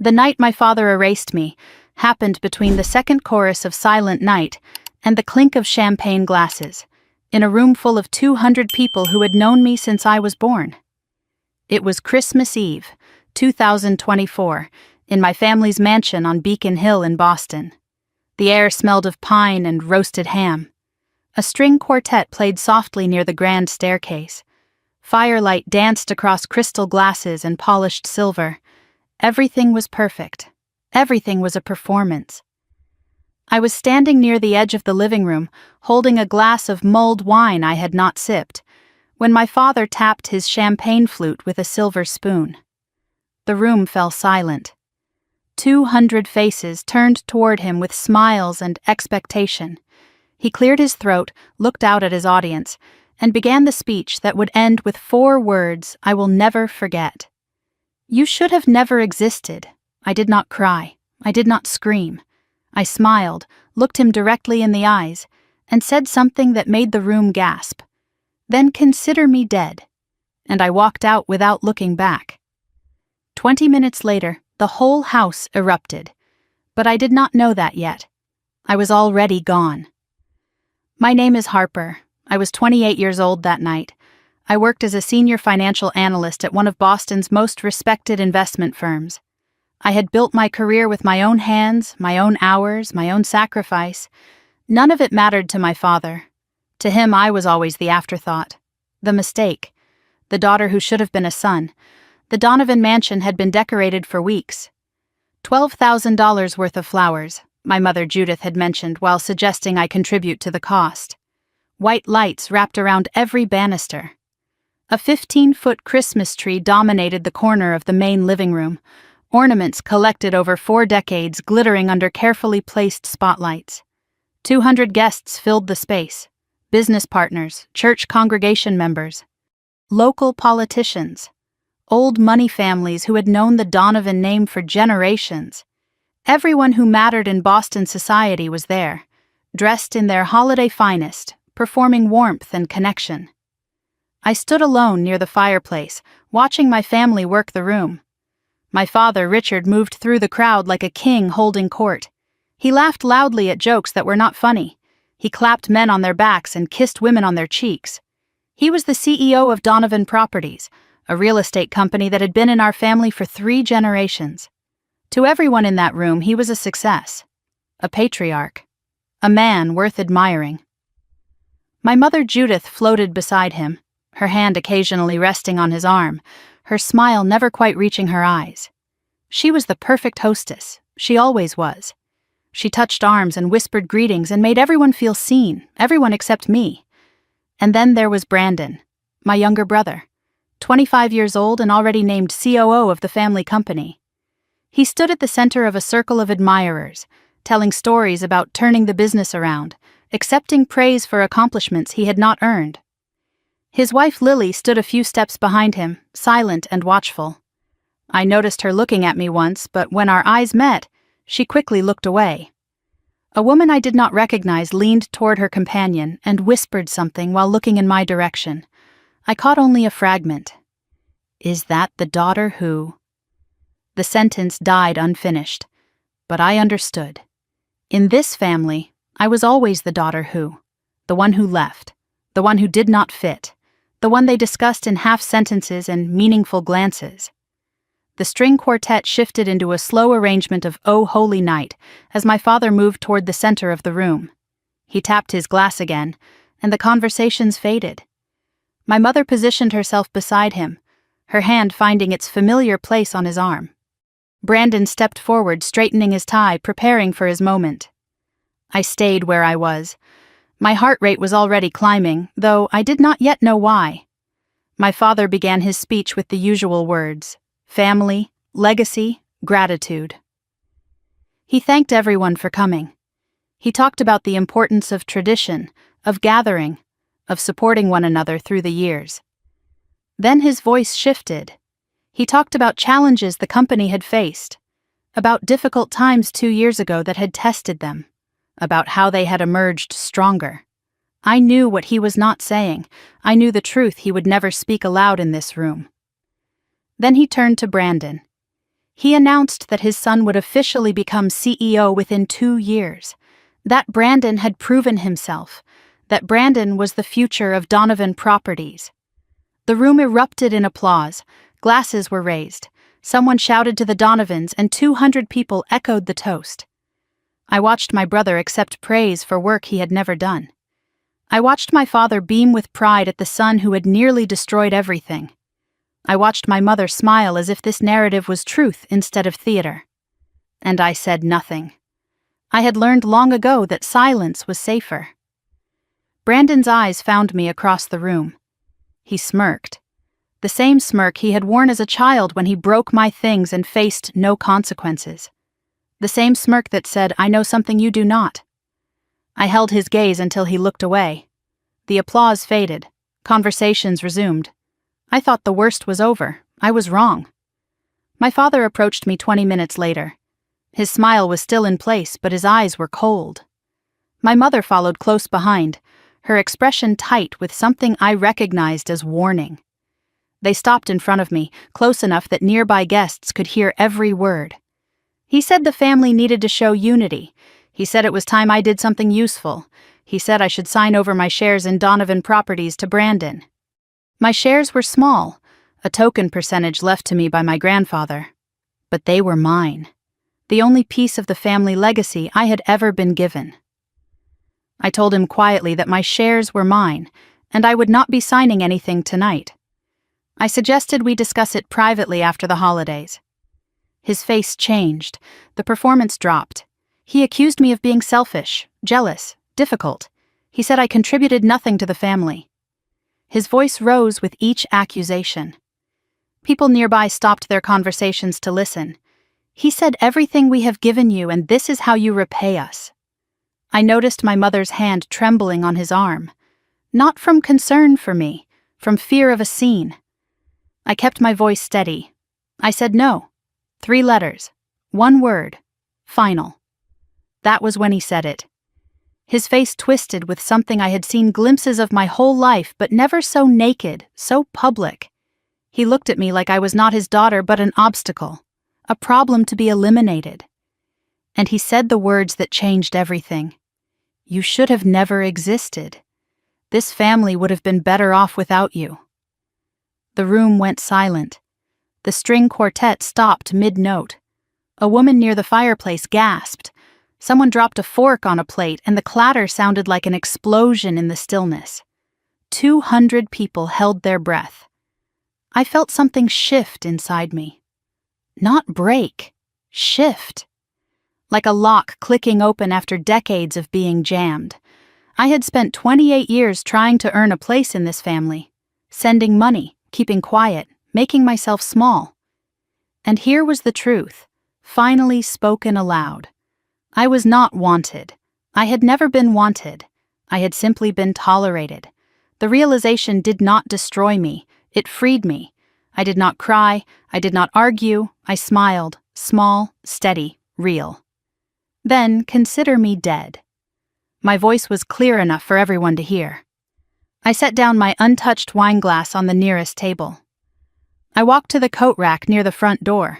The night my father erased me happened between the second chorus of Silent Night and the clink of champagne glasses, in a room full of 200 people who had known me since I was born. It was Christmas Eve, 2024, in my family's mansion on Beacon Hill in Boston. The air smelled of pine and roasted ham. A string quartet played softly near the grand staircase. Firelight danced across crystal glasses and polished silver. Everything was perfect. Everything was a performance. I was standing near the edge of the living room, holding a glass of mulled wine I had not sipped, when my father tapped his champagne flute with a silver spoon. The room fell silent. 200 faces turned toward him with smiles and expectation. He cleared his throat, looked out at his audience, and began the speech that would end with 4 words I will never forget. You should have never existed. I did not cry. I did not scream. I smiled, looked him directly in the eyes, and said something that made the room gasp. Then consider me dead. And I walked out without looking back. 20 minutes later, the whole house erupted. But I did not know that yet. I was already gone. My name is Harper. I was 28 years old that night. I worked as a senior financial analyst at one of Boston's most respected investment firms. I had built my career with my own hands, my own hours, my own sacrifice. None of it mattered to my father. To him, I was always the afterthought, the mistake, the daughter who should have been a son. The Donovan mansion had been decorated for weeks. $12,000 worth of flowers, my mother Judith had mentioned while suggesting I contribute to the cost. White lights wrapped around every banister. A 15-foot Christmas tree dominated the corner of the main living room, ornaments collected over 4 decades glittering under carefully placed spotlights. 200 guests filled the space. Business partners, church congregation members, local politicians, old money families who had known the Donovan name for generations. Everyone who mattered in Boston society was there, dressed in their holiday finest, performing warmth and connection. I stood alone near the fireplace, watching my family work the room. My father, Richard, moved through the crowd like a king holding court. He laughed loudly at jokes that were not funny. He clapped men on their backs and kissed women on their cheeks. He was the CEO of Donovan Properties, a real estate company that had been in our family for 3 generations. To everyone in that room, he was a success, a patriarch, a man worth admiring. My mother Judith floated beside him, her hand occasionally resting on his arm, her smile never quite reaching her eyes. She was the perfect hostess. She always was. She touched arms and whispered greetings and made everyone feel seen, everyone except me. And then there was Brandon, my younger brother, 25 years old and already named COO of the family company. He stood at the center of a circle of admirers, telling stories about turning the business around, accepting praise for accomplishments he had not earned. His wife Lily stood a few steps behind him, silent and watchful. I noticed her looking at me once, but when our eyes met, she quickly looked away. A woman I did not recognize leaned toward her companion and whispered something while looking in my direction. I caught only a fragment. Is that the daughter who... The sentence died unfinished, but I understood. In this family, I was always the daughter who, the one who left, the one who did not fit, the one they discussed in half sentences and meaningful glances. The string quartet shifted into a slow arrangement of "O Holy Night" as my father moved toward the center of the room. He tapped his glass again, and the conversations faded. My mother positioned herself beside him, her hand finding its familiar place on his arm. Brandon stepped forward, straightening his tie, preparing for his moment. I stayed where I was. My heart rate was already climbing, though I did not yet know why. My father began his speech with the usual words: family, legacy, gratitude. He thanked everyone for coming. He talked about the importance of tradition, of gathering, of supporting one another through the years. Then his voice shifted. He talked about challenges the company had faced, about difficult times 2 years ago that had tested them, about how they had emerged stronger. I knew what he was not saying. I knew the truth he would never speak aloud in this room. Then he turned to Brandon. He announced that his son would officially become CEO within 2 years. That Brandon had proven himself. That Brandon was the future of Donovan Properties. The room erupted in applause. Glasses were raised. Someone shouted to the Donovans, and 200 people echoed the toast. I watched my brother accept praise for work he had never done. I watched my father beam with pride at the son who had nearly destroyed everything. I watched my mother smile as if this narrative was truth instead of theater. And I said nothing. I had learned long ago that silence was safer. Brandon's eyes found me across the room. He smirked. The same smirk he had worn as a child when he broke my things and faced no consequences. The same smirk that said, "I know something you do not." I held his gaze until he looked away. The applause faded. Conversations resumed. I thought the worst was over. I was wrong. My father approached me 20 minutes later. His smile was still in place, but his eyes were cold. My mother followed close behind, her expression tight with something I recognized as warning. They stopped in front of me, close enough that nearby guests could hear every word. He said the family needed to show unity. He said it was time I did something useful. He said I should sign over my shares in Donovan Properties to Brandon. My shares were small, a token percentage left to me by my grandfather. But they were mine. The only piece of the family legacy I had ever been given. I told him quietly that my shares were mine, and I would not be signing anything tonight. I suggested we discuss it privately after the holidays. His face changed. The performance dropped. He accused me of being selfish, jealous, difficult. He said I contributed nothing to the family. His voice rose with each accusation. People nearby stopped their conversations to listen. He said, "Everything we have given you, and this is how you repay us." I noticed my mother's hand trembling on his arm. Not from concern for me, from fear of a scene. I kept my voice steady. I said no. 3 letters. 1 word. Final. That was when he said it. His face twisted with something I had seen glimpses of my whole life, but never so naked, so public. He looked at me like I was not his daughter but an obstacle, a problem to be eliminated. And he said the words that changed everything. "You should have never existed. This family would have been better off without you." The room went silent. The string quartet stopped mid-note. A woman near the fireplace gasped. Someone dropped a fork on a plate, and the clatter sounded like an explosion in the stillness. 200 people held their breath. I felt something shift inside me. Not break, shift. Like a lock clicking open after decades of being jammed. I had spent 28 years trying to earn a place in this family, sending money, keeping quiet, making myself small. And here was the truth, finally spoken aloud. I was not wanted. I had never been wanted. I had simply been tolerated. The realization did not destroy me. It freed me. I did not cry. I did not argue. I smiled, small, steady, real. Then consider me dead. My voice was clear enough for everyone to hear. I set down my untouched wine glass on the nearest table. I walked to the coat rack near the front door.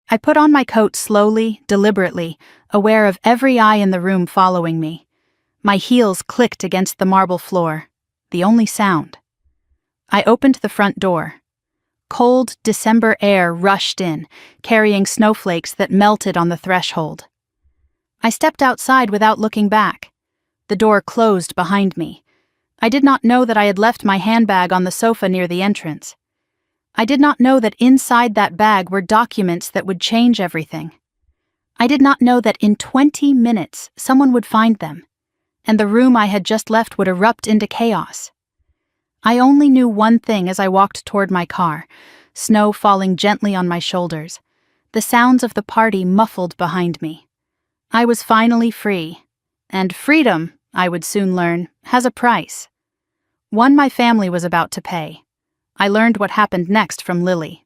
I put on my coat slowly, deliberately, aware of every eye in the room following me. My heels clicked against the marble floor, the only sound. I opened the front door. Cold December air rushed in, carrying snowflakes that melted on the threshold. I stepped outside without looking back. The door closed behind me. I did not know that I had left my handbag on the sofa near the entrance. I did not know that inside that bag were documents that would change everything. I did not know that in 20 minutes someone would find them, and the room I had just left would erupt into chaos. I only knew one thing as I walked toward my car, snow falling gently on my shoulders, the sounds of the party muffled behind me. I was finally free, and freedom, I would soon learn, has a price. One my family was about to pay. I learned what happened next from Lily.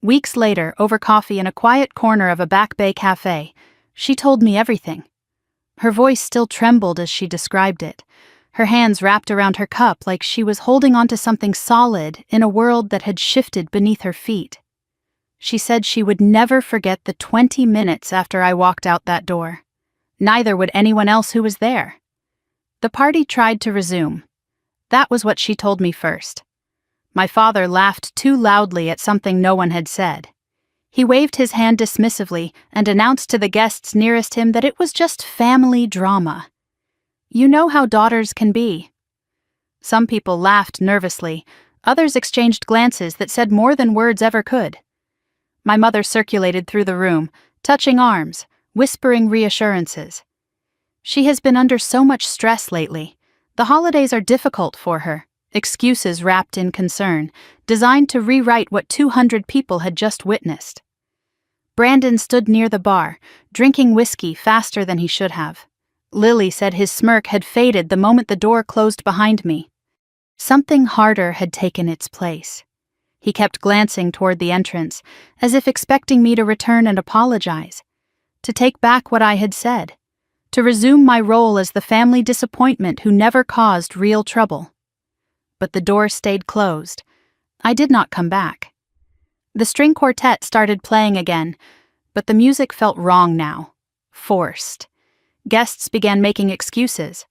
Weeks later, over coffee in a quiet corner of a Back Bay cafe, she told me everything. Her voice still trembled as she described it, her hands wrapped around her cup like she was holding onto something solid in a world that had shifted beneath her feet. She said she would never forget the 20 minutes after I walked out that door. Neither would anyone else who was there. The party tried to resume. That was what she told me first. My father laughed too loudly at something no one had said. He waved his hand dismissively and announced to the guests nearest him that it was just family drama. You know how daughters can be. Some people laughed nervously, others exchanged glances that said more than words ever could. My mother circulated through the room, touching arms, whispering reassurances. She has been under so much stress lately. The holidays are difficult for her, excuses wrapped in concern, designed to rewrite what 200 people had just witnessed. Brandon stood near the bar, drinking whiskey faster than he should have. Lily said his smirk had faded the moment the door closed behind me. Something harder had taken its place. He kept glancing toward the entrance, as if expecting me to return and apologize, to take back what I had said, to resume my role as the family disappointment who never caused real trouble. But the door stayed closed. I did not come back. The string quartet started playing again, but the music felt wrong now, forced. Guests began making excuses.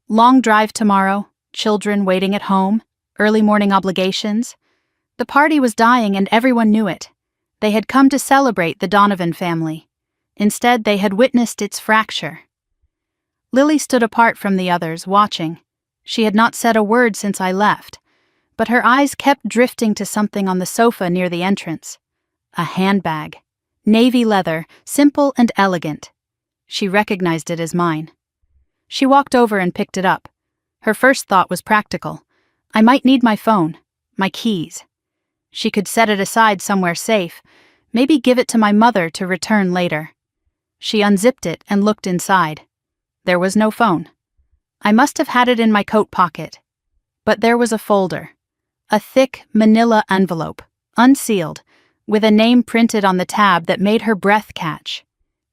Long drive tomorrow, children waiting at home, early morning obligations. The party was dying and everyone knew it. They had come to celebrate the Donovan family. Instead, they had witnessed its fracture. Lily stood apart from the others, watching. She had not said a word since I left, but her eyes kept drifting to something on the sofa near the entrance. A handbag. Navy leather, simple and elegant. She recognized it as mine. She walked over and picked it up. Her first thought was practical. I might need my phone, my keys. She could set it aside somewhere safe, maybe give it to my mother to return later. She unzipped it and looked inside. There was no phone. I must have had it in my coat pocket. But there was a folder. A thick manila envelope, unsealed, with a name printed on the tab that made her breath catch.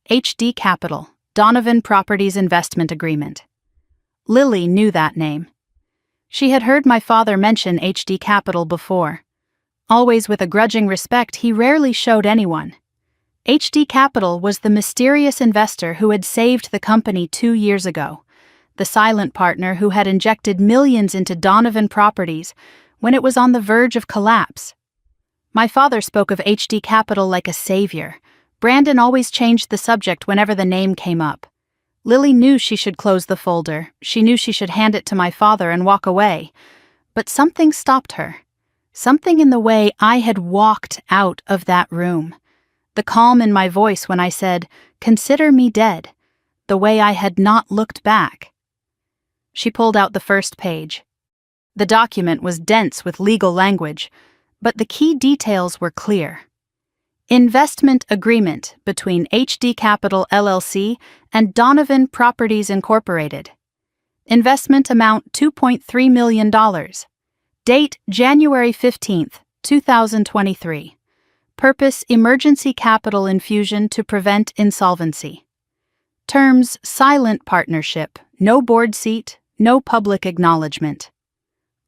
HD Capital, Donovan Properties Investment Agreement. Lily knew that name. She had heard my father mention HD Capital before. Always with a grudging respect he rarely showed anyone. HD Capital was the mysterious investor who had saved the company 2 years ago, the silent partner who had injected millions into Donovan Properties when it was on the verge of collapse. My father spoke of HD Capital like a savior. Brandon always changed the subject whenever the name came up. Lily knew she should close the folder. She knew she should hand it to my father and walk away. But something stopped her. Something in the way I had walked out of that room. The calm in my voice when I said, "Consider me dead." The way I had not looked back. She pulled out the first page. The document was dense with legal language, but the key details were clear. Investment agreement between HD Capital LLC and Donovan Properties Incorporated. Investment amount $2.3 million. Date January 15th, 2023. Purpose emergency capital infusion to prevent insolvency. Terms silent partnership, no board seat, no public acknowledgement.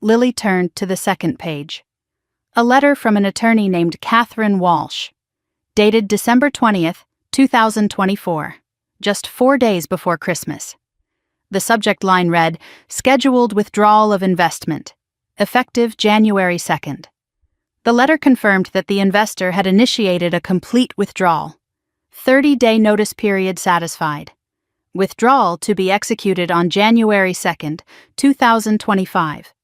Lily turned to the second page. A letter from an attorney named Catherine Walsh. Dated December 20th, 2024, just 4 days before Christmas. The subject line read, "Scheduled withdrawal of investment, effective January 2nd. The letter confirmed that the investor had initiated a complete withdrawal. 30-day notice period satisfied. Withdrawal to be executed on January 2nd, 2025.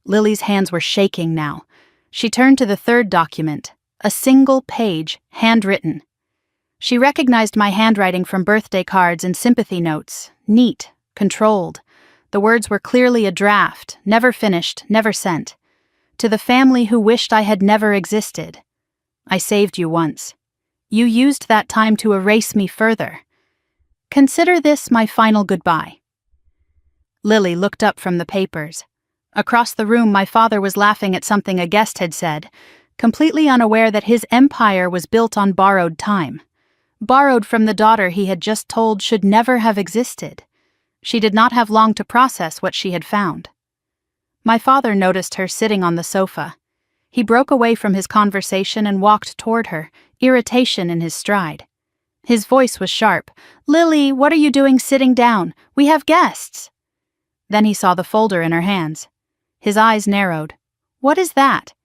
Lily's hands were shaking now. She turned to the third document. A single page, handwritten. She recognized my handwriting from birthday cards and sympathy notes, neat, controlled. The words were clearly a draft, never finished, never sent. To the family who wished I had never existed. I saved you once. You used that time to erase me further. Consider this my final goodbye." Lily looked up from the papers. Across the room, my father was laughing at something a guest had said, completely unaware that his empire was built on borrowed time. Borrowed from the daughter he had just told should never have existed. She did not have long to process what she had found. My father noticed her sitting on the sofa. He broke away from his conversation and walked toward her, irritation in his stride. His voice was sharp. "Lily, what are you doing sitting down? We have guests." Then he saw the folder in her hands. His eyes narrowed. "What is that?"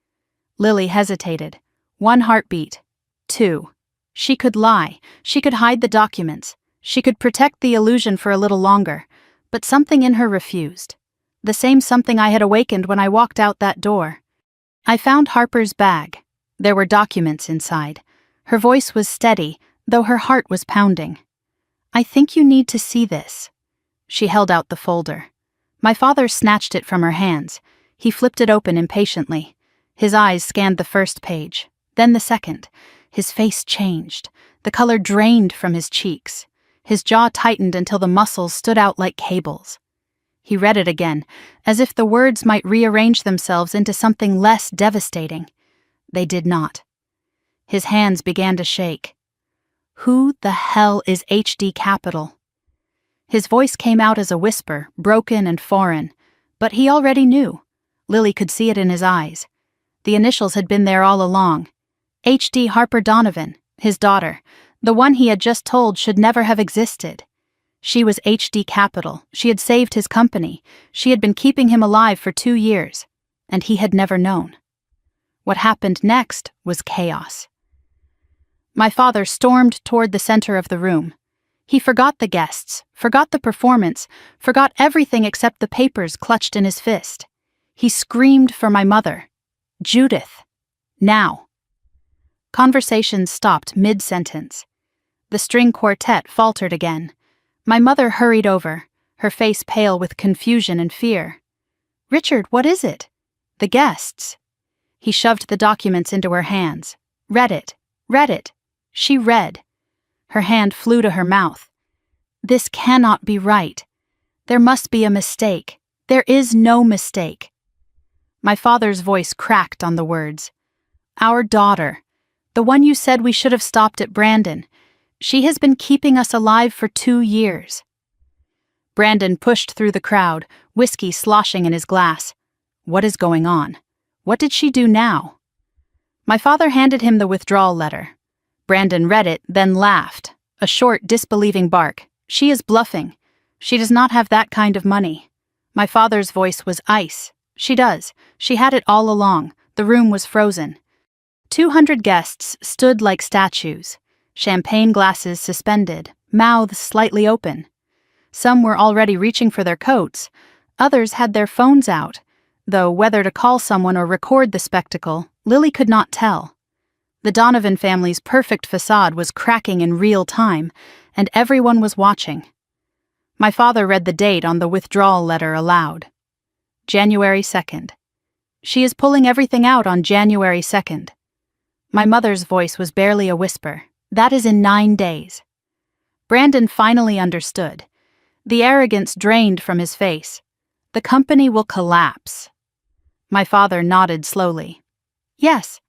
Lily hesitated. 1 heartbeat. 2. She could lie. She could hide the documents. She could protect the illusion for a little longer. But something in her refused. The same something I had awakened when I walked out that door. I found Harper's bag. There were documents inside. Her voice was steady, though her heart was pounding. "I think you need to see this." She held out the folder. My father snatched it from her hands. He flipped it open impatiently. His eyes scanned the first page, then the second. His face changed. The color drained from his cheeks. His jaw tightened until the muscles stood out like cables. He read it again, as if the words might rearrange themselves into something less devastating. They did not. His hands began to shake. "Who the hell is HD Capital?" His voice came out as a whisper, broken and foreign. But he already knew. Lily could see it in his eyes. The initials had been there all along. H.D. Harper Donovan, his daughter, the one he had just told should never have existed. She was HD Capital. She had saved his company. She had been keeping him alive for 2 years. And he had never known. What happened next was chaos. My father stormed toward the center of the room. He forgot the guests, forgot the performance, forgot everything except the papers clutched in his fist. He screamed for my mother. "Judith. Now." Conversations stopped mid-sentence. The string quartet faltered again. My mother hurried over, her face pale with confusion and fear. "Richard, what is it?" "The guests." He shoved the documents into her hands. Read it. She read. Her hand flew to her mouth. "This cannot be right. There must be a mistake. There is no mistake." My father's voice cracked on the words. "Our daughter. The one you said we should have stopped at Brandon. She has been keeping us alive for 2 years." Brandon pushed through the crowd, whiskey sloshing in his glass. "What is going on? What did she do now?" My father handed him the withdrawal letter. Brandon read it, then laughed. A short, disbelieving bark. "She is bluffing. She does not have that kind of money." My father's voice was ice. "She does. She had it all along. The room was frozen." 200 guests stood like statues, champagne glasses suspended, mouths slightly open. Some were already reaching for their coats. Others had their phones out, though whether to call someone or record the spectacle, Lily could not tell. The Donovan family's perfect facade was cracking in real time, and everyone was watching. My father read the date on the withdrawal letter aloud. January 2nd. "She is pulling everything out on January 2nd. My mother's voice was barely a whisper. "That is in 9 days." Brandon finally understood. The arrogance drained from his face. "The company will collapse." My father nodded slowly. "Yes.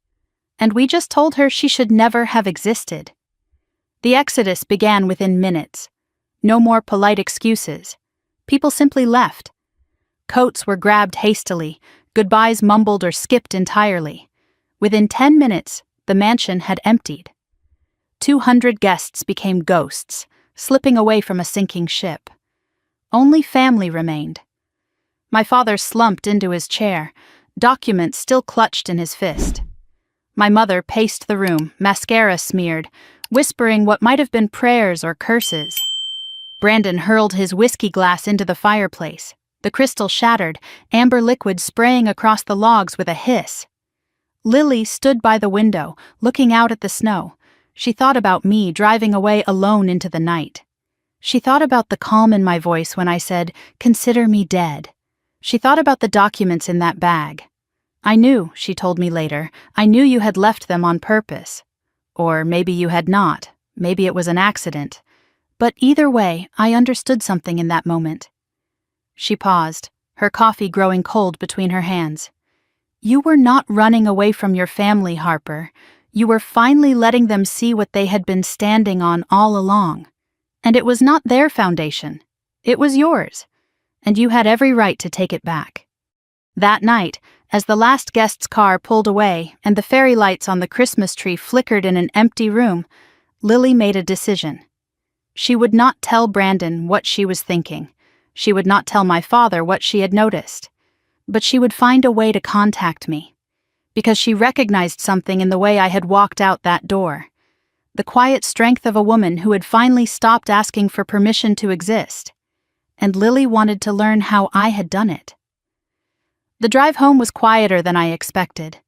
And we just told her she should never have existed." The exodus began within minutes. No more polite excuses. People simply left. Coats were grabbed hastily, goodbyes mumbled or skipped entirely. Within 10 minutes, the mansion had emptied. 200 guests became ghosts, slipping away from a sinking ship. Only family remained. My father slumped into his chair, documents still clutched in his fist. My mother paced the room, mascara smeared, whispering what might have been prayers or curses. Brandon hurled his whiskey glass into the fireplace. The crystal shattered, amber liquid spraying across the logs with a hiss. Lily stood by the window, looking out at the snow. She thought about me driving away alone into the night. She thought about the calm in my voice when I said, "Consider me dead." She thought about the documents in that bag. "I knew," she told me later, "I knew you had left them on purpose. Or maybe you had not. Maybe it was an accident. But either way, I understood something in that moment." She paused, her coffee growing cold between her hands. "You were not running away from your family, Harper. You were finally letting them see what they had been standing on all along. And it was not their foundation. It was yours. And you had every right to take it back." That night, As the last guest's car pulled away and the fairy lights on the Christmas tree flickered in an empty room, Lily made a decision. She would not tell Brandon what she was thinking. She would not tell my father what she had noticed. But she would find a way to contact me. Because she recognized something in the way I had walked out that door. The quiet strength of a woman who had finally stopped asking for permission to exist. And Lily wanted to learn how I had done it. The drive home was quieter than I expected.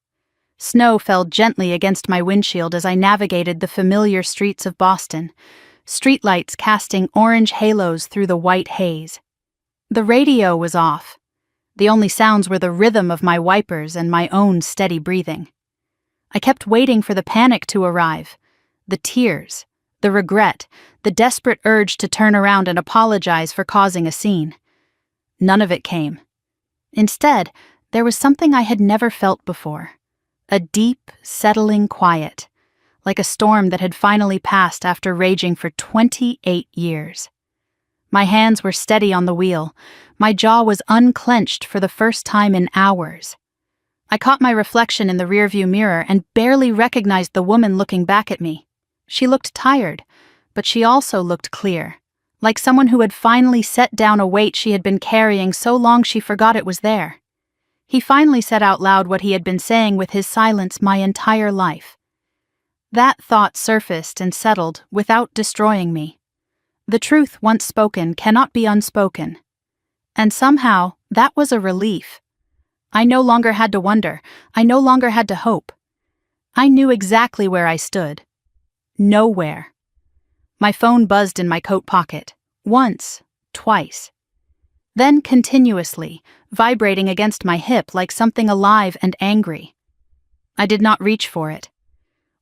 Snow fell gently against my windshield as I navigated the familiar streets of Boston, streetlights casting orange halos through the white haze. The radio was off. The only sounds were the rhythm of my wipers and my own steady breathing. I kept waiting for the panic to arrive, the tears, the regret, the desperate urge to turn around and apologize for causing a scene. None of it came. Instead, there was something I had never felt before. A deep, settling quiet, like a storm that had finally passed after raging for 28 years. My hands were steady on the wheel. My jaw was unclenched for the first time in hours. I caught my reflection in the rearview mirror and barely recognized the woman looking back at me. She looked tired, but she also looked clear, like someone who had finally set down a weight she had been carrying so long she forgot it was there. He finally said out loud what he had been saying with his silence my entire life. That thought surfaced and settled without destroying me. The truth once spoken cannot be unspoken. And somehow, that was a relief. I no longer had to wonder. I no longer had to hope. I knew exactly where I stood. Nowhere. My phone buzzed in my coat pocket. Once, twice. Then continuously, vibrating against my hip like something alive and angry. I did not reach for it.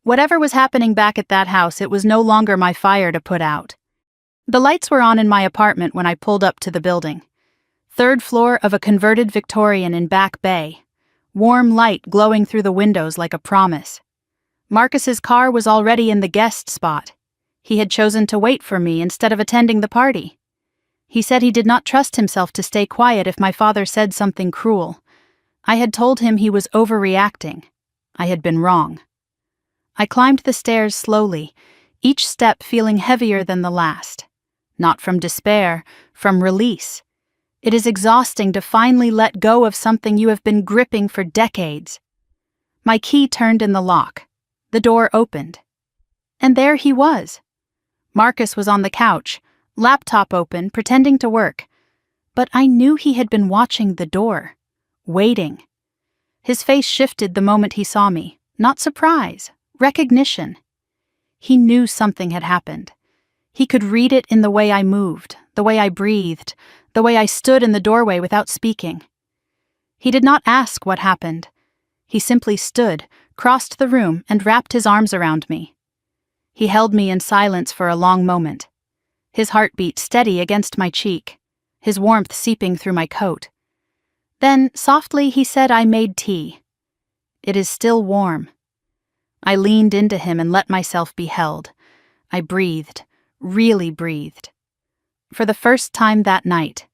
Whatever was happening back at that house, it was no longer my fire to put out. The lights were on in my apartment when I pulled up to the building. Third floor of a converted Victorian in Back Bay. Warm light glowing through the windows like a promise. Marcus's car was already in the guest spot. He had chosen to wait for me instead of attending the party. He said he did not trust himself to stay quiet if my father said something cruel. I had told him he was overreacting. I had been wrong. I climbed the stairs slowly, each step feeling heavier than the last. Not from despair, from release. It is exhausting to finally let go of something you have been gripping for decades. My key turned in the lock. The door opened. And there he was. Marcus was on the couch, laptop open, pretending to work. But I knew he had been watching the door, waiting. His face shifted the moment he saw me. Not surprise, recognition. He knew something had happened. He could read it in the way I moved, the way I breathed, the way I stood in the doorway without speaking. He did not ask what happened. He simply stood, crossed the room, and wrapped his arms around me. He held me in silence for a long moment, his heartbeat steady against my cheek, his warmth seeping through my coat. Then, softly, he said I made tea. It is still warm. I leaned into him and let myself be held. I breathed, really breathed. For the first time that night.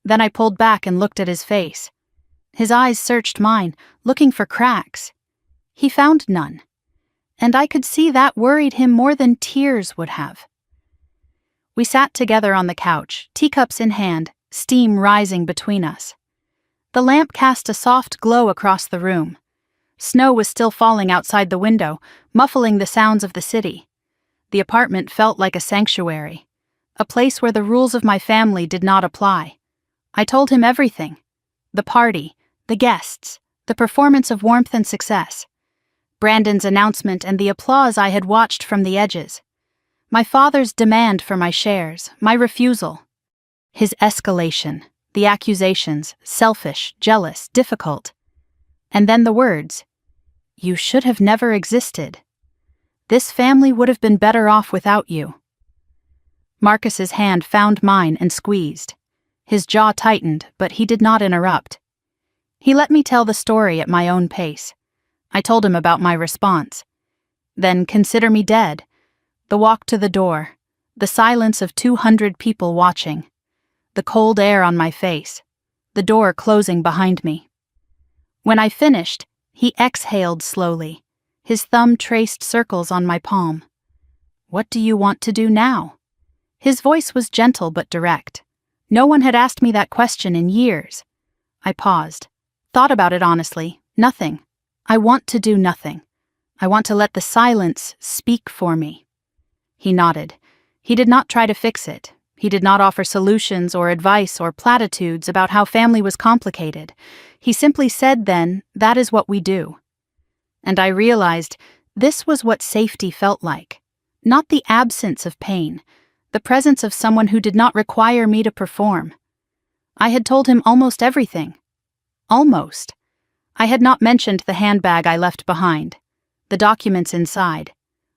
Then I pulled back and looked at his face. His eyes searched mine, looking for cracks. He found none. And I could see that worried him more than tears would have. We sat together on the couch, teacups in hand, steam rising between us. The lamp cast a soft glow across the room. Snow was still falling outside the window, muffling the sounds of the city. The apartment felt like a sanctuary, a place where the rules of my family did not apply. I told him everything. The party, the guests, the performance of warmth and success. Brandon's announcement and the applause I had watched from the edges. My father's demand for my shares, my refusal. His escalation, the accusations, selfish, jealous, difficult. And then the words, "You should have never existed. This family would have been better off without you." Marcus's hand found mine and squeezed. His jaw tightened, but he did not interrupt. He let me tell the story at my own pace. I told him about my response. Then consider me dead. The walk to the door. The silence of 200 people watching. The cold air on my face. The door closing behind me. When I finished, he exhaled slowly. His thumb traced circles on my palm. "What do you want to do now?" His voice was gentle but direct. No one had asked me that question in years. I paused, thought about it honestly. Nothing. I want to do nothing. I want to let the silence speak for me. He nodded. He did not try to fix it. He did not offer solutions or advice or platitudes about how family was complicated. He simply said then, "That is what we do." And I realized this was what safety felt like. Not the absence of pain, the presence of someone who did not require me to perform. I had told him almost everything. Almost. I had not mentioned the handbag I left behind, the documents inside,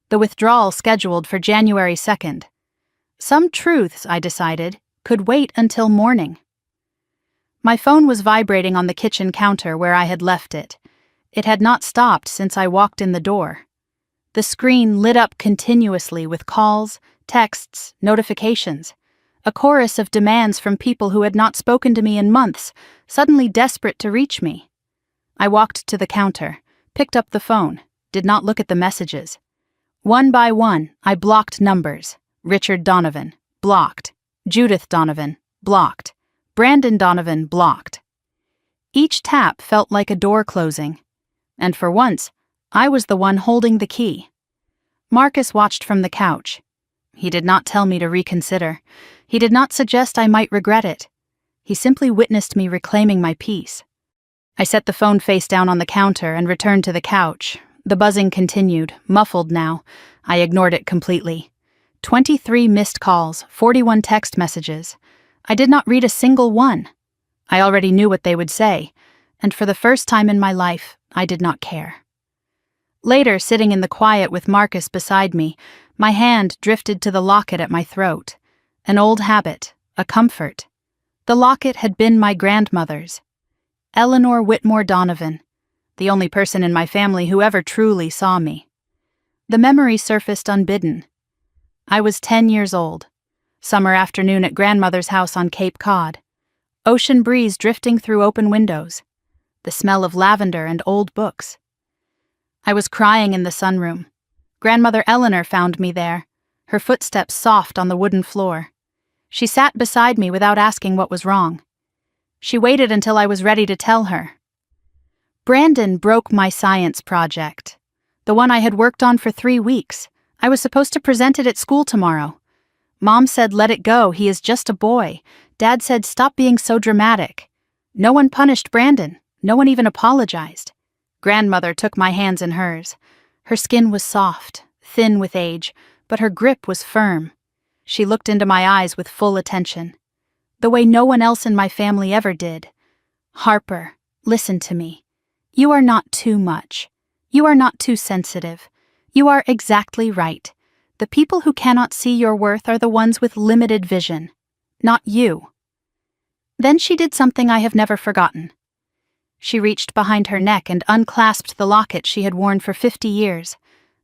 the withdrawal scheduled for January 2nd. Some truths, I decided, could wait until morning. My phone was vibrating on the kitchen counter where I had left it. It had not stopped since I walked in the door. The screen lit up continuously with calls, texts, notifications, a chorus of demands from people who had not spoken to me in months, suddenly desperate to reach me. I walked to the counter, picked up the phone, did not look at the messages. One by one, I blocked numbers. Richard Donovan, blocked. Judith Donovan, blocked. Brandon Donovan, blocked. Each tap felt like a door closing. And for once, I was the one holding the key. Marcus watched from the couch. He did not tell me to reconsider. He did not suggest I might regret it. He simply witnessed me reclaiming my peace. I set the phone face down on the counter and returned to the couch. The buzzing continued, muffled now. I ignored it completely. 23 missed calls, 41 text messages. I did not read a single one. I already knew what they would say, and for the first time in my life, I did not care. Later, sitting in the quiet with Marcus beside me, my hand drifted to the locket at my throat. An old habit, a comfort. The locket had been my grandmother's. Eleanor Whitmore Donovan, the only person in my family who ever truly saw me. The memory surfaced unbidden. I was 10 years old. Summer afternoon at grandmother's house on Cape Cod. Ocean breeze drifting through open windows. The smell of lavender and old books. I was crying in the sunroom. Grandmother Eleanor found me there, her footsteps soft on the wooden floor. She sat beside me without asking what was wrong. She waited until I was ready to tell her. Brandon broke my science project, the one I had worked on for 3 weeks. I was supposed to present it at school tomorrow. Mom said, "Let it go, he is just a boy." Dad said, "Stop being so dramatic." No one punished Brandon. No one even apologized. Grandmother took my hands in hers. Her skin was soft, thin with age, but her grip was firm. She looked into my eyes with full attention, the way no one else in my family ever did. "Harper, listen to me. You are not too much. You are not too sensitive. You are exactly right. The people who cannot see your worth are the ones with limited vision, not you." Then she did something I have never forgotten. She reached behind her neck and unclasped the locket she had worn for 50 years,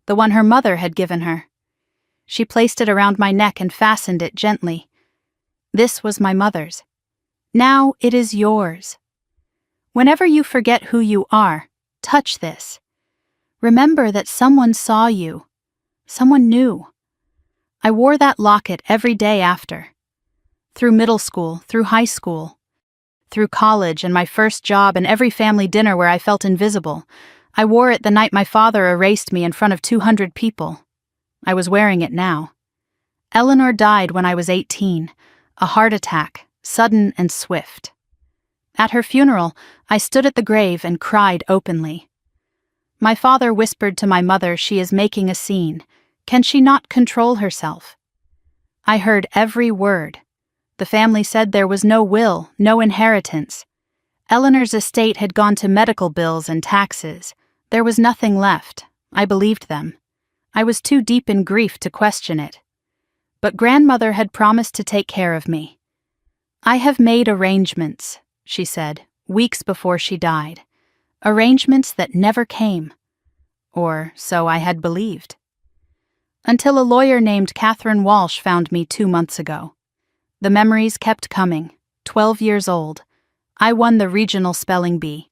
the one her mother had given her. She placed it around my neck and fastened it gently. This was my mother's. Now it is yours. Whenever you forget who you are, touch this. Remember that someone saw you. Someone knew. I wore that locket every day after. Through middle school, through high school, through college and my first job and every family dinner where I felt invisible. I wore it the night my father erased me in front of 200 people. I was wearing it now. Eleanor died when I was 18, a heart attack, sudden and swift. At her funeral, I stood at the grave and cried openly. My father whispered to my mother, "She is making a scene. Can she not control herself?" I heard every word. The family said there was no will, no inheritance. Eleanor's estate had gone to medical bills and taxes. There was nothing left. I believed them. I was too deep in grief to question it. But grandmother had promised to take care of me. "I have made arrangements," she said, weeks before she died. Arrangements that never came. Or so I had believed. Until a lawyer named Catherine Walsh found me 2 months ago. The memories kept coming. 12 years old. I won the regional spelling bee.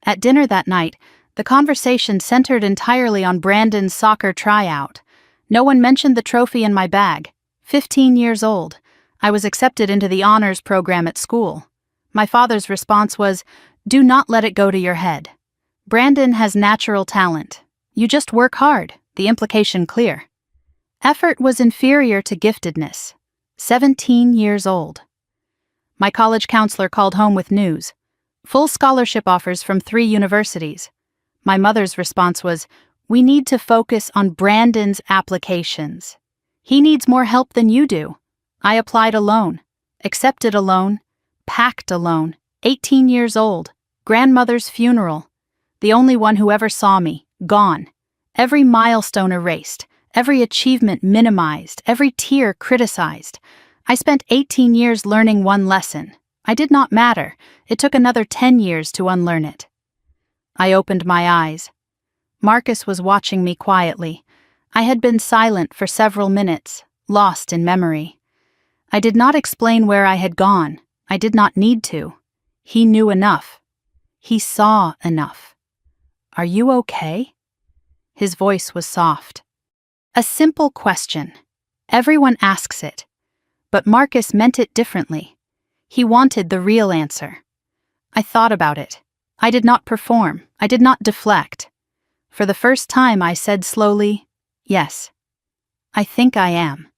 At dinner that night, the conversation centered entirely on Brandon's soccer tryout. No one mentioned the trophy in my bag. 15 years old. I was accepted into the honors program at school. My father's response was, "Do not let it go to your head. Brandon has natural talent. You just work hard," the implication clear. Effort was inferior to giftedness. 17 years old. My college counselor called home with news. Full scholarship offers from 3 universities. My mother's response was, "We need to focus on Brandon's applications. He needs more help than you do." I applied alone, accepted alone, packed alone, 18 years old, grandmother's funeral. The only one who ever saw me, gone. Every milestone erased, every achievement minimized, every tear criticized. I spent 18 years learning one lesson. I did not matter. It took another 10 years to unlearn it. I opened my eyes. Marcus was watching me quietly. I had been silent for several minutes, lost in memory. I did not explain where I had gone. I did not need to. He knew enough. He saw enough. "Are you okay?" His voice was soft. A simple question. Everyone asks it. But Marcus meant it differently. He wanted the real answer. I thought about it. I did not perform. I did not deflect. For the first time, I said slowly, "Yes, I think I am."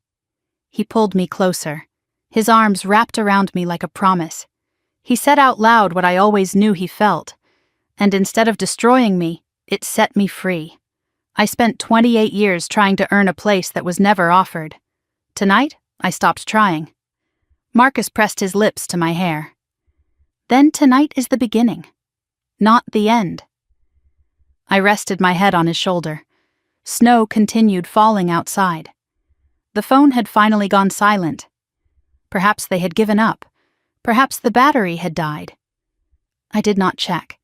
He pulled me closer. His arms wrapped around me like a promise. He said out loud what I always knew he felt. And instead of destroying me, it set me free. I spent 28 years trying to earn a place that was never offered. Tonight, I stopped trying. Marcus pressed his lips to my hair. Then tonight is the beginning, not the end. I rested my head on his shoulder. Snow continued falling outside. The phone had finally gone silent. Perhaps they had given up. Perhaps the battery had died. I did not check.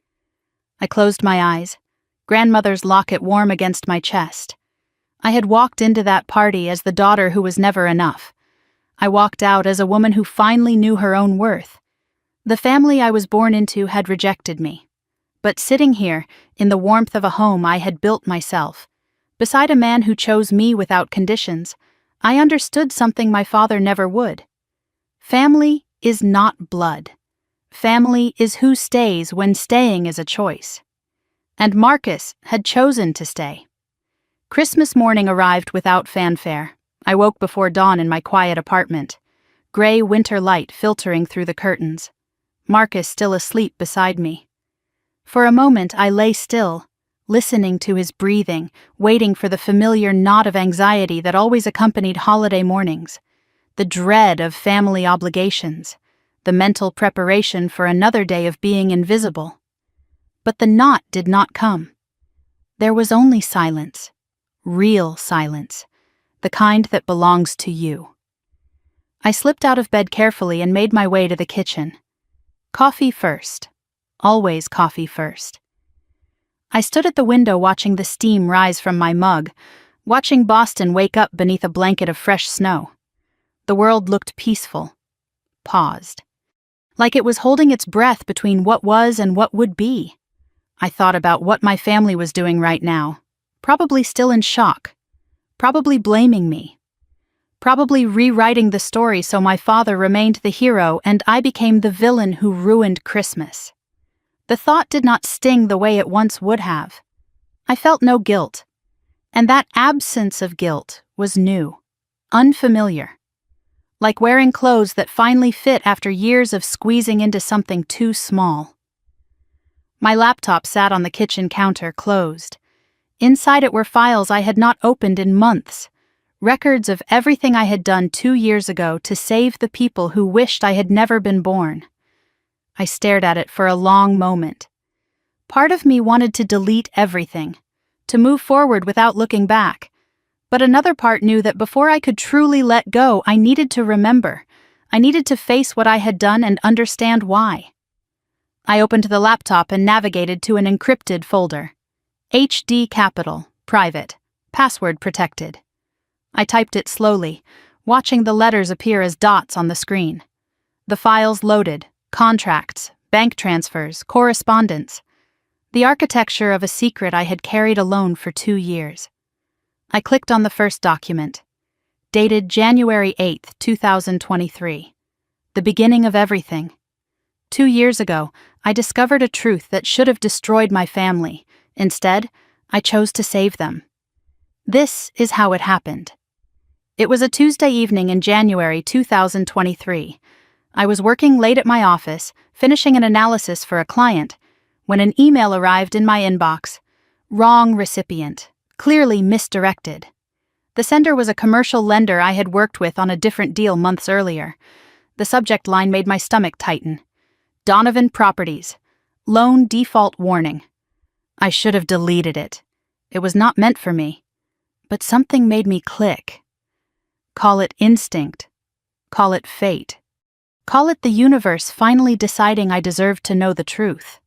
I closed my eyes, grandmother's locket warm against my chest. I had walked into that party as the daughter who was never enough. I walked out as a woman who finally knew her own worth. The family I was born into had rejected me. But sitting here, in the warmth of a home I had built myself, beside a man who chose me without conditions, I understood something my father never would. Family is not blood. Family is who stays when staying is a choice. And Marcus had chosen to stay. Christmas morning arrived without fanfare. I woke before dawn in my quiet apartment. Gray winter light filtering through the curtains. Marcus still asleep beside me. For a moment I lay still, listening to his breathing, waiting for the familiar knot of anxiety that always accompanied holiday mornings, the dread of family obligations, the mental preparation for another day of being invisible. But the knot did not come. There was only silence, real silence, the kind that belongs to you. I slipped out of bed carefully and made my way to the kitchen. Coffee first. Always coffee first. I stood at the window watching the steam rise from my mug, watching Boston wake up beneath a blanket of fresh snow. The world looked peaceful. Paused. Like it was holding its breath between what was and what would be. I thought about what my family was doing right now, probably still in shock, probably blaming me, probably rewriting the story so my father remained the hero and I became the villain who ruined Christmas. The thought did not sting the way it once would have. I felt no guilt, and that absence of guilt was new, unfamiliar. Like wearing clothes that finally fit after years of squeezing into something too small. My laptop sat on the kitchen counter, closed. Inside it were files I had not opened in months, records of everything I had done 2 years ago to save the people who wished I had never been born. I stared at it for a long moment. Part of me wanted to delete everything, to move forward without looking back. But another part knew that before I could truly let go, I needed to remember. I needed to face what I had done and understand why. I opened the laptop and navigated to an encrypted folder. HD Capital, private, password protected. I typed it slowly, watching the letters appear as dots on the screen. The files loaded. Contracts, bank transfers, correspondence. The architecture of a secret I had carried alone for 2 years. I clicked on the first document, dated January 8, 2023. The beginning of everything. 2 years ago, I discovered a truth that should have destroyed my family. Instead, I chose to save them. This is how it happened. It was a Tuesday evening in January 2023. I was working late at my office, finishing an analysis for a client, when an email arrived in my inbox. Wrong recipient. Clearly misdirected. The sender was a commercial lender I had worked with on a different deal months earlier. The subject line made my stomach tighten. Donovan Properties. Loan default warning. I should have deleted it. It was not meant for me. But something made me click. Call it instinct. Call it fate. Call it the universe finally deciding I deserved to know the truth.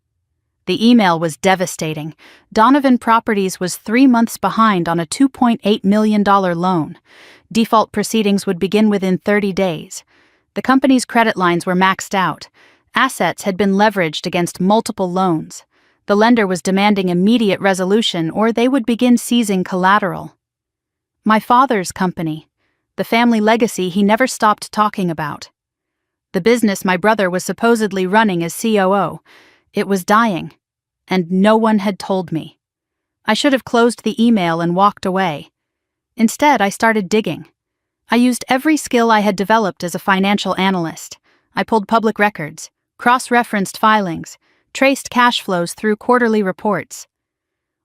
The email was devastating. Donovan Properties was 3 months behind on a $2.8 million loan. Default proceedings would begin within 30 days. The company's credit lines were maxed out. Assets had been leveraged against multiple loans. The lender was demanding immediate resolution or they would begin seizing collateral. My father's company, the family legacy he never stopped talking about. The business my brother was supposedly running as COO. It was dying, and no one had told me. I should have closed the email and walked away. Instead, I started digging. I used every skill I had developed as a financial analyst. I pulled public records, cross-referenced filings, traced cash flows through quarterly reports.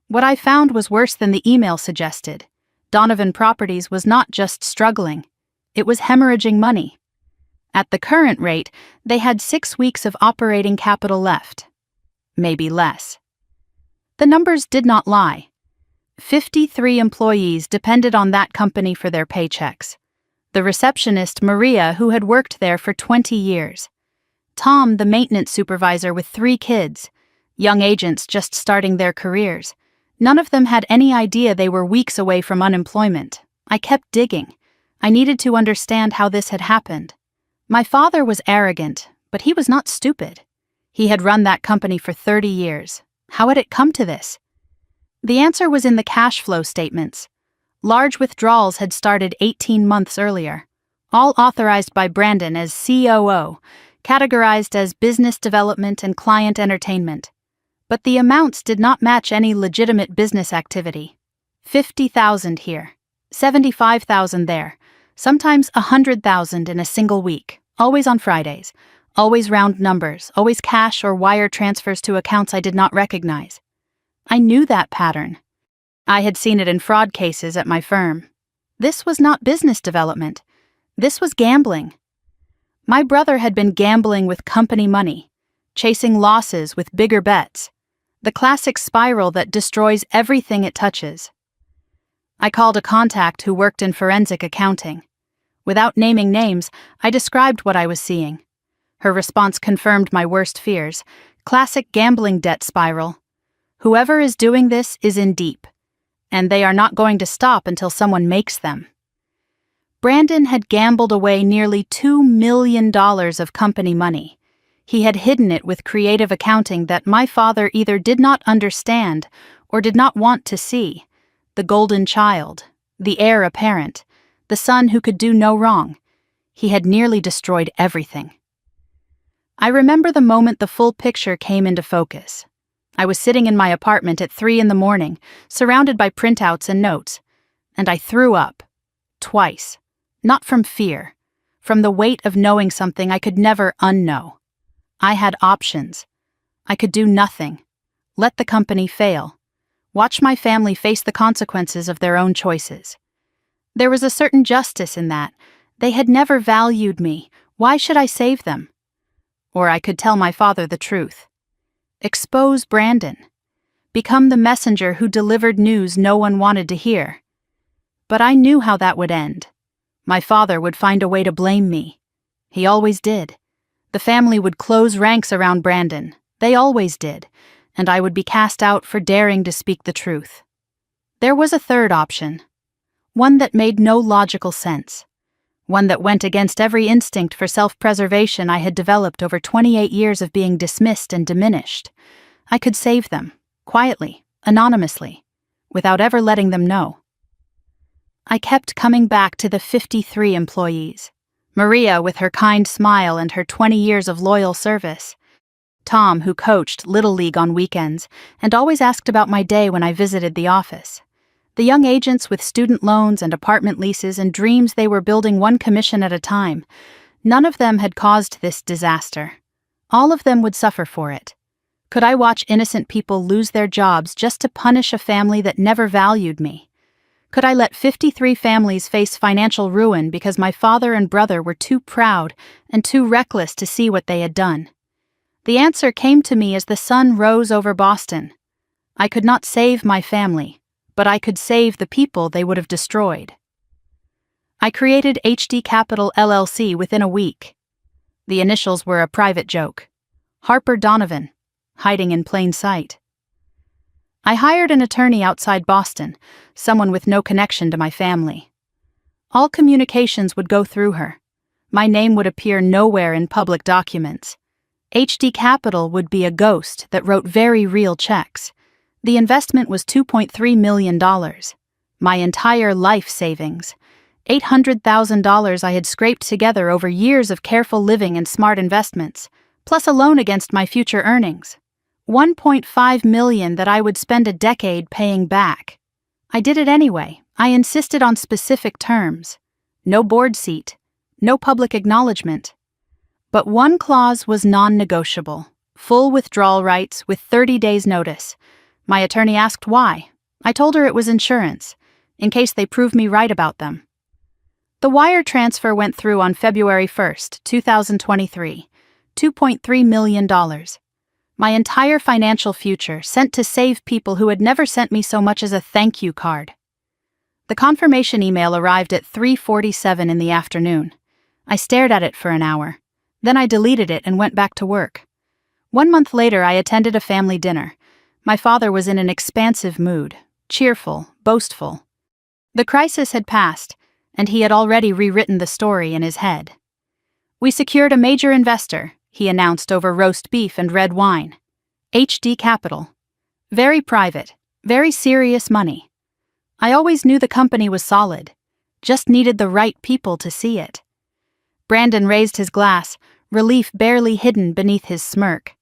What I found was worse than the email suggested. Donovan Properties was not just struggling, it was hemorrhaging money. At the current rate, they had 6 weeks of operating capital left. Maybe less. The numbers did not lie. 53 employees depended on that company for their paychecks. The receptionist, Maria, who had worked there for 20 years. Tom, the maintenance supervisor with 3 kids. Young agents just starting their careers. None of them had any idea they were weeks away from unemployment. I kept digging. I needed to understand how this had happened. My father was arrogant, but he was not stupid. He had run that company for 30 years. How had it come to this? The answer was in the cash flow statements. Large withdrawals had started 18 months earlier, all authorized by Brandon as COO, categorized as business development and client entertainment. But the amounts did not match any legitimate business activity. 50,000 here, 75,000 there, sometimes 100,000 in a single week. Always on Fridays, always round numbers, always cash or wire transfers to accounts I did not recognize. I knew that pattern. I had seen it in fraud cases at my firm. This was not business development. This was gambling. My brother had been gambling with company money, chasing losses with bigger bets, the classic spiral that destroys everything it touches. I called a contact who worked in forensic accounting. Without naming names, I described what I was seeing. Her response confirmed my worst fears. Classic gambling debt spiral. Whoever is doing this is in deep, and they are not going to stop until someone makes them. Brandon had gambled away nearly $2 million of company money. He had hidden it with creative accounting that my father either did not understand or did not want to see. The golden child, the heir apparent, the son who could do no wrong. He had nearly destroyed everything. I remember the moment the full picture came into focus. I was sitting in my apartment at 3 a.m, surrounded by printouts and notes, and I threw up. Twice. Not from fear. From the weight of knowing something I could never unknow. I had options. I could do nothing. Let the company fail. Watch my family face the consequences of their own choices. There was a certain justice in that. They had never valued me. Why should I save them? Or I could tell my father the truth. Expose Brandon. Become the messenger who delivered news no one wanted to hear. But I knew how that would end. My father would find a way to blame me. He always did. The family would close ranks around Brandon. They always did. And I would be cast out for daring to speak the truth. There was a third option. One that made no logical sense. One that went against every instinct for self-preservation I had developed over 28 years of being dismissed and diminished. I could save them. quietly, anonymously, without ever letting them know. I kept coming back to the 53 employees. Maria with her kind smile and her 20 years of loyal service. Tom, who coached Little League on weekends and always asked about my day when I visited the office. The young agents with student loans and apartment leases and dreams they were building one commission at a time. None of them had caused this disaster. All of them would suffer for it. Could I watch innocent people lose their jobs just to punish a family that never valued me? Could I let 53 families face financial ruin because my father and brother were too proud and too reckless to see what they had done? The answer came to me as the sun rose over Boston. I could not save my family, but I could save the people they would have destroyed. I created HD Capital LLC within a week. The initials were a private joke. Harper Donovan, hiding in plain sight. I hired an attorney outside Boston, someone with no connection to my family. All communications would go through her. My name would appear nowhere in public documents. HD Capital would be a ghost that wrote very real checks. The investment was $2.3 million. My entire life savings. $800,000 I had scraped together over years of careful living and smart investments, plus a loan against my future earnings. $1.5 million that I would spend a decade paying back. I did it anyway. I insisted on specific terms. No board seat. No public acknowledgement. But one clause was non-negotiable. Full withdrawal rights with 30 days' notice. My attorney asked why. I told her it was insurance, in case they proved me right about them. The wire transfer went through on February 1st, 2023. $2.3 million. My entire financial future sent to save people who had never sent me so much as a thank you card. The confirmation email arrived at 3:47 in the afternoon. I stared at it for an hour. Then I deleted it and went back to work. 1 month later, I attended a family dinner. My father was in an expansive mood, cheerful, boastful. The crisis had passed, and he had already rewritten the story in his head. We secured a major investor, he announced over roast beef and red wine. HD Capital. Very private, very serious money. I always knew the company was solid, just needed the right people to see it. Brandon raised his glass, relief barely hidden beneath his smirk.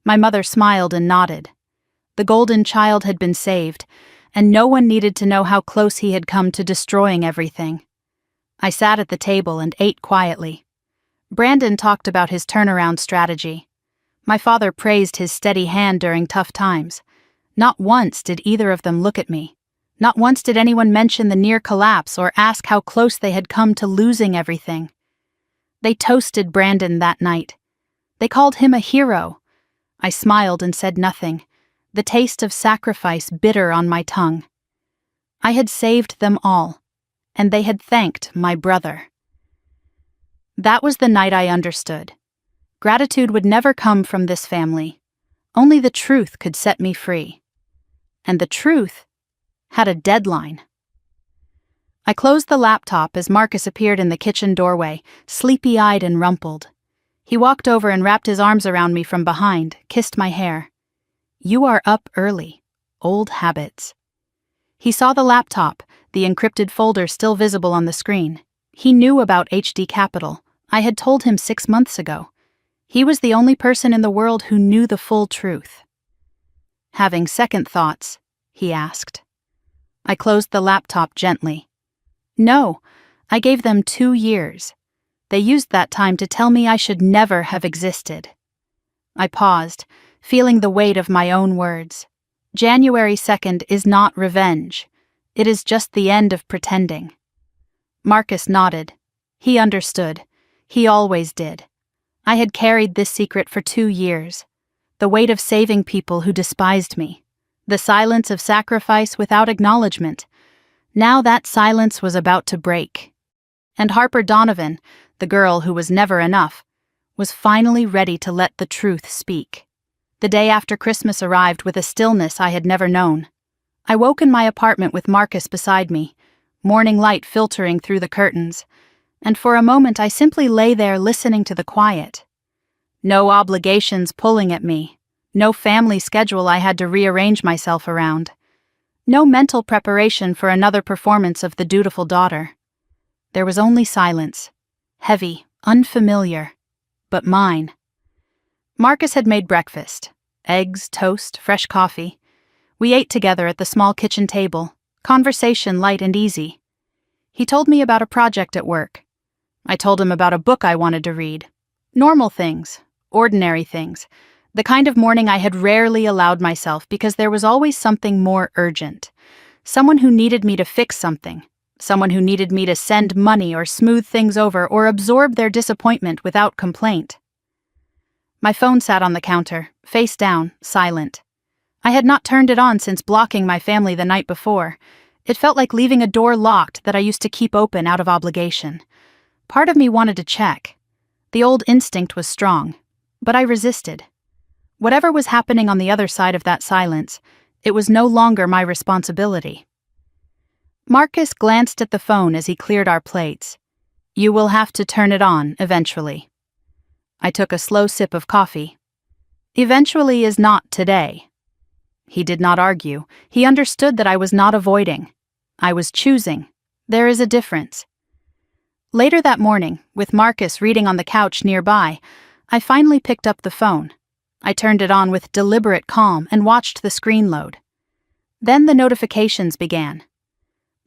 My mother smiled and nodded. The golden child had been saved, and no one needed to know how close he had come to destroying everything. I sat at the table and ate quietly. Brandon talked about his turnaround strategy. My father praised his steady hand during tough times. Not once did either of them look at me. Not once did anyone mention the near collapse or ask how close they had come to losing everything. They toasted Brandon that night. They called him a hero. I smiled and said nothing, the taste of sacrifice bitter on my tongue. I had saved them all, and they had thanked my brother. That was the night I understood. Gratitude would never come from this family. Only the truth could set me free. And the truth had a deadline. I closed the laptop as Marcus appeared in the kitchen doorway, sleepy-eyed and rumpled. He walked over and wrapped his arms around me from behind, kissed my hair. "You are up early. Old habits." He saw the laptop, the encrypted folder still visible on the screen. He knew about HD Capital. I had told him 6 months ago. He was the only person in the world who knew the full truth. "Having second thoughts?" he asked. I closed the laptop gently. "No, I gave them 2 years. They used that time to tell me I should never have existed." I paused, feeling the weight of my own words. January 2nd is not revenge. It is just the end of pretending. Marcus nodded. He understood. He always did. I had carried this secret for 2 years. The weight of saving people who despised me. The silence of sacrifice without acknowledgement. Now that silence was about to break. And Harper Donovan, the girl who was never enough, was finally ready to let the truth speak. The day after Christmas arrived with a stillness I had never known. I woke in my apartment with Marcus beside me, morning light filtering through the curtains, and for a moment I simply lay there listening to the quiet. No obligations pulling at me, No family schedule I had to rearrange myself around. No mental preparation for another performance of the dutiful daughter. There was only silence. Heavy, unfamiliar, but mine. Marcus had made breakfast. Eggs, toast, fresh coffee. We ate together at the small kitchen table, conversation light and easy. He told me about a project at work. I told him about a book I wanted to read. Normal things, ordinary things, the kind of morning I had rarely allowed myself because there was always something more urgent. Someone who needed me to fix something. Someone who needed me to send money or smooth things over or absorb their disappointment without complaint. My phone sat on the counter, face down, silent. I had not turned it on since blocking my family the night before. It felt like leaving a door locked that I used to keep open out of obligation. Part of me wanted to check. The old instinct was strong, but I resisted. Whatever was happening on the other side of that silence, it was no longer my responsibility. Marcus glanced at the phone as he cleared our plates. "You will have to turn it on eventually." I took a slow sip of coffee. Eventually is not today. He did not argue. He understood that I was not avoiding. I was choosing. There is a difference. Later that morning, with Marcus reading on the couch nearby, I finally picked up the phone. I turned it on with deliberate calm and watched the screen load. Then the notifications began.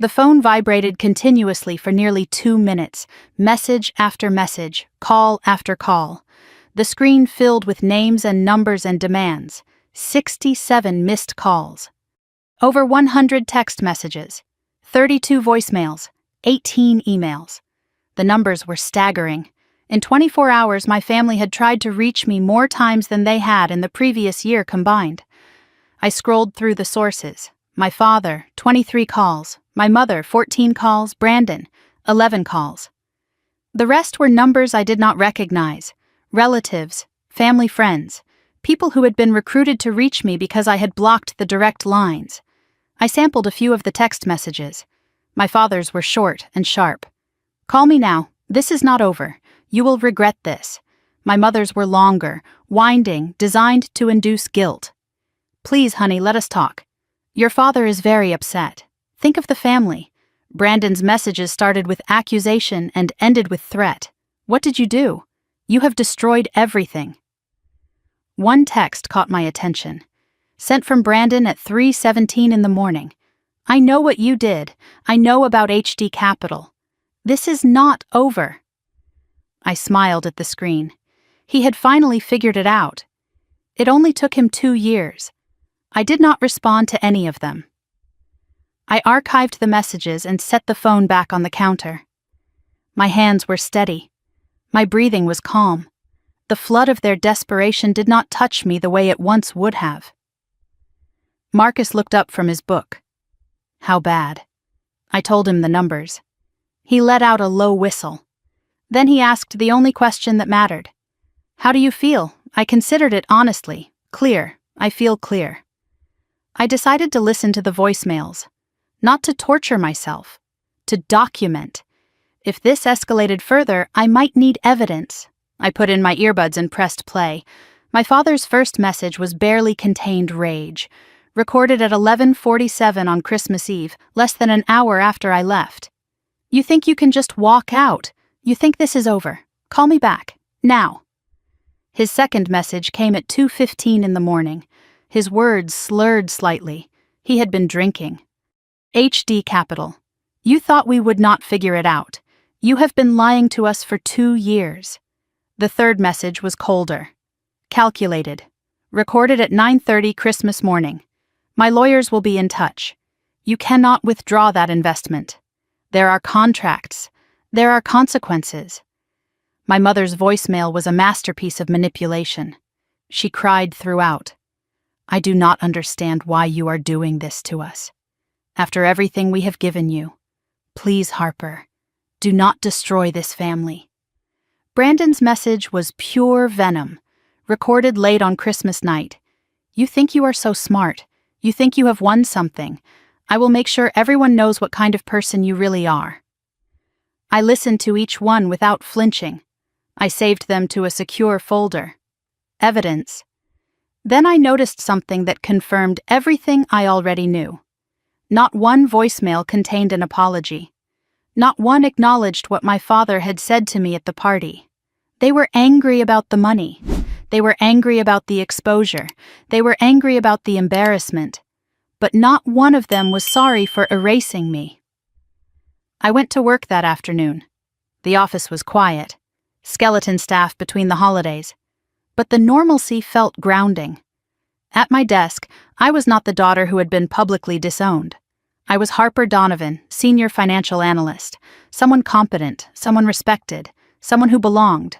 The phone vibrated continuously for nearly 2 minutes, message after message, call after call. The screen filled with names and numbers and demands. 67 missed calls. Over 100 text messages. 32 voicemails. 18 emails. The numbers were staggering. In 24 hours, my family had tried to reach me more times than they had in the previous year combined. I scrolled through the sources. My father, 23 calls. My mother, 14 calls. Brandon, 11 calls. The rest were numbers I did not recognize. Relatives, family friends, people who had been recruited to reach me because I had blocked the direct lines. I sampled a few of the text messages. My father's were short and sharp. "Call me now. This is not over. You will regret this." My mother's were longer, winding, designed to induce guilt. "Please, honey, let us talk. Your father is very upset. Think of the family." Brandon's messages started with accusation and ended with threat. "What did you do? You have destroyed everything." One text caught my attention. Sent from Brandon at 3:17 in the morning. "I know what you did. I know about HD Capital. This is not over." I smiled at the screen. He had finally figured it out. It only took him 2 years. I did not respond to any of them. I archived the messages and set the phone back on the counter. My hands were steady. My breathing was calm. The flood of their desperation did not touch me the way it once would have. Marcus looked up from his book. "How bad?" I told him the numbers. He let out a low whistle. Then he asked the only question that mattered. "How do you feel?" I considered it honestly. "Clear. I feel clear." I decided to listen to the voicemails. Not to torture myself. To document. If this escalated further, I might need evidence. I put in my earbuds and pressed play. My father's first message was barely contained rage. Recorded at 11:47 on Christmas Eve, less than an hour after I left. "You think you can just walk out? You think this is over? Call me back. Now." His second message came at 2:15 in the morning. His words slurred slightly. He had been drinking. "HD Capital. You thought we would not figure it out. You have been lying to us for 2 years. The third message was colder. "Calculated. Recorded at 9:30 Christmas morning. My lawyers will be in touch. You cannot withdraw that investment. There are contracts. There are consequences." My mother's voicemail was a masterpiece of manipulation. She cried throughout. "I do not understand why you are doing this to us. After everything we have given you. Please, Harper, do not destroy this family." Brandon's message was pure venom, recorded late on Christmas night. "You think you are so smart. You think you have won something. I will make sure everyone knows what kind of person you really are." I listened to each one without flinching. I saved them to a secure folder. Evidence. Then I noticed something that confirmed everything I already knew. Not one voicemail contained an apology. Not one acknowledged what my father had said to me at the party. They were angry about the money. They were angry about the exposure. They were angry about the embarrassment. But not one of them was sorry for erasing me. I went to work that afternoon. The office was quiet. Skeleton staff between the holidays. But the normalcy felt grounding. At my desk, I was not the daughter who had been publicly disowned. I was Harper Donovan, senior financial analyst, someone competent, someone respected, someone who belonged.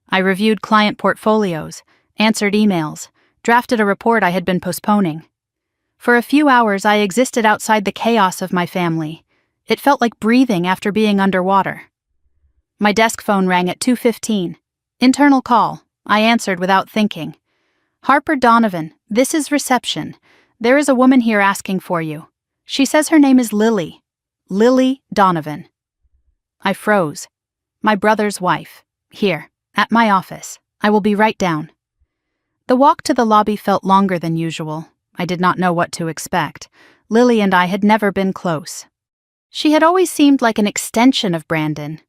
I reviewed client portfolios, answered emails, drafted a report I had been postponing. For a few hours, I existed outside the chaos of my family. It felt like breathing after being underwater. My desk phone rang at 2:15. Internal call. I answered without thinking. Harper Donovan, this is reception. There is a woman here asking for you. She says her name is Lily. Lily Donovan. I froze. My brother's wife. Here, at my office. I will be right down. The walk to the lobby felt longer than usual. I did not know what to expect. Lily and I had never been close. She had always seemed like an extension of Brandon,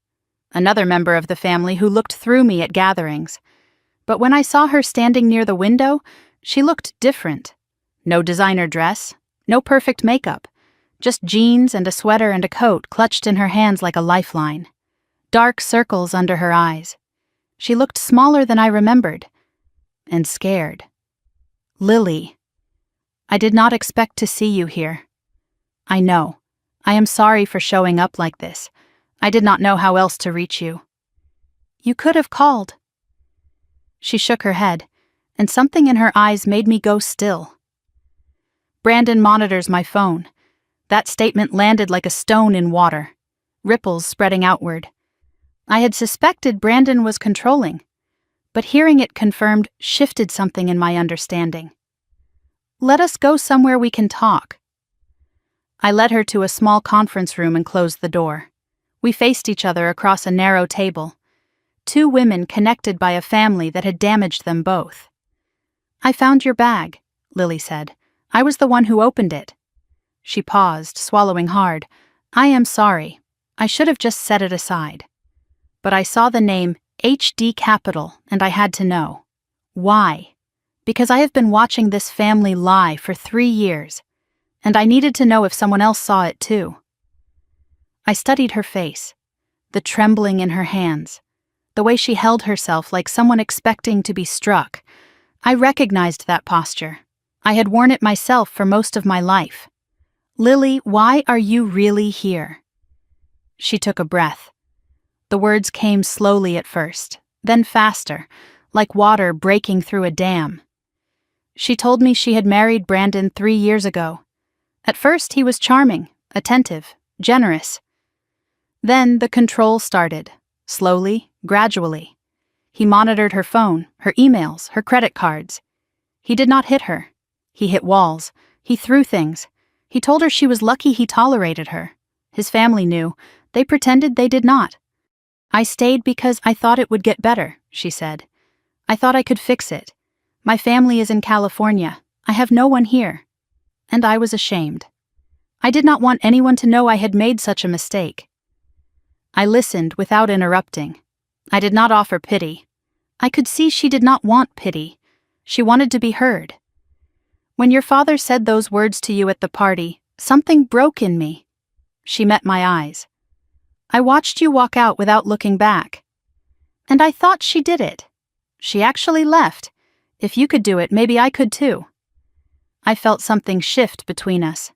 another member of the family who looked through me at gatherings. But when I saw her standing near the window, she looked different. No designer dress, no perfect makeup, just jeans and a sweater and a coat clutched in her hands like a lifeline. Dark circles under her eyes. She looked smaller than I remembered, and scared. Lily, I did not expect to see you here. I know. I am sorry for showing up like this. I did not know how else to reach you. You could have called. She shook her head, and something in her eyes made me go still. Brandon monitors my phone. That statement landed like a stone in water, ripples spreading outward. I had suspected Brandon was controlling, but hearing it confirmed shifted something in my understanding. Let us go somewhere we can talk. I led her to a small conference room and closed the door. We faced each other across a narrow table. Two women connected by a family that had damaged them both. I found your bag, Lily said. I was the one who opened it. She paused, swallowing hard. I am sorry. I should have just set it aside. But I saw the name HD Capital, and I had to know. Why? Because I have been watching this family lie for 3 years, and I needed to know if someone else saw it too. I studied her face, the trembling in her hands, the way she held herself like someone expecting to be struck. I recognized that posture. I had worn it myself for most of my life. Lily, why are you really here? She took a breath. The words came slowly at first, then faster, like water breaking through a dam. She told me she had married Brandon 3 years ago. At first he was charming, attentive, generous. Then the control started, slowly, gradually. He monitored her phone, her emails, her credit cards. He did not hit her. He hit walls. He threw things. He told her she was lucky he tolerated her. His family knew. They pretended they did not. I stayed because I thought it would get better, she said. I thought I could fix it. My family is in California. I have no one here. And I was ashamed. I did not want anyone to know I had made such a mistake. I listened without interrupting. I did not offer pity. I could see she did not want pity. She wanted to be heard. When your father said those words to you at the party, something broke in me. She met my eyes. I watched you walk out without looking back. And I thought she did it. She actually left. If you could do it, maybe I could too. I felt something shift between us.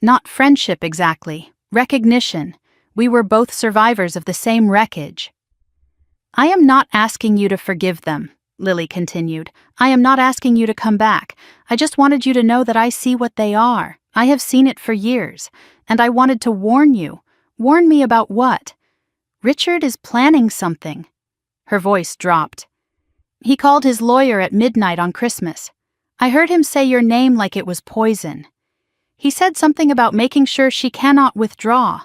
Not friendship exactly, recognition. We were both survivors of the same wreckage. I am not asking you to forgive them, Lily continued. I am not asking you to come back. I just wanted you to know that I see what they are. I have seen it for years, and I wanted to warn you. Warn me about what? Richard is planning something. Her voice dropped. He called his lawyer at midnight on Christmas. I heard him say your name like it was poison. He said something about making sure she cannot withdraw.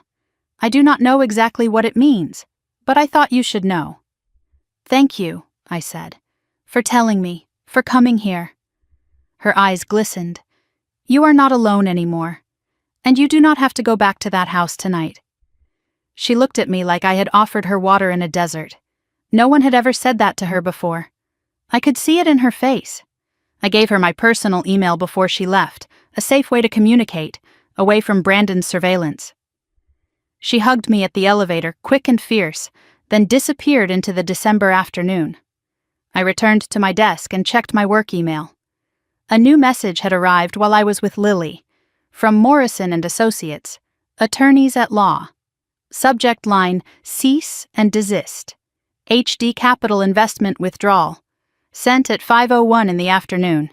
I do not know exactly what it means, but I thought you should know. Thank you, I said, for telling me, for coming here. Her eyes glistened. "You are not alone anymore. And you do not have to go back to that house tonight." She looked at me like I had offered her water in a desert. No one had ever said that to her before. I could see it in her face. I gave her my personal email before she left, a safe way to communicate, away from Brandon's surveillance. She hugged me at the elevator, quick and fierce, then disappeared into the December afternoon. I returned to my desk and checked my work email. A new message had arrived while I was with Lily, from Morrison and Associates, attorneys at law. Subject line, cease and desist. HD Capital Investment withdrawal. Sent at 5:01 in the afternoon.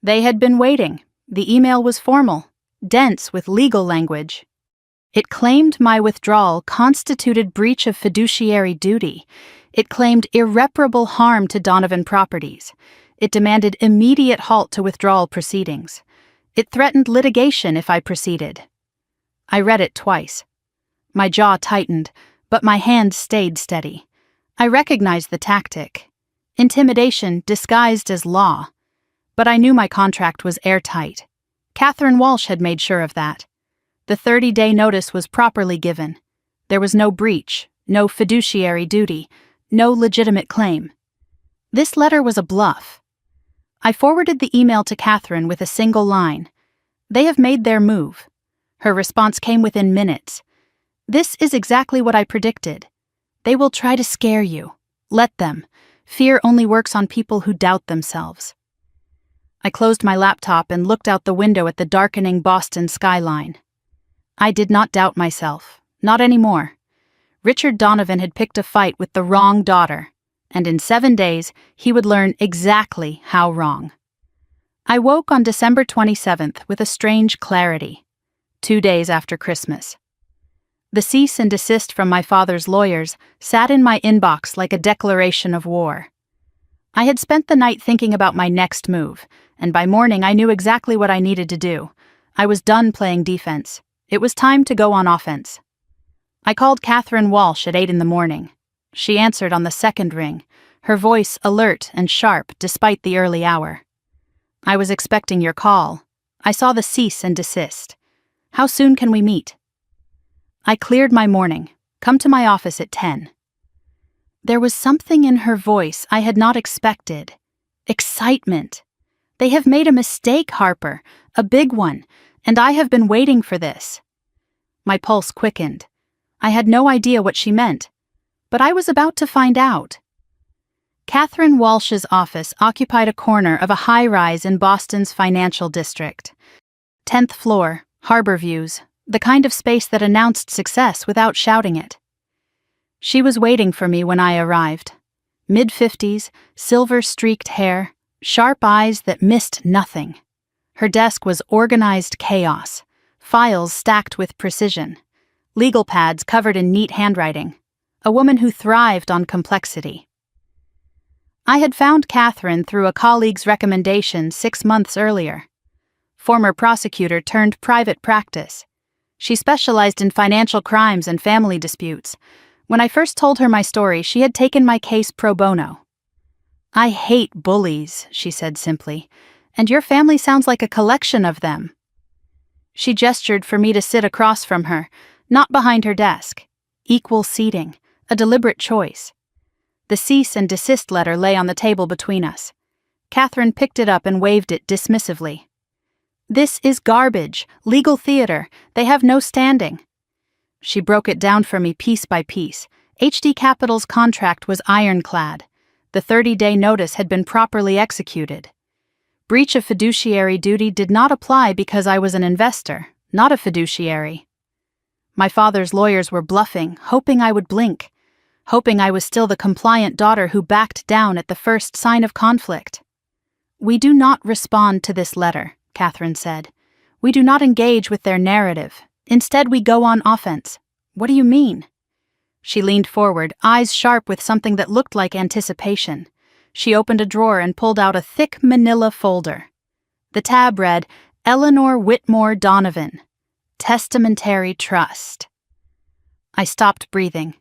They had been waiting. The email was formal, dense with legal language. It claimed my withdrawal constituted breach of fiduciary duty. It claimed irreparable harm to Donovan Properties. It demanded immediate halt to withdrawal proceedings. It threatened litigation if I proceeded. I read it twice. My jaw tightened, but my hand stayed steady. I recognized the tactic. Intimidation disguised as law. But I knew my contract was airtight. Catherine Walsh had made sure of that. The 30-day notice was properly given. There was no breach, no fiduciary duty, no legitimate claim. This letter was a bluff. I forwarded the email to Catherine with a single line. "They have made their move." Her response came within minutes. "This is exactly what I predicted. They will try to scare you. Let them. Fear only works on people who doubt themselves." I closed my laptop and looked out the window at the darkening Boston skyline. I did not doubt myself, not anymore. Richard Donovan had picked a fight with the wrong daughter, and in 7 days he would learn exactly how wrong. I woke on December 27th with a strange clarity, 2 days after Christmas. The cease and desist from my father's lawyers sat in my inbox like a declaration of war. I had spent the night thinking about my next move, and by morning I knew exactly what I needed to do. I was done playing defense. It was time to go on offense. I called Catherine Walsh at 8 in the morning. She answered on the second ring, her voice alert and sharp despite the early hour. "I was expecting your call. I saw the cease and desist. How soon can we meet?" I cleared my morning. "Come to my office at 10. There was something in her voice I had not expected. Excitement. "They have made a mistake, Harper, a big one, and I have been waiting for this." My pulse quickened. I had no idea what she meant, but I was about to find out. Catherine Walsh's office occupied a corner of a high-rise in Boston's financial district. 10th floor, harbor views, the kind of space that announced success without shouting it. She was waiting for me when I arrived. Mid-50s, silver-streaked hair, sharp eyes that missed nothing. Her desk was organized chaos, files stacked with precision, legal pads covered in neat handwriting, a woman who thrived on complexity. I had found Catherine through a colleague's recommendation 6 months earlier. Former prosecutor turned private practice. She specialized in financial crimes and family disputes. When I first told her my story, she had taken my case pro bono. "I hate bullies," she said simply, "and your family sounds like a collection of them." She gestured for me to sit across from her, not behind her desk. Equal seating, a deliberate choice. The cease and desist letter lay on the table between us. Catherine picked it up and waved it dismissively. "This is garbage, legal theater. They have no standing." She broke it down for me piece by piece. HD Capital's contract was ironclad. The 30-day notice had been properly executed. Breach of fiduciary duty did not apply because I was an investor, not a fiduciary. My father's lawyers were bluffing, hoping I would blink, hoping I was still the compliant daughter who backed down at the first sign of conflict. "We do not respond to this letter," Catherine said. "We do not engage with their narrative. Instead, we go on offense." "What do you mean?" She leaned forward, eyes sharp with something that looked like anticipation. She opened a drawer and pulled out a thick manila folder. The tab read, "Eleanor Whitmore Donovan. Testamentary Trust." I stopped breathing.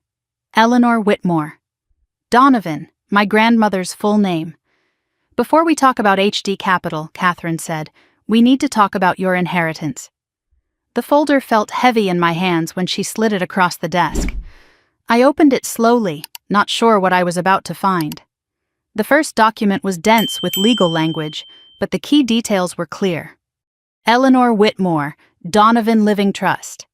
Eleanor Whitmore. Donovan, my grandmother's full name. Before we talk about HD Capital, Catherine said, we need to talk about your inheritance. The folder felt heavy in my hands when she slid it across the desk. I opened it slowly, not sure what I was about to find. The first document was dense with legal language, but the key details were clear. Eleanor Whitmore, Donovan Living Trust.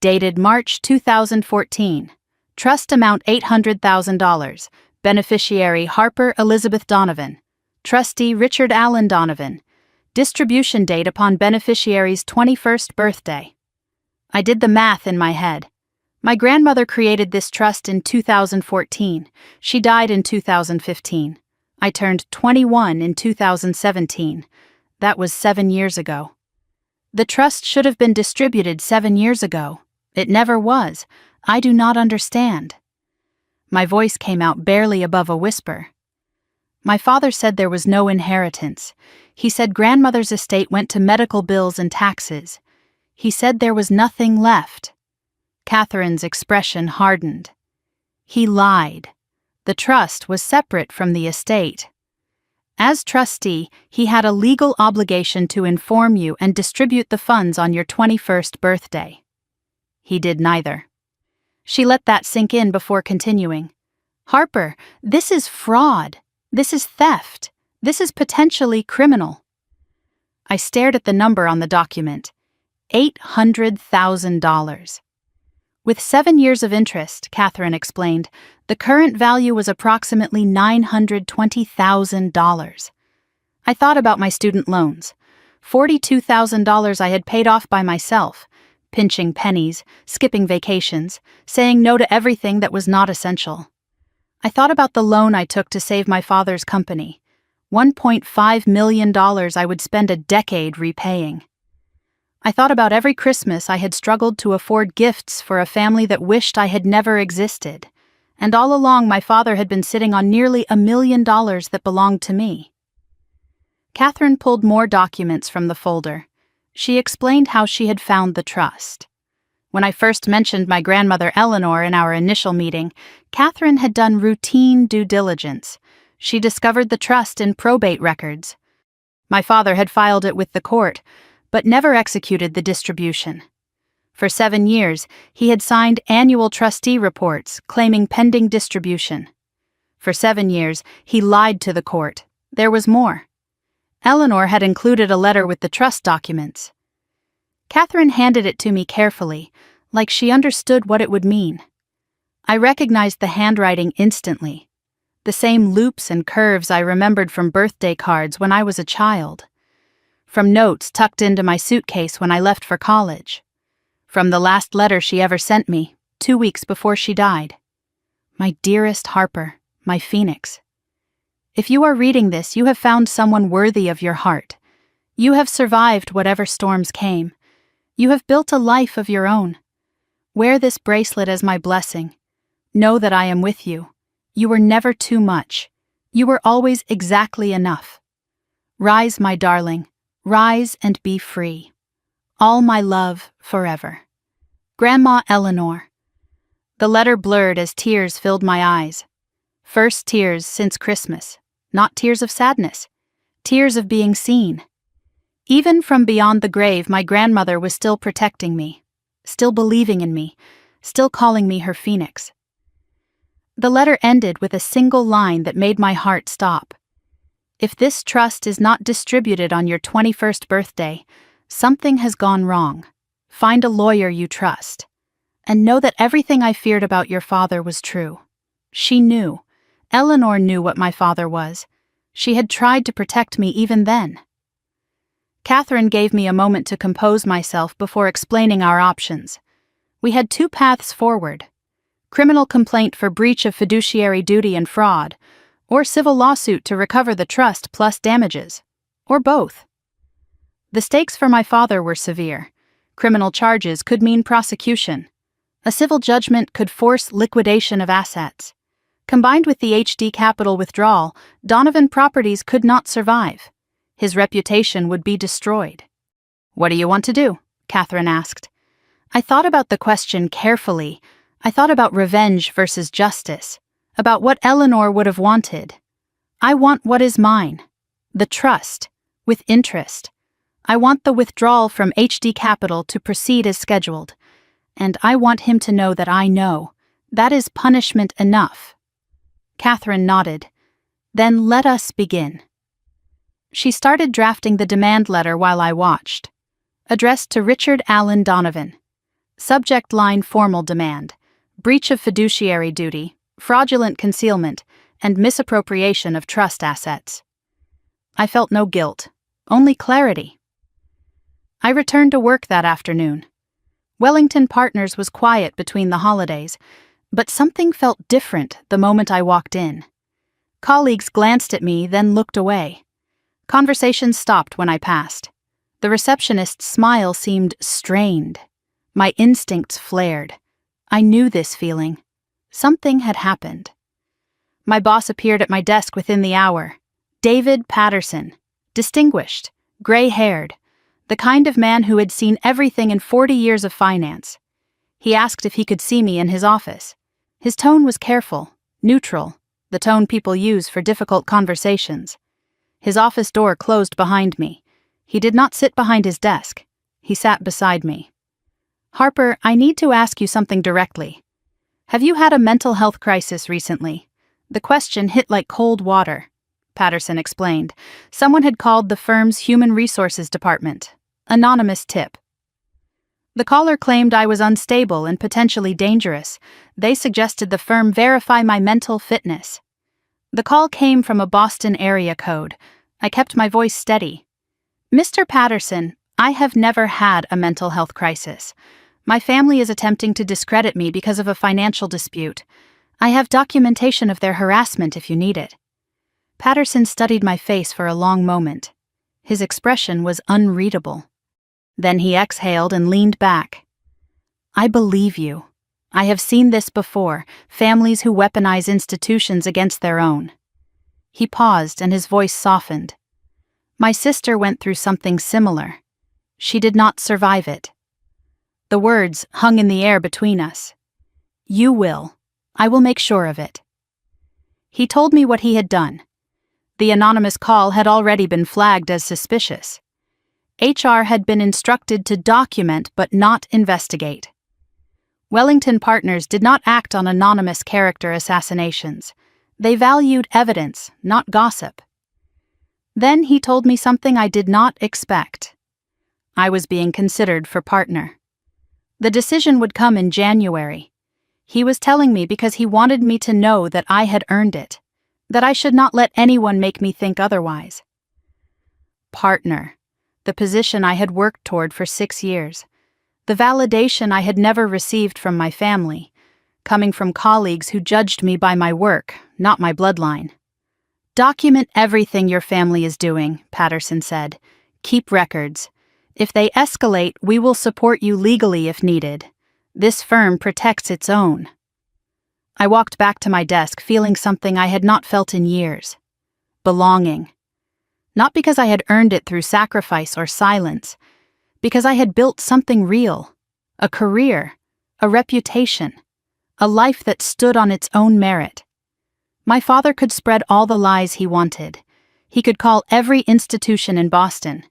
Dated March 2014. Trust amount $800,000. Beneficiary Harper Elizabeth Donovan. Trustee Richard Allen Donovan. Distribution date upon beneficiary's 21st birthday. I did the math in my head. My grandmother created this trust in 2014. She died in 2015. I turned 21 in 2017. That was 7 years ago. The trust should have been distributed 7 years ago. It never was. I do not understand. My voice came out barely above a whisper. My father said there was no inheritance. He said grandmother's estate went to medical bills and taxes. He said there was nothing left. Catherine's expression hardened. He lied. The trust was separate from the estate. As trustee, he had a legal obligation to inform you and distribute the funds on your 21st birthday. He did neither. She let that sink in before continuing. Harper, this is fraud. This is theft. This is potentially criminal. I stared at the number on the document. $800,000. With 7 years of interest, Catherine explained, the current value was approximately $920,000. I thought about my student loans. $42,000 I had paid off by myself, pinching pennies, skipping vacations, saying no to everything that was not essential. I thought about the loan I took to save my father's company. $1.5 million I would spend a decade repaying. I thought about every Christmas I had struggled to afford gifts for a family that wished I had never existed, and all along my father had been sitting on nearly $1 million that belonged to me. Catherine pulled more documents from the folder. She explained how she had found the trust. When I first mentioned my grandmother Eleanor in our initial meeting, Catherine had done routine due diligence. She discovered the trust in probate records. My father had filed it with the court, but never executed the distribution. For 7 years, he had signed annual trustee reports claiming pending distribution. For 7 years, he lied to the court. There was more. Eleanor had included a letter with the trust documents. Catherine handed it to me carefully, like she understood what it would mean. I recognized the handwriting instantly. The same loops and curves I remembered from birthday cards when I was a child. From notes tucked into my suitcase when I left for college. From the last letter she ever sent me, 2 weeks before she died. My dearest Harper, my phoenix. If you are reading this, you have found someone worthy of your heart. You have survived whatever storms came. You have built a life of your own. Wear this bracelet as my blessing. Know that I am with you. You were never too much. You were always exactly enough. Rise, my darling. Rise and be free. All my love forever. Grandma Eleanor. The letter blurred as tears filled my eyes. First tears since Christmas. Not tears of sadness. Tears of being seen. Even from beyond the grave, my grandmother was still protecting me, still believing in me, still calling me her phoenix. The letter ended with a single line that made my heart stop. If this trust is not distributed on your 21st birthday, something has gone wrong. Find a lawyer you trust. And know that everything I feared about your father was true. She knew. Eleanor knew what my father was. She had tried to protect me even then. Catherine gave me a moment to compose myself before explaining our options. We had 2 paths forward. Criminal complaint for breach of fiduciary duty and fraud, or civil lawsuit to recover the trust plus damages, or both. The stakes for my father were severe. Criminal charges could mean prosecution. A civil judgment could force liquidation of assets. Combined with the HD Capital withdrawal, Donovan Properties could not survive. His reputation would be destroyed. "What do you want to do?" Catherine asked. I thought about the question carefully. I thought about revenge versus justice, about what Eleanor would have wanted. I want what is mine. The trust, with interest. I want the withdrawal from HD Capital to proceed as scheduled, and I want him to know that I know. That is punishment enough. Catherine nodded. Then let us begin. She started drafting the demand letter while I watched. Addressed to Richard Allen Donovan. Subject line: formal demand. Breach of fiduciary duty, fraudulent concealment, and misappropriation of trust assets. I felt no guilt, only clarity. I returned to work that afternoon. Wellington Partners was quiet between the holidays, but something felt different the moment I walked in. Colleagues glanced at me, then looked away. Conversations stopped when I passed. The receptionist's smile seemed strained. My instincts flared. I knew this feeling. Something had happened. My boss appeared at my desk within the hour. David Patterson. Distinguished, gray-haired, the kind of man who had seen everything in 40 years of finance. He asked if he could see me in his office. His tone was careful, neutral, the tone people use for difficult conversations. His office door closed behind me. He did not sit behind his desk. He sat beside me. Harper, I need to ask you something directly. Have you had a mental health crisis recently? The question hit like cold water. Patterson explained. Someone had called the firm's human resources department. Anonymous tip. The caller claimed I was unstable and potentially dangerous. They suggested the firm verify my mental fitness. The call came from a Boston area code. I kept my voice steady. Mr. Patterson, I have never had a mental health crisis. My family is attempting to discredit me because of a financial dispute. I have documentation of their harassment if you need it. Patterson studied my face for a long moment. His expression was unreadable. Then he exhaled and leaned back. I believe you. I have seen this before, families who weaponize institutions against their own. He paused and his voice softened. My sister went through something similar. She did not survive it. The words hung in the air between us. You will. I will make sure of it. He told me what he had done. The anonymous call had already been flagged as suspicious. HR had been instructed to document but not investigate. Wellington Partners did not act on anonymous character assassinations. They valued evidence, not gossip. Then he told me something I did not expect. I was being considered for partner. The decision would come in January. He was telling me because he wanted me to know that I had earned it, that I should not let anyone make me think otherwise. Partner, the position I had worked toward for 6 years, the validation I had never received from my family, coming from colleagues who judged me by my work, not my bloodline. Document everything your family is doing, Patterson said. Keep records. If they escalate, we will support you legally if needed. This firm protects its own. I walked back to my desk feeling something I had not felt in years. Belonging. Not because I had earned it through sacrifice or silence, because I had built something real, a career, a reputation, a life that stood on its own merit. My father could spread all the lies he wanted. He could call every institution in Boston,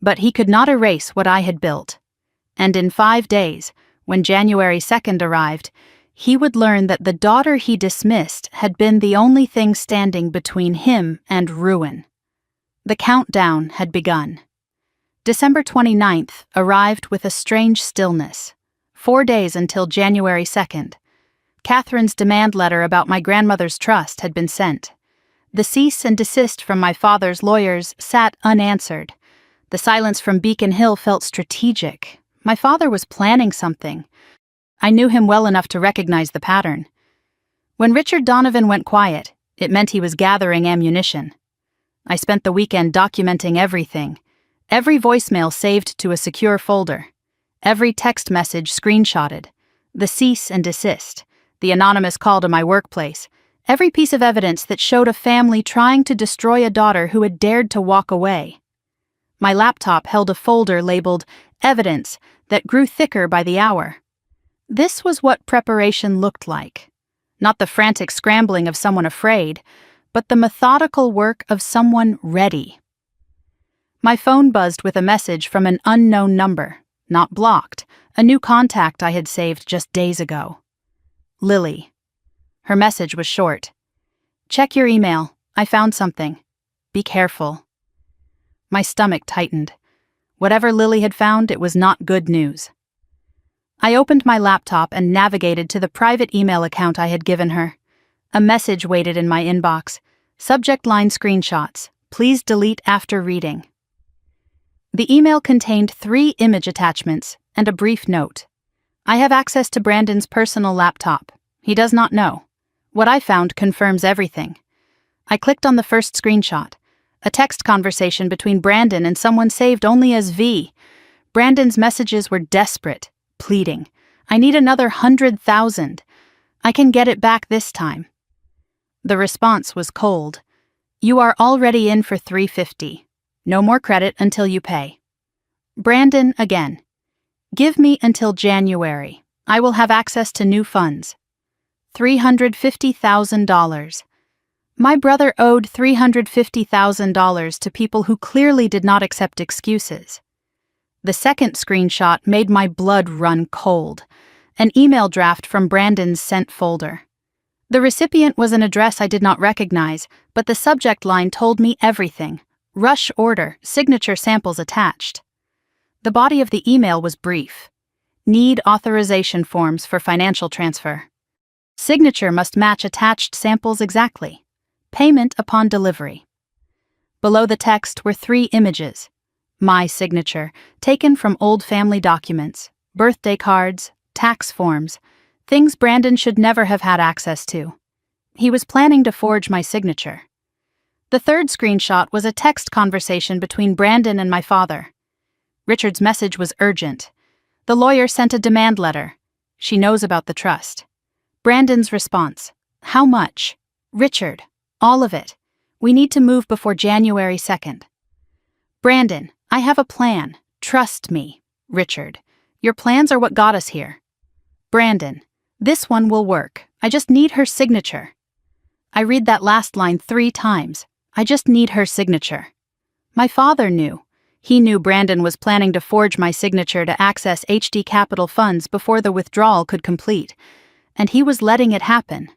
but he could not erase what I had built. And in 5 days, when January 2nd arrived, he would learn that the daughter he dismissed had been the only thing standing between him and ruin. The countdown had begun. December 29th arrived with a strange stillness. 4 days until January 2nd. Catherine's demand letter about my grandmother's trust had been sent. The cease and desist from my father's lawyers sat unanswered. The silence from Beacon Hill felt strategic. My father was planning something. I knew him well enough to recognize the pattern. When Richard Donovan went quiet, it meant he was gathering ammunition. I spent the weekend documenting everything. Every voicemail saved to a secure folder. Every text message screenshotted. The cease and desist. The anonymous call to my workplace. Every piece of evidence that showed a family trying to destroy a daughter who had dared to walk away. My laptop held a folder labeled Evidence that grew thicker by the hour. This was what preparation looked like. Not the frantic scrambling of someone afraid, but the methodical work of someone ready. My phone buzzed with a message from an unknown number, not blocked, a new contact I had saved just days ago. Lily. Her message was short. Check your email. I found something. Be careful. My stomach tightened. Whatever Lily had found, it was not good news. I opened my laptop and navigated to the private email account I had given her. A message waited in my inbox. Subject line screenshots. Please delete after reading. The email contained 3 image attachments and a brief note. I have access to Brandon's personal laptop. He does not know. What I found confirms everything. I clicked on the first screenshot. A text conversation between Brandon and someone saved only as V. Brandon's messages were desperate, pleading. I need another 100,000. I can get it back this time. The response was cold. You are already in for 350. No more credit until you pay. Brandon again. Give me until January. I will have access to new funds. $350,000. My brother owed $350,000 to people who clearly did not accept excuses. The second screenshot made my blood run cold. An email draft from Brandon's sent folder. The recipient was an address I did not recognize, but the subject line told me everything. Rush order, signature samples attached. The body of the email was brief. Need authorization forms for financial transfer. Signature must match attached samples exactly. Payment upon delivery. Below the text were 3 images. My signature, taken from old family documents, birthday cards, tax forms, things Brandon should never have had access to. He was planning to forge my signature. The third screenshot was a text conversation between Brandon and my father. Richard's message was urgent. The lawyer sent a demand letter. She knows about the trust. Brandon's response. How much? Richard. All of it. We need to move before January 2nd. Brandon, I have a plan. Trust me. Richard. Your plans are what got us here. Brandon. This one will work. I just need her signature. I read that last line 3 times. I just need her signature. My father knew. He knew Brandon was planning to forge my signature to access HD Capital funds before the withdrawal could complete, and he was letting it happen.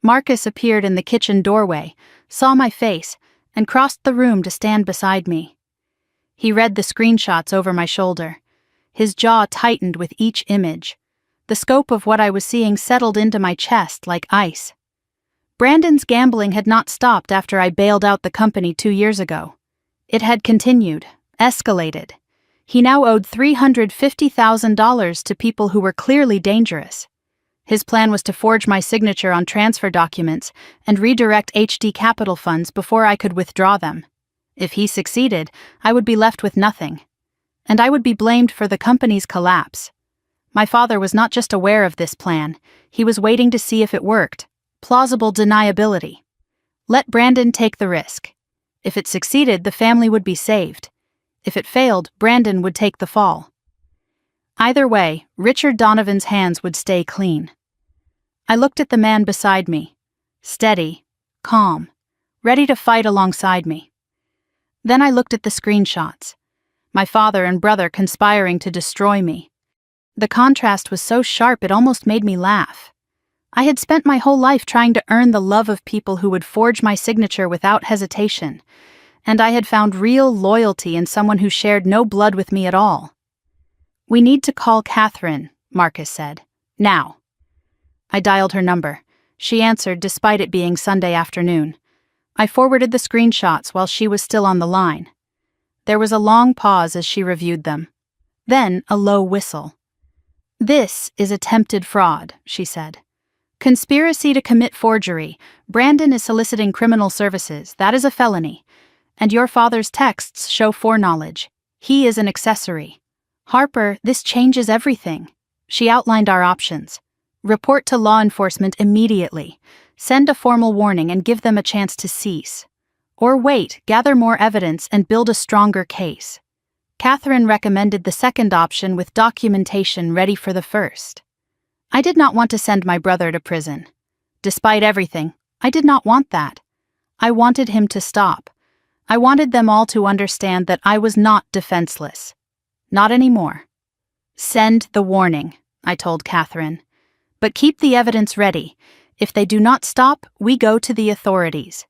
Marcus appeared in the kitchen doorway, saw my face, and crossed the room to stand beside me. He read the screenshots over my shoulder. His jaw tightened with each image. The scope of what I was seeing settled into my chest like ice. Brandon's gambling had not stopped after I bailed out the company 2 years ago. It had continued, escalated. He now owed $350,000 to people who were clearly dangerous. His plan was to forge my signature on transfer documents and redirect HD Capital funds before I could withdraw them. If he succeeded, I would be left with nothing. And I would be blamed for the company's collapse. My father was not just aware of this plan, he was waiting to see if it worked. Plausible deniability. Let Brandon take the risk. If it succeeded, the family would be saved. If it failed, Brandon would take the fall. Either way, Richard Donovan's hands would stay clean. I looked at the man beside me, steady, calm, ready to fight alongside me. Then I looked at the screenshots. My father and brother conspiring to destroy me. The contrast was so sharp it almost made me laugh. I had spent my whole life trying to earn the love of people who would forge my signature without hesitation, and I had found real loyalty in someone who shared no blood with me at all. We need to call Catherine, Marcus said. Now. I dialed her number. She answered despite it being Sunday afternoon. I forwarded the screenshots while she was still on the line. There was a long pause as she reviewed them. Then a low whistle. This is attempted fraud, she said. Conspiracy to commit forgery. Brandon is soliciting criminal services. That is a felony. And your father's texts show foreknowledge. He is an accessory. Harper, this changes everything. She outlined our options. Report to law enforcement immediately. Send a formal warning and give them a chance to cease. Or wait, gather more evidence and build a stronger case. Catherine recommended the second option with documentation ready for the first. I did not want to send my brother to prison. Despite everything, I did not want that. I wanted him to stop. I wanted them all to understand that I was not defenseless. Not anymore. Send the warning, I told Catherine. But keep the evidence ready. If they do not stop, we go to the authorities.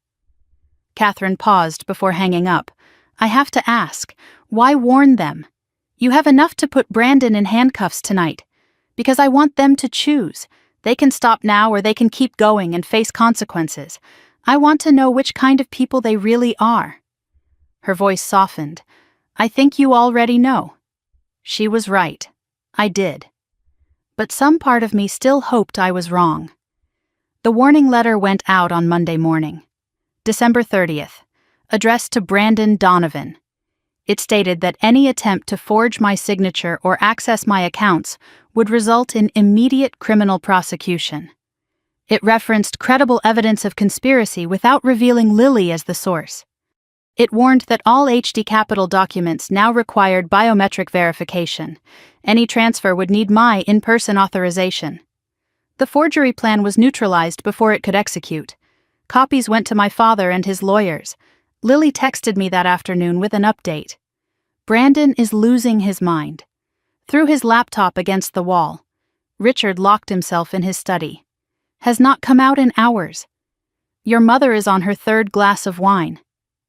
Catherine paused before hanging up. I have to ask, why warn them? You have enough to put Brandon in handcuffs tonight. Because I want them to choose. They can stop now or they can keep going and face consequences. I want to know which kind of people they really are. Her voice softened. I think you already know. She was right. I did. But some part of me still hoped I was wrong. The warning letter went out on Monday morning. December 30th. Addressed to Brandon Donovan. It stated that any attempt to forge my signature or access my accounts would result in immediate criminal prosecution. It referenced credible evidence of conspiracy without revealing Lily as the source. It warned that all HD Capital documents now required biometric verification. Any transfer would need my in-person authorization. The forgery plan was neutralized before it could execute. Copies went to my father and his lawyers. Lily texted me that afternoon with an update. Brandon is losing his mind. Threw his laptop against the wall. Richard locked himself in his study. Has not come out in hours. Your mother is on her third glass of wine.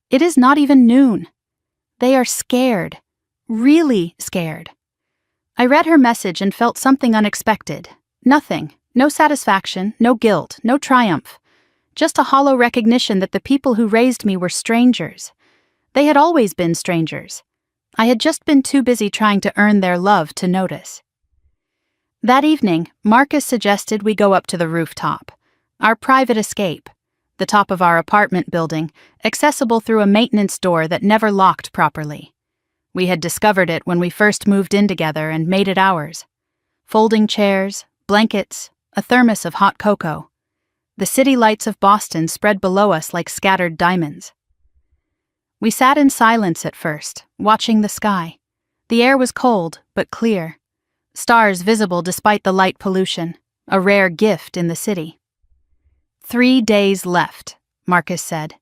It is not even noon. They are scared. Really scared. I read her message and felt something unexpected. Nothing. No satisfaction, no guilt, no triumph. Just a hollow recognition that the people who raised me were strangers. They had always been strangers. I had just been too busy trying to earn their love to notice. That evening, Marcus suggested we go up to the rooftop. Our private escape. The top of our apartment building, accessible through a maintenance door that never locked properly. We had discovered it when we first moved in together and made it ours. Folding chairs, blankets, a thermos of hot cocoa. The city lights of Boston spread below us like scattered diamonds. We sat in silence at first, watching the sky. The air was cold, but clear. Stars visible despite the light pollution, a rare gift in the city. 3 days left, Marcus said.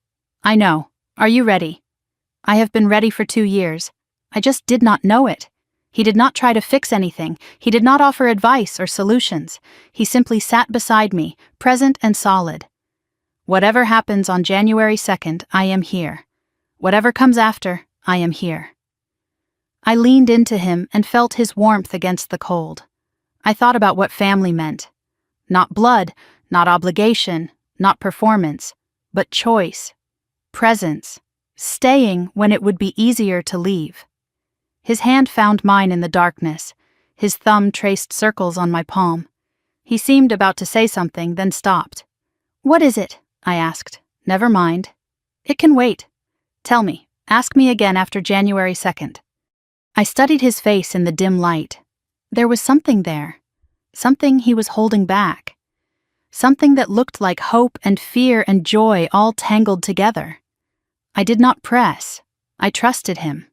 I know. Are you ready? I have been ready for 2 years. I just did not know it. He did not try to fix anything. He did not offer advice or solutions. He simply sat beside me, present and solid. Whatever happens on January 2nd, I am here. Whatever comes after, I am here. I leaned into him and felt his warmth against the cold. I thought about what family meant. Not blood, not obligation, not performance, but choice, presence, staying when it would be easier to leave. His hand found mine in the darkness. His thumb traced circles on my palm. He seemed about to say something, then stopped. What is it? I asked. Never mind. It can wait. Tell me. Ask me again after January 2nd. I studied his face in the dim light. There was something there. Something he was holding back. Something that looked like hope and fear and joy all tangled together. I did not press. I trusted him.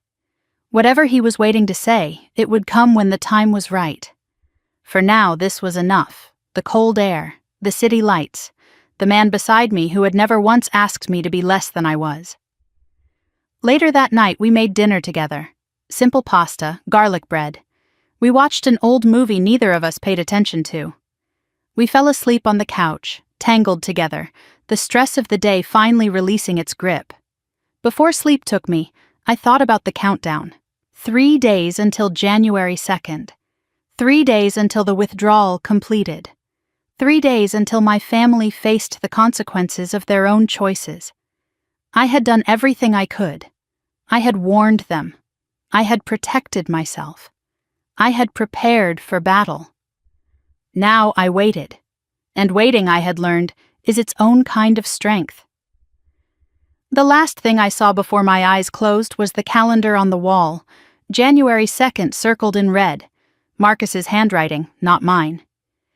Whatever he was waiting to say, it would come when the time was right. For now, this was enough. The cold air, the city lights, the man beside me who had never once asked me to be less than I was. Later that night, we made dinner together. Simple pasta, garlic bread. We watched an old movie neither of us paid attention to. We fell asleep on the couch, tangled together, the stress of the day finally releasing its grip. Before sleep took me, I thought about the countdown. 3 days until January 2nd. 3 days until the withdrawal completed. 3 days until my family faced the consequences of their own choices. I had done everything I could. I had warned them. I had protected myself. I had prepared for battle. Now I waited. And waiting, I had learned, is its own kind of strength. The last thing I saw before my eyes closed was the calendar on the wall, January 2nd circled in red, Marcus's handwriting, not mine.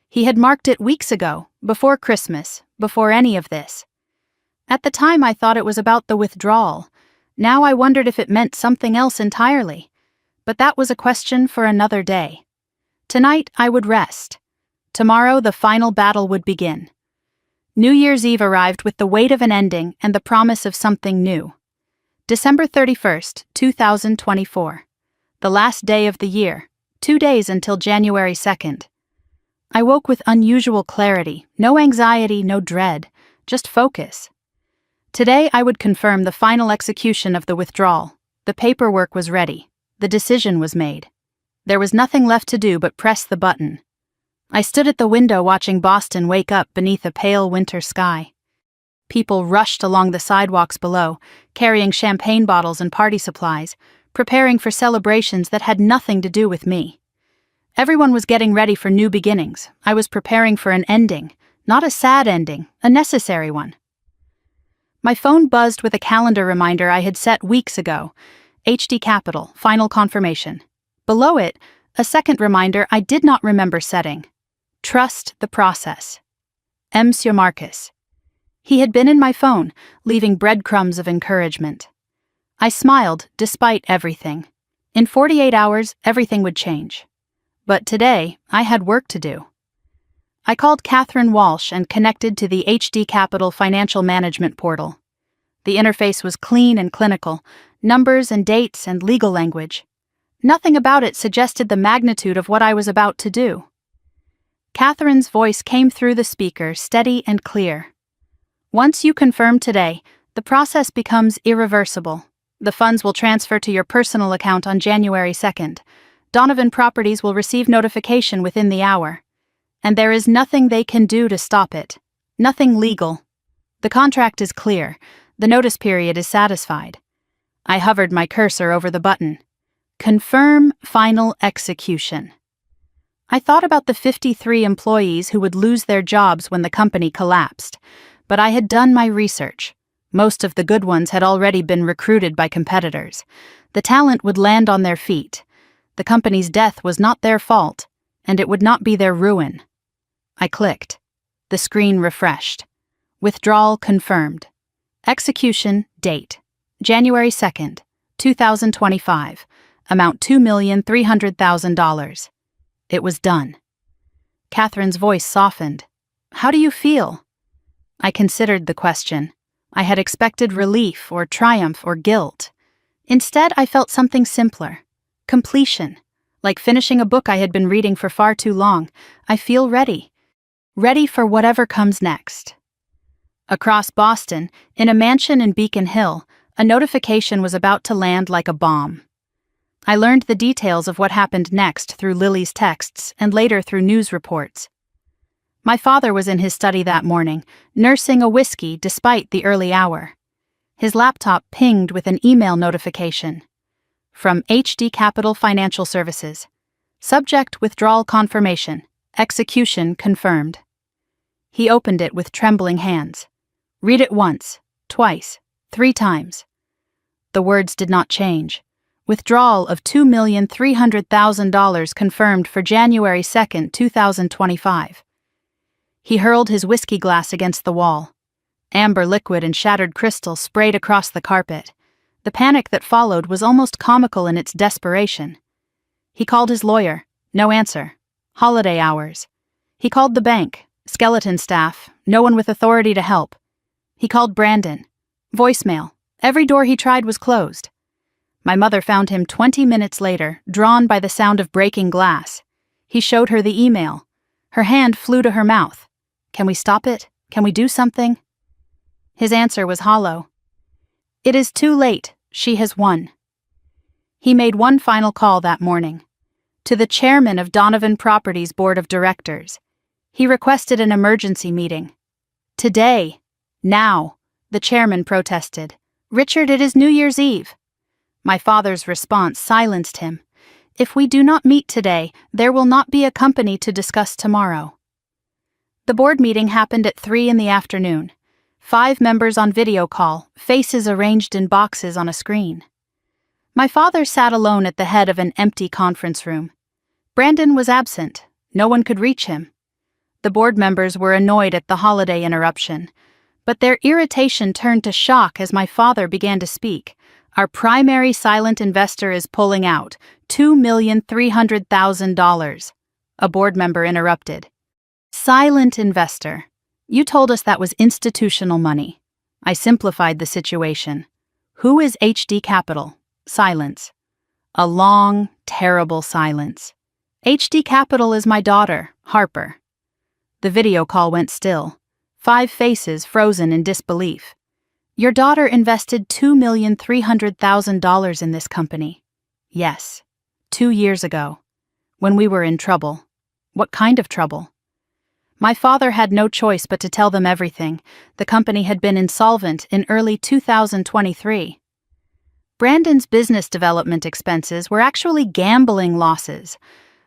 He had marked it weeks ago, before Christmas, before any of this. At the time I thought it was about the withdrawal. Now I wondered if it meant something else entirely. But that was a question for another day. Tonight I would rest. Tomorrow the final battle would begin. New Year's Eve arrived with the weight of an ending and the promise of something new. December 31st, 2024. The last day of the year, 2 days until January 2nd. I woke with unusual clarity, no anxiety, no dread, just focus. Today I would confirm the final execution of the withdrawal. The paperwork was ready. The decision was made. There was nothing left to do but press the button. I stood at the window watching Boston wake up beneath a pale winter sky. People rushed along the sidewalks below, carrying champagne bottles and party supplies, preparing for celebrations that had nothing to do with me. Everyone was getting ready for new beginnings. I was preparing for an ending, not a sad ending, a necessary one. My phone buzzed with a calendar reminder I had set weeks ago. HD Capital, final confirmation. Below it, a second reminder I did not remember setting. Trust the process. Monsieur Marcus. He had been in my phone, leaving breadcrumbs of encouragement. I smiled, despite everything. In 48 hours, everything would change. But today, I had work to do. I called Catherine Walsh and connected to the HD Capital Financial Management Portal. The interface was clean and clinical, numbers and dates and legal language. Nothing about it suggested the magnitude of what I was about to do. Catherine's voice came through the speaker, steady and clear. Once you confirm today, the process becomes irreversible. The funds will transfer to your personal account on January 2nd. Donovan Properties will receive notification within the hour. And there is nothing they can do to stop it. Nothing legal. The contract is clear. The notice period is satisfied. I hovered my cursor over the button. Confirm final execution. I thought about the 53 employees who would lose their jobs when the company collapsed. But I had done my research. Most of the good ones had already been recruited by competitors. The talent would land on their feet. The company's death was not their fault, and it would not be their ruin. I clicked. The screen refreshed. Withdrawal confirmed. Execution date: January 2nd, 2025. Amount $2,300,000. It was done. Catherine's voice softened. How do you feel? I considered the question. I had expected relief or triumph or guilt. Instead, I felt something simpler. Completion. Like finishing a book I had been reading for far too long. I feel ready. Ready for whatever comes next. Across Boston, in a mansion in Beacon Hill, a notification was about to land like a bomb. I learned the details of what happened next through Lily's texts and later through news reports. My father was in his study that morning, nursing a whiskey despite the early hour. His laptop pinged with an email notification. From HD Capital Financial Services. Subject withdrawal confirmation. Execution confirmed. He opened it with trembling hands. Read it once, twice, 3 times. The words did not change. Withdrawal of $2,300,000 confirmed for January 2nd, 2025. He hurled his whiskey glass against the wall. Amber liquid and shattered crystal sprayed across the carpet. The panic that followed was almost comical in its desperation. He called his lawyer. No answer. Holiday hours. He called the bank. Skeleton staff. No one with authority to help. He called Brandon. Voicemail. Every door he tried was closed. My mother found him 20 minutes later, drawn by the sound of breaking glass. He showed her the email. Her hand flew to her mouth. Can we stop it? Can we do something? His answer was hollow. It is too late. She has won. He made one final call that morning. To the chairman of Donovan Properties Board of Directors. He requested an emergency meeting. Today. Now. The chairman protested. Richard, it is New Year's Eve. My father's response silenced him. If we do not meet today, there will not be a company to discuss tomorrow. The board meeting happened at 3 in the afternoon. 5 members on video call, faces arranged in boxes on a screen. My father sat alone at the head of an empty conference room. Brandon was absent. No one could reach him. The board members were annoyed at the holiday interruption, but their irritation turned to shock as my father began to speak. Our primary silent investor is pulling out, $2,300,000. A board member interrupted. Silent investor. You told us that was institutional money. I simplified the situation. Who is HD Capital? Silence. A long, terrible silence. HD Capital is my daughter, Harper. The video call went still. 5 faces frozen in disbelief. Your daughter invested $2,300,000 in this company. Yes. 2 years ago. When we were in trouble. What kind of trouble? My father had no choice but to tell them everything. The company had been insolvent in early 2023. Brandon's business development expenses were actually gambling losses.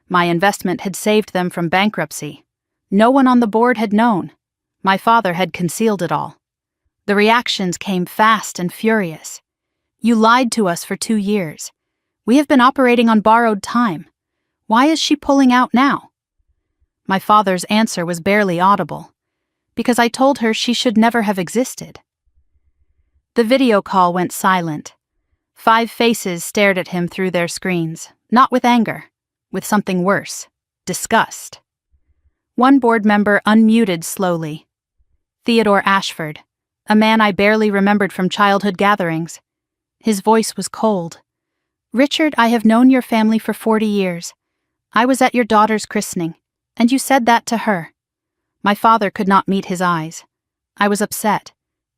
My investment had saved them from bankruptcy. No one on the board had known. My father had concealed it all. The reactions came fast and furious. You lied to us for 2 years. We have been operating on borrowed time. Why is she pulling out now? My father's answer was barely audible. Because I told her she should never have existed. The video call went silent. 5 faces stared at him through their screens, not with anger, with something worse, disgust. One board member unmuted slowly. Theodore Ashford, a man I barely remembered from childhood gatherings. His voice was cold. Richard, I have known your family for 40 years. I was at your daughter's christening, and you said that to her. My father could not meet his eyes. I was upset.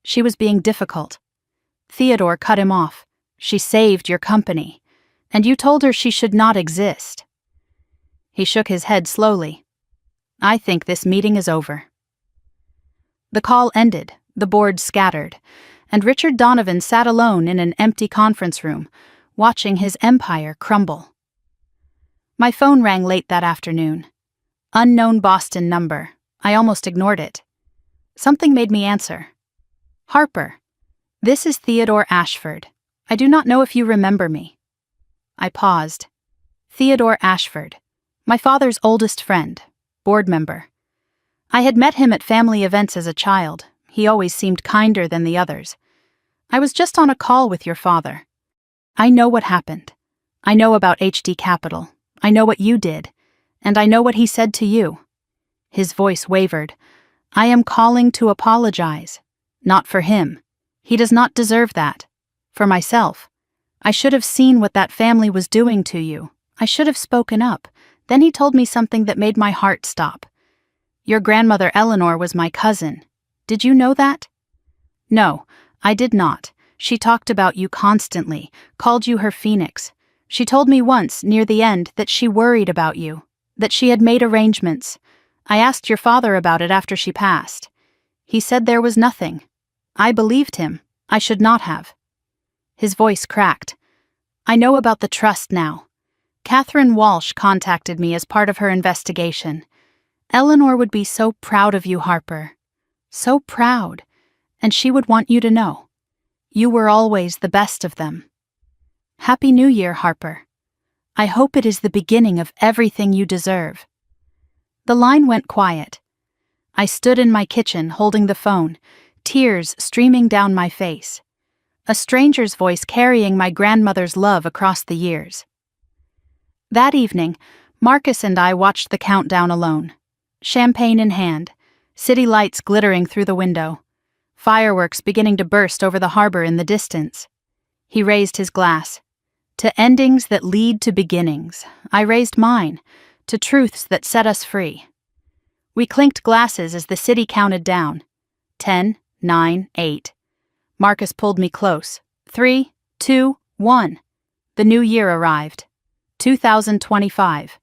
She was being difficult. Theodore cut him off. She saved your company, and you told her she should not exist. He shook his head slowly. I think this meeting is over. The call ended, the board scattered, and Richard Donovan sat alone in an empty conference room, watching his empire crumble. My phone rang late that afternoon. Unknown Boston number. I almost ignored it. Something made me answer. Harper, this is Theodore Ashford. I do not know if you remember me. I paused. Theodore Ashford, my father's oldest friend, board member. I had met him at family events as a child. He always seemed kinder than the others. I was just on a call with your father. I know what happened. I know about HD Capital. I know what you did. And I know what he said to you. His voice wavered. I am calling to apologize. Not for him. He does not deserve that. For myself. I should have seen what that family was doing to you. I should have spoken up. Then he told me something that made my heart stop. Your grandmother Eleanor was my cousin. Did you know that? No, I did not. She talked about you constantly, called you her phoenix. She told me once, near the end, that she worried about you, that she had made arrangements. I asked your father about it after she passed. He said there was nothing. I believed him. I should not have. His voice cracked. I know about the trust now. Catherine Walsh contacted me as part of her investigation. Eleanor would be so proud of you, Harper. So proud. And she would want you to know. You were always the best of them. Happy New Year, Harper. I hope it is the beginning of everything you deserve. The line went quiet. I stood in my kitchen holding the phone, tears streaming down my face. A stranger's voice carrying my grandmother's love across the years. That evening, Marcus and I watched the countdown alone. Champagne in hand, city lights glittering through the window, fireworks beginning to burst over the harbor in the distance. He raised his glass. To endings that lead to beginnings. I raised mine. To truths that set us free. We clinked glasses as the city counted down. 10, 9, 8. Marcus pulled me close. 3, 2, 1. The new year arrived. 2025.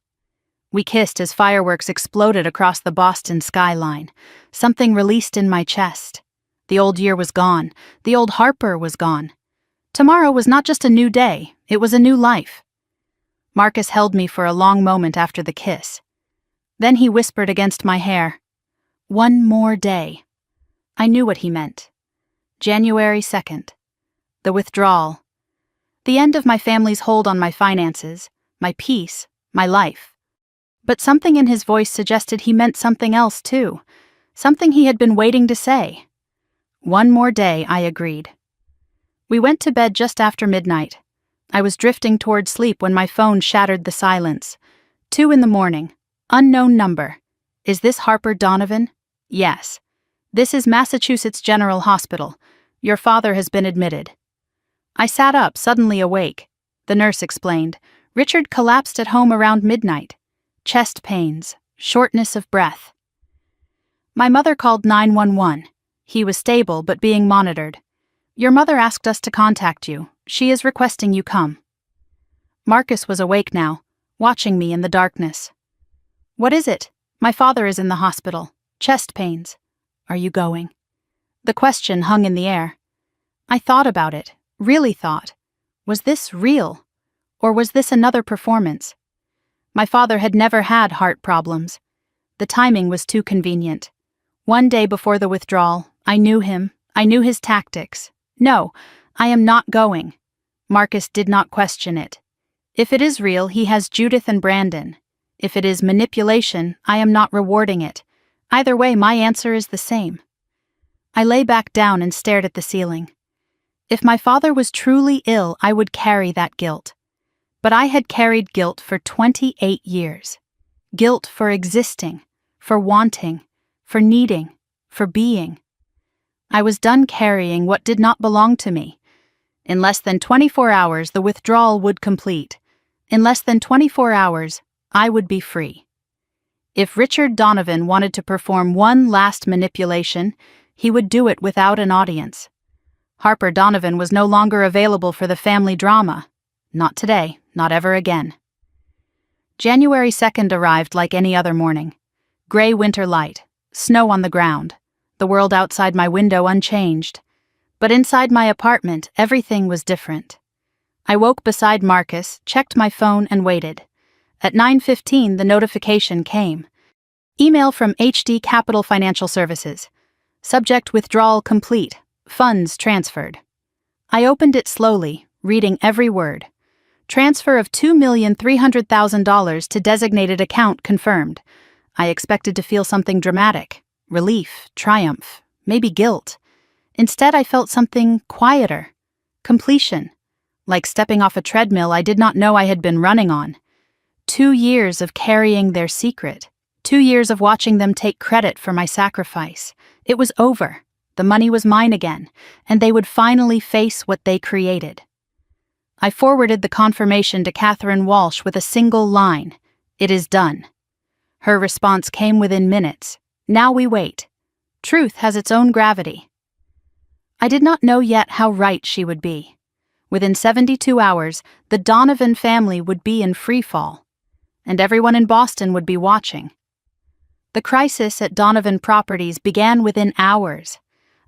We kissed as fireworks exploded across the Boston skyline. Something released in my chest. The old year was gone. The old Harper was gone. Tomorrow was not just a new day, it was a new life. Marcus held me for a long moment after the kiss. Then he whispered against my hair, 1 more day. I knew what he meant. January 2nd. The withdrawal. The end of my family's hold on my finances, my peace, my life. But something in his voice suggested he meant something else too, something he had been waiting to say. 1 more day, I agreed. We went to bed just after midnight. I was drifting toward sleep when my phone shattered the silence. 2 a.m, unknown number. Is this Harper Donovan? Yes. This is Massachusetts General Hospital. Your father has been admitted. I sat up, suddenly awake. The nurse explained. Richard collapsed at home around midnight. Chest pains, shortness of breath. My mother called 911. He was stable but being monitored. Your mother asked us to contact you. She is requesting you come. Marcus was awake now, watching me in the darkness. What is it? My father is in the hospital. Chest pains. Are you going? The question hung in the air. I thought about it, really thought. Was this real? Or was this another performance? My father had never had heart problems. The timing was too convenient. One day before the withdrawal, I knew him. I knew his tactics. No, I am not going. Marcus did not question it. If it is real, he has Judith and Brandon. If it is manipulation, I am not rewarding it. Either way, my answer is the same. I lay back down and stared at the ceiling. If my father was truly ill, I would carry that guilt. But I had carried guilt for 28 years. Guilt for existing, for wanting, for needing, for being. I was done carrying what did not belong to me. In less than 24 hours, the withdrawal would complete. In less than 24 hours, I would be free. If Richard Donovan wanted to perform one last manipulation, he would do it without an audience. Harper Donovan was no longer available for the family drama. Not today, not ever again. January 2nd arrived like any other morning. Gray winter light, snow on the ground, the world outside my window unchanged. But inside my apartment, everything was different. I woke beside Marcus, checked my phone, and waited. At 9:15, the notification came. Email from HD Capital Financial Services. Subject: withdrawal complete. Funds transferred. I opened it slowly, reading every word. Transfer of $2,300,000 to designated account confirmed. I expected to feel something dramatic. Relief, triumph, maybe guilt. Instead, I felt something quieter. Completion. Like stepping off a treadmill I did not know I had been running on. 2 years of carrying their secret. 2 years of watching them take credit for my sacrifice. It was over. The money was mine again, and they would finally face what they created. I forwarded the confirmation to Catherine Walsh with a single line. It is done. Her response came within minutes. Now we wait. Truth has its own gravity. I did not know yet how right she would be. Within 72 hours, the Donovan family would be in free fall, and everyone in Boston would be watching. The crisis at Donovan Properties began within hours.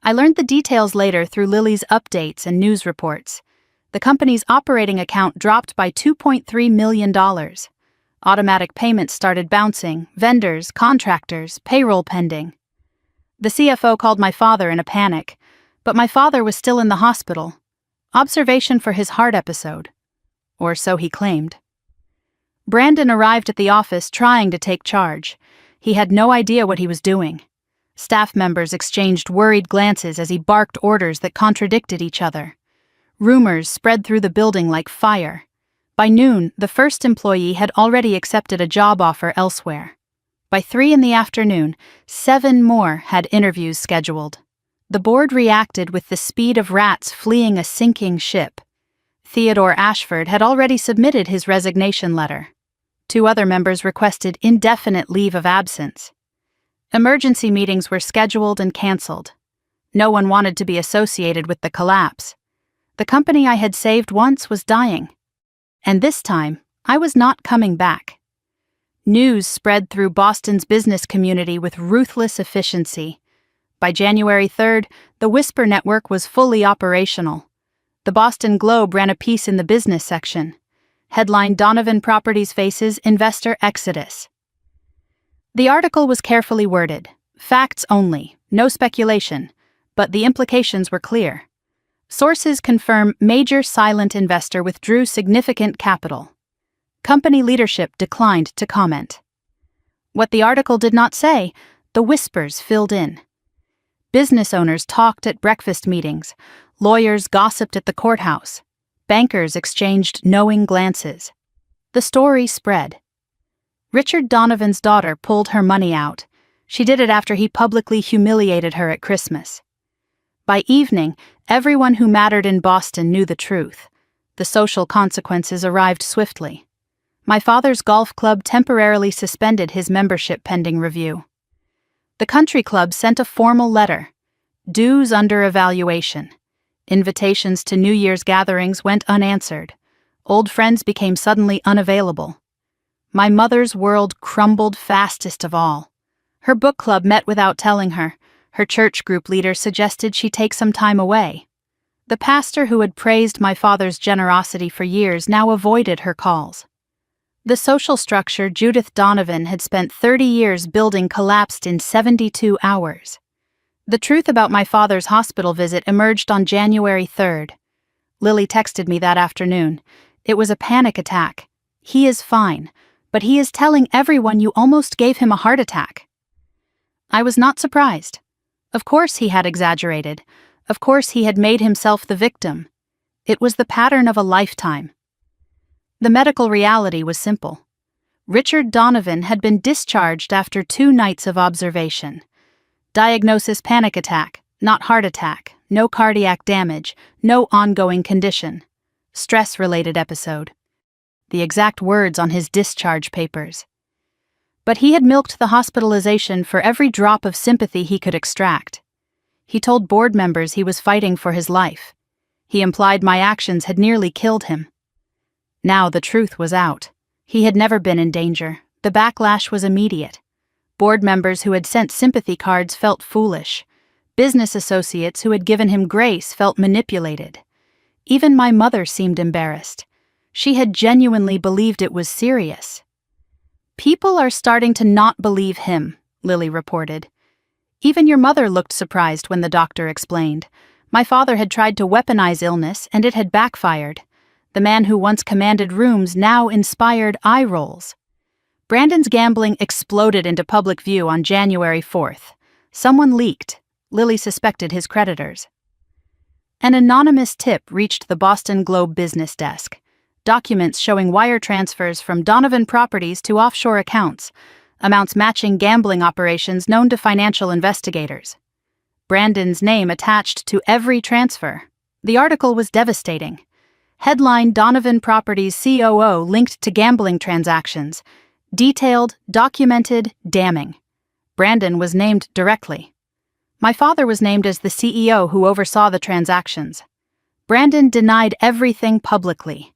I learned the details later through Lily's updates and news reports. The company's operating account dropped by $2.3 million. Automatic payments started bouncing, vendors, contractors, payroll pending. The CFO called my father in a panic, but my father was still in the hospital. Observation for his heart episode. Or so he claimed. Brandon arrived at the office trying to take charge. He had no idea what he was doing. Staff members exchanged worried glances as he barked orders that contradicted each other. Rumors spread through the building like fire. By noon, the first employee had already accepted a job offer elsewhere. By 3 p.m, 7 more had interviews scheduled. The board reacted with the speed of rats fleeing a sinking ship. Theodore Ashford had already submitted his resignation letter. 2 other members requested indefinite leave of absence. Emergency meetings were scheduled and canceled. No one wanted to be associated with the collapse. The company I had saved once was dying. And this time, I was not coming back. News spread through Boston's business community with ruthless efficiency. By January 3rd, the Whisper Network was fully operational. The Boston Globe ran a piece in the business section. Headline: Donovan Properties faces investor exodus. The article was carefully worded. Facts only, no speculation, but the implications were clear. Sources confirm major silent investor withdrew significant capital. Company leadership declined to comment. What the article did not say, the whispers filled in. Business owners talked at breakfast meetings. Lawyers gossiped at the courthouse. Bankers exchanged knowing glances. The story spread. Richard Donovan's daughter pulled her money out. She did it after he publicly humiliated her at Christmas. By evening, everyone who mattered in Boston knew the truth. The social consequences arrived swiftly. My father's golf club temporarily suspended his membership pending review. The country club sent a formal letter. Dues under evaluation. Invitations to New Year's gatherings went unanswered. Old friends became suddenly unavailable. My mother's world crumbled fastest of all. Her book club met without telling her. Her church group leader suggested she take some time away. The pastor who had praised my father's generosity for years now avoided her calls. The social structure Judith Donovan had spent 30 years building collapsed in 72 hours. The truth about my father's hospital visit emerged on January 3rd. Lily texted me that afternoon. It was a panic attack. He is fine, but he is telling everyone you almost gave him a heart attack. I was not surprised. Of course he had exaggerated. Of course he had made himself the victim. It was the pattern of a lifetime. The medical reality was simple. Richard Donovan had been discharged after 2 nights of observation. Diagnosis: panic attack, not heart attack, no cardiac damage, no ongoing condition. Stress-related episode. The exact words on his discharge papers. But he had milked the hospitalization for every drop of sympathy he could extract. He told board members he was fighting for his life. He implied my actions had nearly killed him. Now the truth was out. He had never been in danger. The backlash was immediate. Board members who had sent sympathy cards felt foolish. Business associates who had given him grace felt manipulated. Even my mother seemed embarrassed. She had genuinely believed it was serious. "People are starting to not believe him," Lily reported. Even your mother looked surprised when the doctor explained. My father had tried to weaponize illness, and it had backfired. The man who once commanded rooms now inspired eye rolls. Brandon's gambling exploded into public view on January 4th. Someone leaked. Lily suspected his creditors. An anonymous tip reached the Boston Globe business desk. Documents showing wire transfers from Donovan Properties to offshore accounts, amounts matching gambling operations known to financial investigators. Brandon's name attached to every transfer. The article was devastating. Headline: Donovan Properties COO linked to gambling transactions. Detailed, documented, damning. Brandon was named directly. My father was named as the CEO who oversaw the transactions. Brandon denied everything publicly.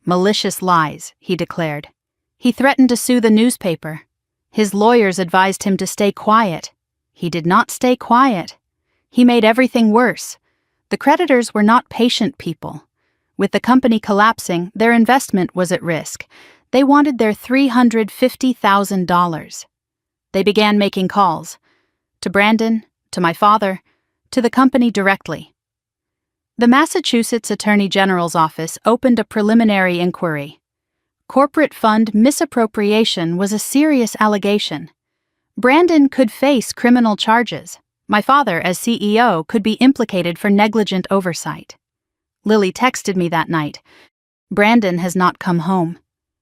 Malicious lies, he declared. He threatened to sue the newspaper. His lawyers advised him to stay quiet. He did not stay quiet. He made everything worse. The creditors were not patient people. With the company collapsing, their investment was at risk. They wanted their $350,000. They began making calls. To Brandon, to my father, to the company directly. The Massachusetts Attorney General's office opened a preliminary inquiry. Corporate fund misappropriation was a serious allegation. Brandon could face criminal charges. My father, as CEO, could be implicated for negligent oversight. Lily texted me that night. "Brandon has not come home.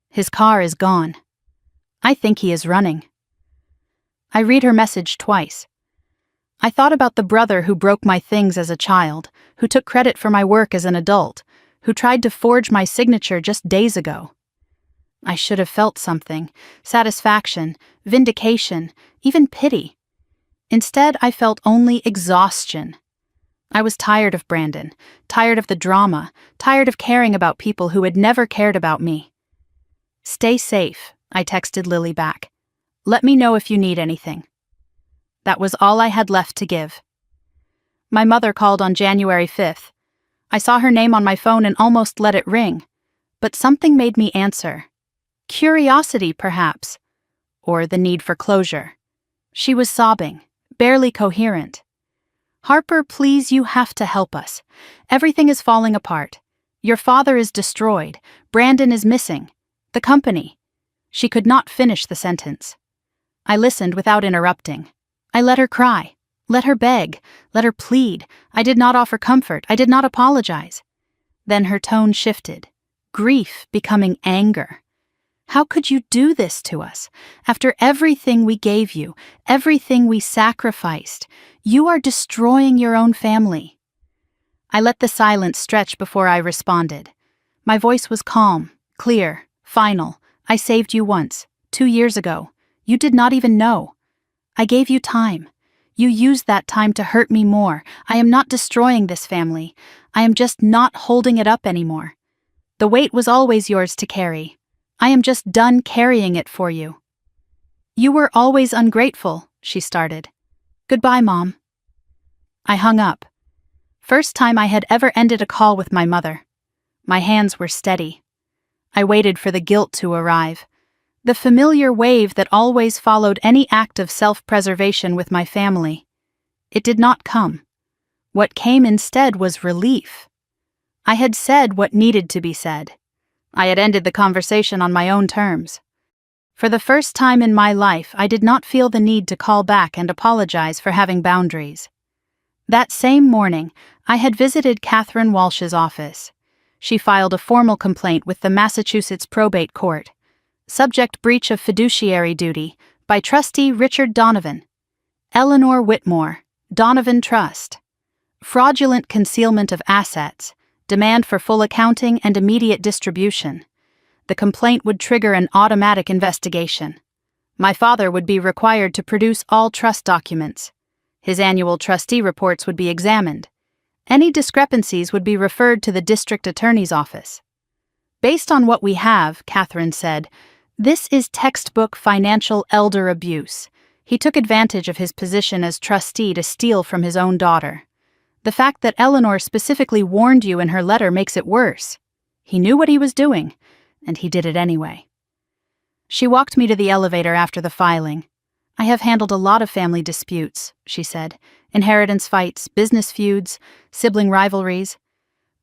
His car is gone. I think he is running." I read her message twice. I thought about the brother who broke my things as a child, who took credit for my work as an adult, who tried to forge my signature just days ago. I should have felt something: satisfaction, vindication, even pity. Instead, I felt only exhaustion. I was tired of Brandon, tired of the drama, tired of caring about people who had never cared about me. "Stay safe," I texted Lily back. "Let me know if you need anything." That was all I had left to give. My mother called on January 5th. I saw her name on my phone and almost let it ring. But something made me answer. Curiosity, perhaps. Or the need for closure. She was sobbing, barely coherent. "Harper, please, you have to help us. Everything is falling apart. Your father is destroyed. Brandon is missing. The company." She could not finish the sentence. I listened without interrupting. I let her cry, let her beg, let her plead. I did not offer comfort. I did not apologize. Then her tone shifted, grief becoming anger. "How could you do this to us? After everything we gave you, everything we sacrificed, you are destroying your own family. I let the silence stretch before I responded. My voice was calm, clear, final. I saved you once, 2 years ago. You did not even know. I gave you time. You used that time to hurt me more. I am not destroying this family. I am just not holding it up anymore. The weight was always yours to carry. I am just done carrying it for you. You were always ungrateful, she started. Goodbye, Mom. I hung up. First time I had ever ended a call with my mother. My hands were steady. I waited for the guilt to arrive. The familiar wave that always followed any act of self-preservation with my family. It did not come. What came instead was relief. I had said what needed to be said. I had ended the conversation on my own terms. For the first time in my life, I did not feel the need to call back and apologize for having boundaries. That same morning, I had visited Catherine Walsh's office. She filed a formal complaint with the Massachusetts Probate Court. Subject breach of fiduciary duty by Trustee Richard Donovan. Eleanor Whitmore, Donovan Trust. Fraudulent concealment of assets, demand for full accounting and immediate distribution. The complaint would trigger an automatic investigation. My father would be required to produce all trust documents. His annual trustee reports would be examined. Any discrepancies would be referred to the district attorney's office. Based on what we have, Catherine said, this is textbook financial elder abuse. He took advantage of his position as trustee to steal from his own daughter. The fact that Eleanor specifically warned you in her letter makes it worse. He knew what he was doing, and he did it anyway. She walked me to the elevator after the filing. I have handled a lot of family disputes, she said. Inheritance fights, business feuds, sibling rivalries.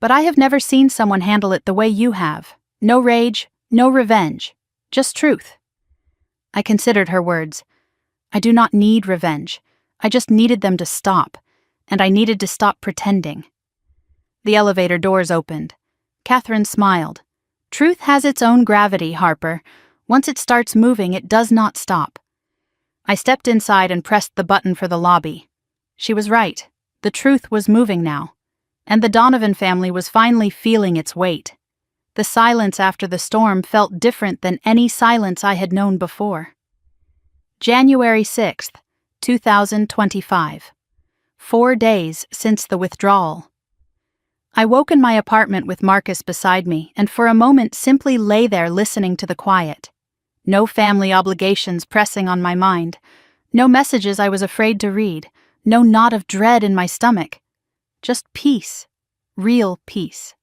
But I have never seen someone handle it the way you have. No rage, no revenge. Just truth. I considered her words. I do not need revenge. I just needed them to stop, and I needed to stop pretending. The elevator doors opened. Catherine smiled. Truth has its own gravity, Harper. Once it starts moving, it does not stop. I stepped inside and pressed the button for the lobby. She was right. The truth was moving now, and the Donovan family was finally feeling its weight. The silence after the storm felt different than any silence I had known before. January 6th, 2025. 4 days since the withdrawal. I woke in my apartment with Marcus beside me and for a moment simply lay there listening to the quiet. No family obligations pressing on my mind. No messages I was afraid to read. No knot of dread in my stomach. Just peace. Real peace.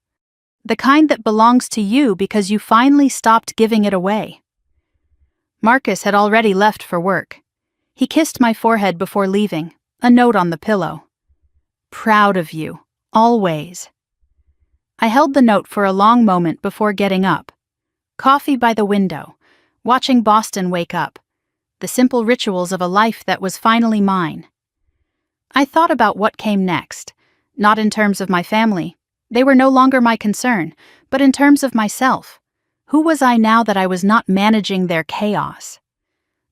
The kind that belongs to you because you finally stopped giving it away. Marcus had already left for work. He kissed my forehead before leaving, a note on the pillow. Proud of you, always. I held the note for a long moment before getting up. Coffee by the window, watching Boston wake up. The simple rituals of a life that was finally mine. I thought about what came next, not in terms of my family. They were no longer my concern, but in terms of myself. Who was I now that I was not managing their chaos?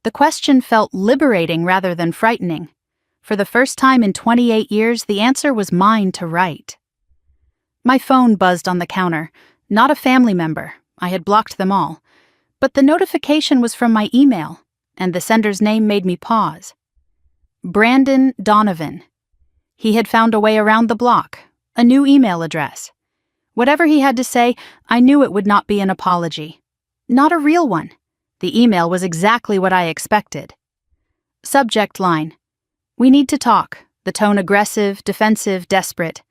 The question felt liberating rather than frightening. For the first time in 28 years, the answer was mine to write. My phone buzzed on the counter. Not a family member. I had blocked them all. But the notification was from my email, and the sender's name made me pause. Brandon Donovan. He had found a way around the block. A new email address. Whatever he had to say, I knew it would not be an apology. Not a real one. The email was exactly what I expected. Subject line. We need to talk. The tone aggressive, defensive, desperate.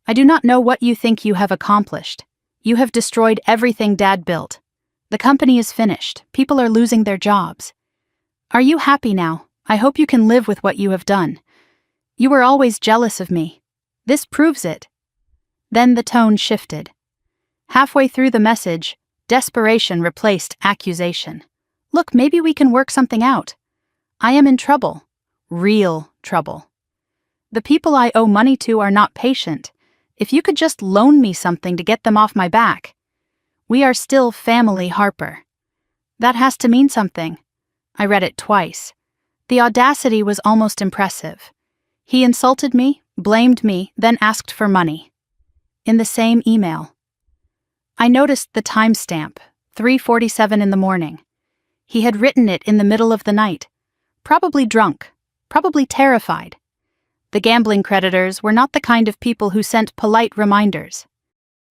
I do not know what you think you have accomplished. You have destroyed everything Dad built. The company is finished. People are losing their jobs. Are you happy now? I hope you can live with what you have done. You were always jealous of me. This proves it. Then the tone shifted. Halfway through the message, desperation replaced accusation. Look, maybe we can work something out. I am in trouble. Real trouble. The people I owe money to are not patient. If you could just loan me something to get them off my back. We are still family, Harper. That has to mean something. I read it twice. The audacity was almost impressive. He insulted me, blamed me, then asked for money. in the same email. I noticed the timestamp, 3:47 in the morning. He had written it in the middle of the night, probably drunk, probably terrified. The gambling creditors were not the kind of people who sent polite reminders.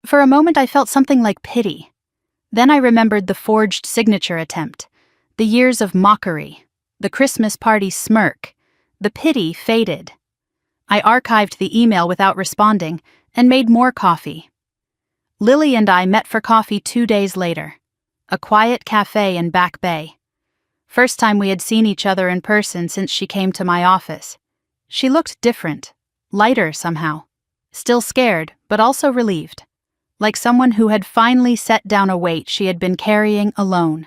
For a moment I felt something like pity. Then I remembered the forged signature attempt, the years of mockery, the Christmas party smirk. The pity faded. I archived the email without responding and made more coffee. Lily and I met for coffee 2 days later, a quiet cafe in Back Bay. First time we had seen each other in person since she came to my office. She looked different, lighter somehow, still scared, but also relieved, like someone who had finally set down a weight she had been carrying alone.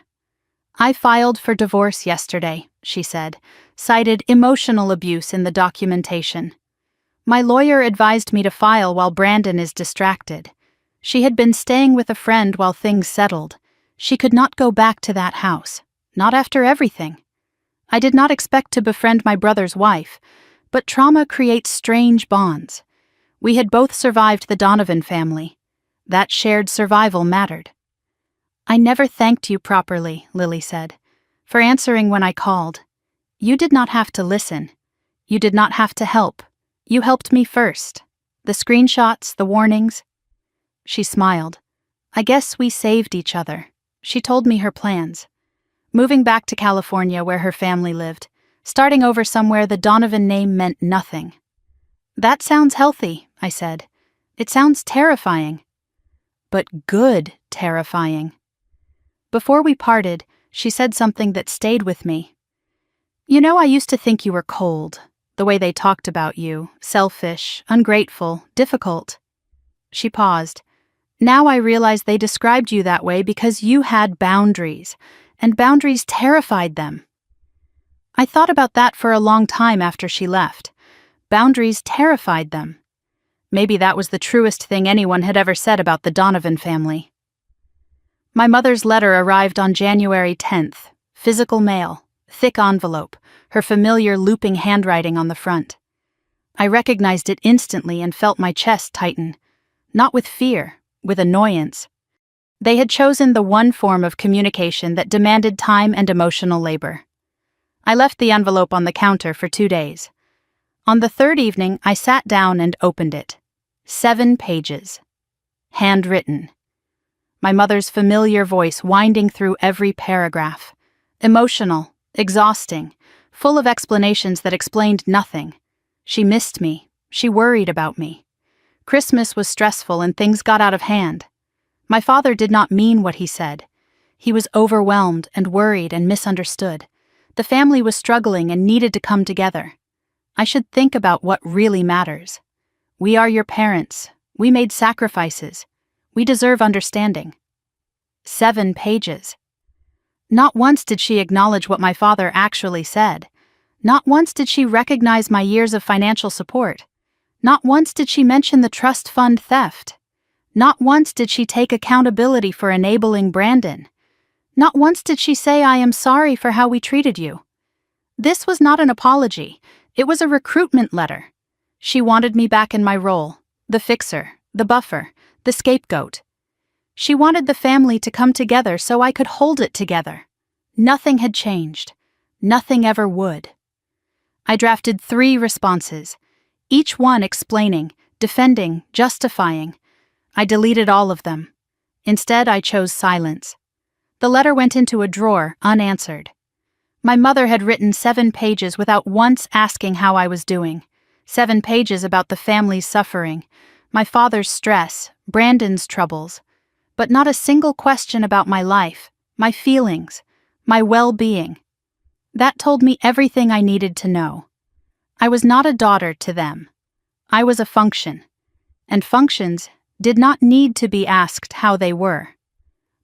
"I filed for divorce yesterday," she said, cited emotional abuse in the documentation. "My lawyer advised me to file while Brandon is distracted. She had been staying with a friend while things settled. She could not go back to that house, not after everything. I did not expect to befriend my brother's wife, but trauma creates strange bonds. We had both survived the Donovan family. That shared survival mattered." "I never thanked you properly," Lily said, "for answering when I called. You did not have to listen. You did not have to help. You helped me first. The screenshots, the warnings." She smiled. "I guess we saved each other." She told me her plans. Moving back to California where her family lived, starting over somewhere the Donovan name meant nothing. "That sounds healthy," I said. "It sounds terrifying." But good terrifying. Before we parted, she said something that stayed with me. "You know, I used to think you were cold, the way they talked about you, selfish, ungrateful, difficult." She paused. "Now I realize they described you that way because you had boundaries, and boundaries terrified them." I thought about that for a long time after she left. Boundaries terrified them. Maybe that was the truest thing anyone had ever said about the Donovan family. My mother's letter arrived on January 10th, physical mail, thick envelope, her familiar looping handwriting on the front. I recognized it instantly and felt my chest tighten, not with fear, with annoyance. They had chosen the one form of communication that demanded time and emotional labor. I left the envelope on the counter for 2 days. On the third evening, I sat down and opened it. 7 pages. Handwritten. My mother's familiar voice winding through every paragraph. Emotional, exhausting, full of explanations that explained nothing. She missed me. She worried about me. Christmas was stressful and things got out of hand. My father did not mean what he said. He was overwhelmed and worried and misunderstood. The family was struggling and needed to come together. I should think about what really matters. We are your parents. We made sacrifices. We deserve understanding. 7 pages. Not once did she acknowledge what my father actually said. Not once did she recognize my years of financial support. Not once did she mention the trust fund theft. Not once did she take accountability for enabling Brandon. Not once did she say, "I am sorry for how we treated you." This was not an apology. It was a recruitment letter. She wanted me back in my role, the fixer, the buffer, the scapegoat. She wanted the family to come together so I could hold it together. Nothing had changed. Nothing ever would. I drafted 3 responses, each one explaining, defending, justifying. I deleted all of them. Instead, I chose silence. The letter went into a drawer, unanswered. My mother had written 7 pages without once asking how I was doing. 7 pages about the family's suffering, my father's stress, Brandon's troubles, but not a single question about my life, my feelings, my well-being. That told me everything I needed to know. I was not a daughter to them. I was a function, and functions did not need to be asked how they were.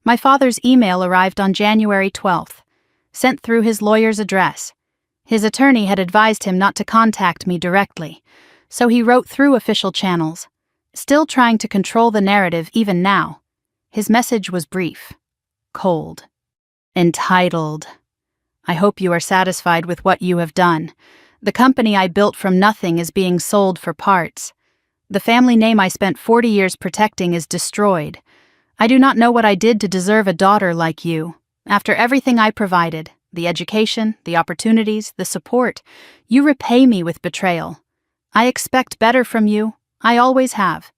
My father's email arrived on January 12th, sent through his lawyer's address. His attorney had advised him not to contact me directly, so he wrote through official channels, still trying to control the narrative even now. His message was brief, cold, entitled. "I hope you are satisfied with what you have done. The company I built from nothing is being sold for parts. The family name I spent 40 years protecting is destroyed. I do not know what I did to deserve a daughter like you. After everything I provided, the education, the opportunities, the support, you repay me with betrayal. I expect better from you. I always have.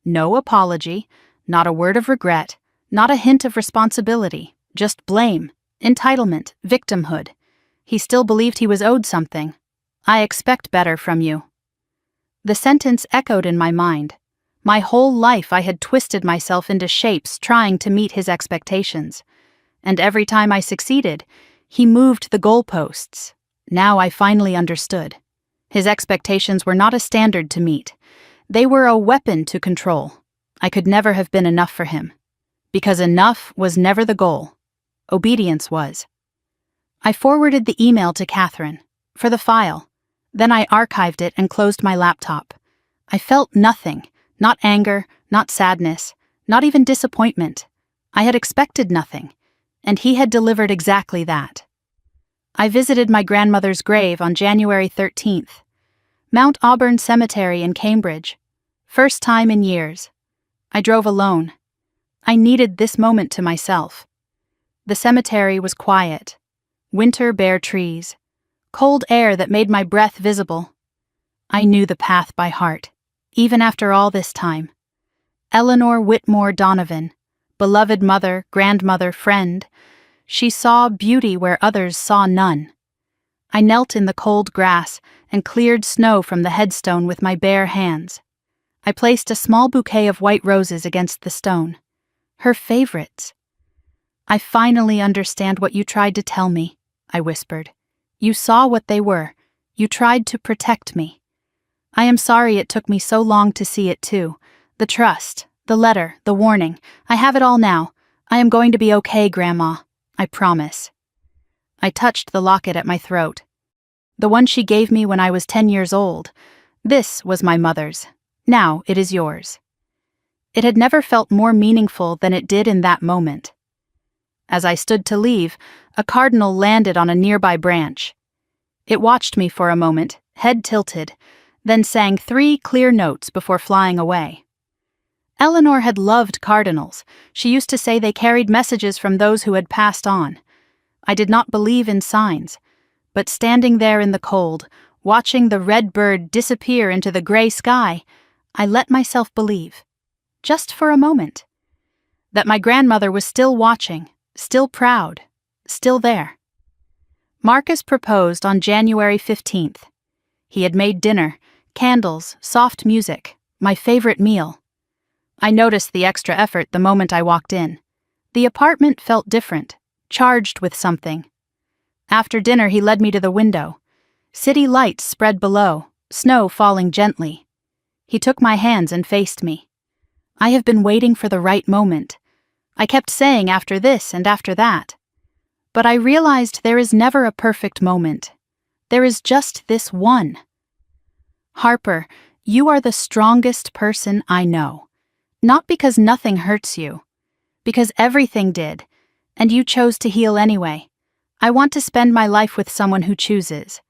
No apology, not a word of regret, not a hint of responsibility, just blame, entitlement, victimhood. He still believed he was owed something. I expect better from you. The sentence echoed in my mind. My whole life I had twisted myself into shapes trying to meet his expectations. And every time I succeeded, he moved the goalposts. Now I finally understood. His expectations were not a standard to meet. They were a weapon to control. I could never have been enough for him. Because enough was never the goal. Obedience was. I forwarded the email to Catherine, for the file. Then I archived it and closed my laptop. I felt nothing, not anger, not sadness, not even disappointment. I had expected nothing, and he had delivered exactly that. I visited my grandmother's grave on January 13th. Mount Auburn Cemetery in Cambridge. First time in years. I drove alone. I needed this moment to myself. The cemetery was quiet. Winter bare trees. Cold air that made my breath visible. I knew the path by heart, even after all this time. Eleanor Whitmore Donovan, beloved mother, grandmother, friend. She saw beauty where others saw none. I knelt in the cold grass and cleared snow from the headstone with my bare hands. I placed a small bouquet of white roses against the stone. Her favorites. I finally understand what you tried to tell me, I whispered. You saw what they were. You tried to protect me. I am sorry it took me so long to see it too. The trust, the letter, the warning. I have it all now. I am going to be okay, Grandma. I promise. I touched the locket at my throat. The one she gave me when I was 10 years old. This was my mother's. Now it is yours. It had never felt more meaningful than it did in that moment. As I stood to leave, a cardinal landed on a nearby branch. It watched me for a moment, head tilted, then sang 3 clear notes before flying away. Eleanor had loved cardinals. She used to say they carried messages from those who had passed on. I did not believe in signs, but standing there in the cold, watching the red bird disappear into the gray sky, I let myself believe, just for a moment, that my grandmother was still watching, still proud, still there. Marcus proposed on January 15th. He had made dinner, candles, soft music, my favorite meal. I noticed the extra effort the moment I walked in. The apartment felt different, charged with something. After dinner, he led me to the window. City lights spread below, snow falling gently. He took my hands and faced me. I have been waiting for the right moment. I kept saying after this and after that. But I realized there is never a perfect moment. There is just this one. Harper, you are the strongest person I know. Not because nothing hurts you. Because everything did, and you chose to heal anyway. I want to spend my life with someone who chooses.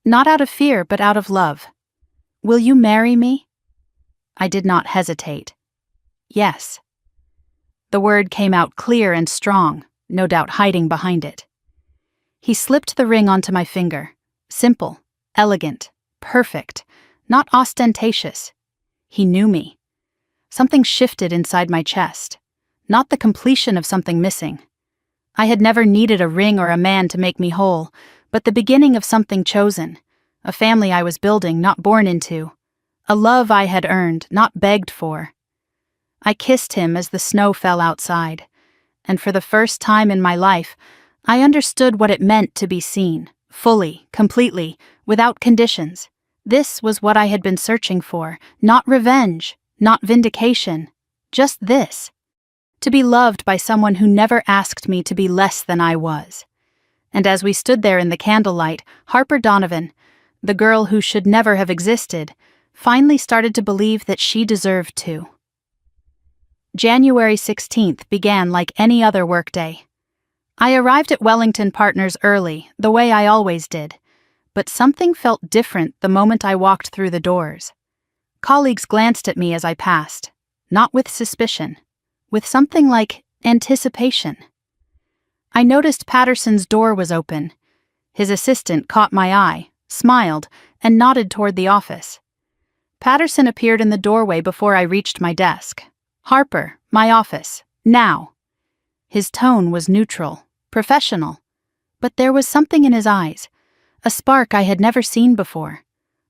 Not out of fear, but out of love. Will you marry me? I did not hesitate. Yes. The word came out clear and strong, no doubt hiding behind it. He slipped the ring onto my finger. Simple, elegant, perfect, not ostentatious. He knew me. Something shifted inside my chest, not the completion of something missing. I had never needed a ring or a man to make me whole, but the beginning of something chosen, a family I was building, not born into, a love I had earned, not begged for. I kissed him as the snow fell outside, and for the first time in my life, I understood what it meant to be seen, fully, completely, without conditions. This was what I had been searching for, not revenge, not vindication, just this. To be loved by someone who never asked me to be less than I was. And as we stood there in the candlelight, Harper Donovan, the girl who should never have existed, finally started to believe that she deserved to. January 16th began like any other workday. I arrived at Wellington Partners early, the way I always did, but something felt different the moment I walked through the doors. Colleagues glanced at me as I passed, not with suspicion, with something like anticipation. I noticed Patterson's door was open. His assistant caught my eye, smiled, and nodded toward the office. Patterson appeared in the doorway before I reached my desk. "Harper, my office, now." His tone was neutral, professional, but there was something in his eyes, a spark I had never seen before.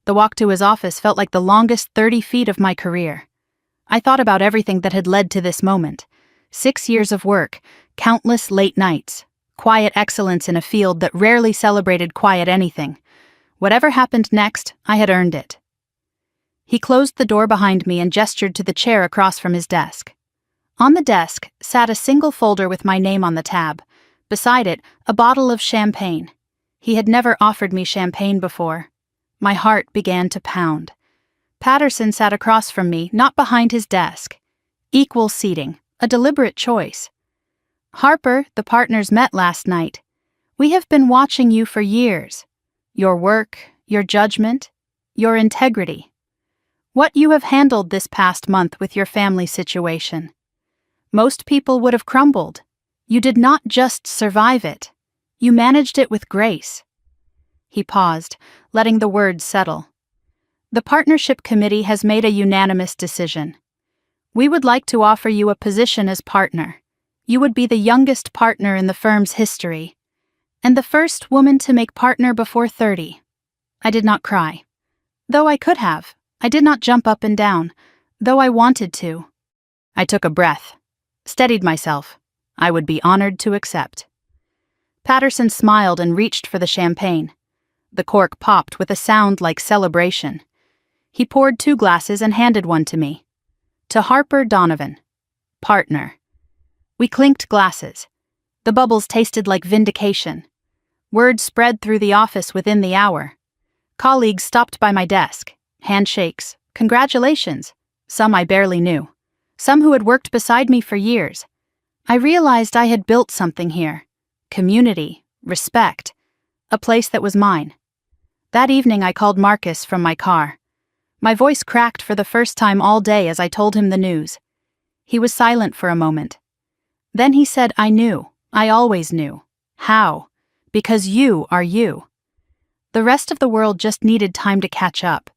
The walk to his office felt like the longest 30 feet of my career. I thought about everything that had led to this moment. 6 years of work, countless late nights, quiet excellence in a field that rarely celebrated quiet anything. Whatever happened next, I had earned it. He closed the door behind me and gestured to the chair across from his desk. On the desk sat a single folder with my name on the tab. Beside it, a bottle of champagne. He had never offered me champagne before. My heart began to pound. Patterson sat across from me, not behind his desk. Equal seating, a deliberate choice. "Harper, the partners met last night. We have been watching you for years. Your work, your judgment, your integrity. What you have handled this past month with your family situation. Most people would have crumbled. You did not just survive it. You managed it with grace." He paused, letting the words settle. "The partnership committee has made a unanimous decision. We would like to offer you a position as partner. You would be the youngest partner in the firm's history, and the first woman to make partner before 30. I did not cry. Though I could have. I did not jump up and down, though I wanted to. I took a breath, steadied myself. I would be honored to accept. Patterson smiled and reached for the champagne. The cork popped with a sound like celebration. He poured 2 glasses and handed one to me. "To Harper Donovan, partner." We clinked glasses. The bubbles tasted like vindication. Word spread through the office within the hour. Colleagues stopped by my desk. Handshakes, congratulations. Some I barely knew. Some who had worked beside me for years. I realized I had built something here. Community, respect, a place that was mine. That evening I called Marcus from my car. My voice cracked for the first time all day as I told him the news. He was silent for a moment. Then he said, "I knew. I always knew." "How?" "Because you are you." The rest of the world just needed time to catch up.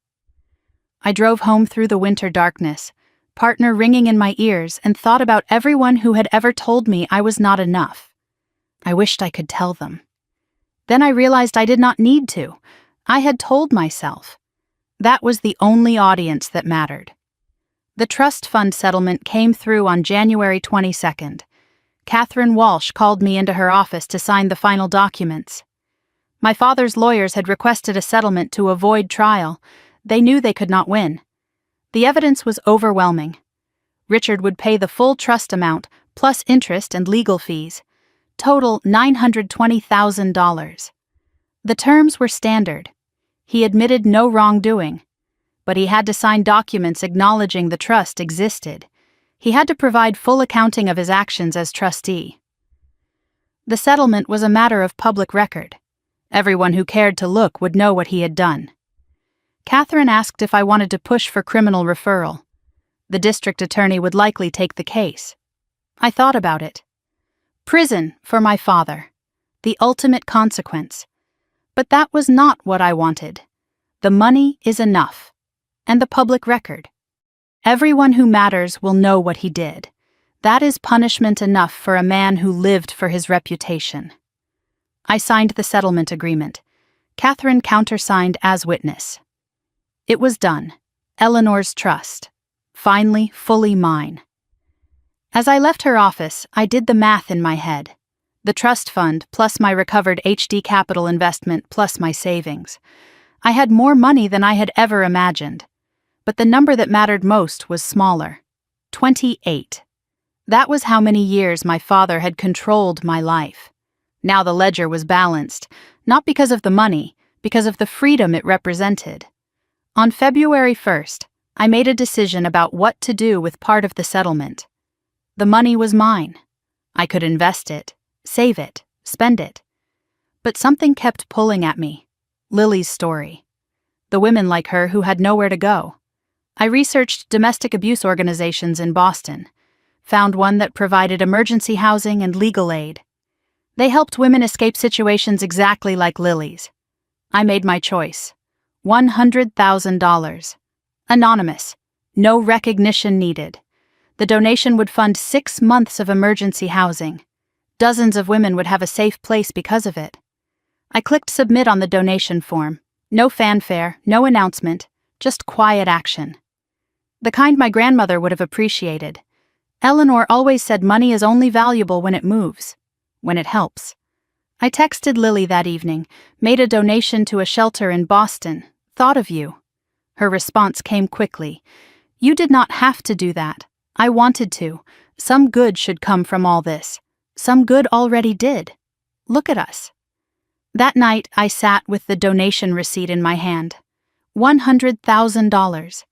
I drove home through the winter darkness, partner ringing in my ears, and thought about everyone who had ever told me I was not enough. I wished I could tell them. Then I realized I did not need to. I had told myself. That was the only audience that mattered. The trust fund settlement came through on January 22nd. Catherine Walsh called me into her office to sign the final documents. My father's lawyers had requested a settlement to avoid trial. They knew they could not win. The evidence was overwhelming. Richard would pay the full trust amount, plus interest and legal fees. Total $920,000. The terms were standard. He admitted no wrongdoing, but he had to sign documents acknowledging the trust existed. He had to provide full accounting of his actions as trustee. The settlement was a matter of public record. Everyone who cared to look would know what he had done. Catherine asked if I wanted to push for criminal referral. The district attorney would likely take the case. I thought about it. Prison for my father. The ultimate consequence. But that was not what I wanted. The money is enough. And the public record. Everyone who matters will know what he did. That is punishment enough for a man who lived for his reputation. I signed the settlement agreement. Catherine countersigned as witness. It was done. Eleanor's trust. Finally, fully mine. As I left her office, I did the math in my head. The trust fund plus my recovered HD Capital investment plus my savings. I had more money than I had ever imagined. But the number that mattered most was smaller. 28. That was how many years my father had controlled my life. Now the ledger was balanced, not because of the money, because of the freedom it represented. On February 1st, I made a decision about what to do with part of the settlement. The money was mine. I could invest it, save it, spend it. But something kept pulling at me. Lily's story. The women like her who had nowhere to go. I researched domestic abuse organizations in Boston, found one that provided emergency housing and legal aid. They helped women escape situations exactly like Lily's. I made my choice. $100,000. Anonymous. No recognition needed. The donation would fund 6 months of emergency housing. Dozens of women would have a safe place because of it. I clicked submit on the donation form. No fanfare, no announcement, just quiet action. The kind my grandmother would have appreciated. Eleanor always said money is only valuable when it moves, when it helps. I texted Lily that evening, made a donation to a shelter in Boston, thought of you. Her response came quickly. You did not have to do that. I wanted to. Some good should come from all this. Some good already did. Look at us. That night, I sat with the donation receipt in my hand. $100,000.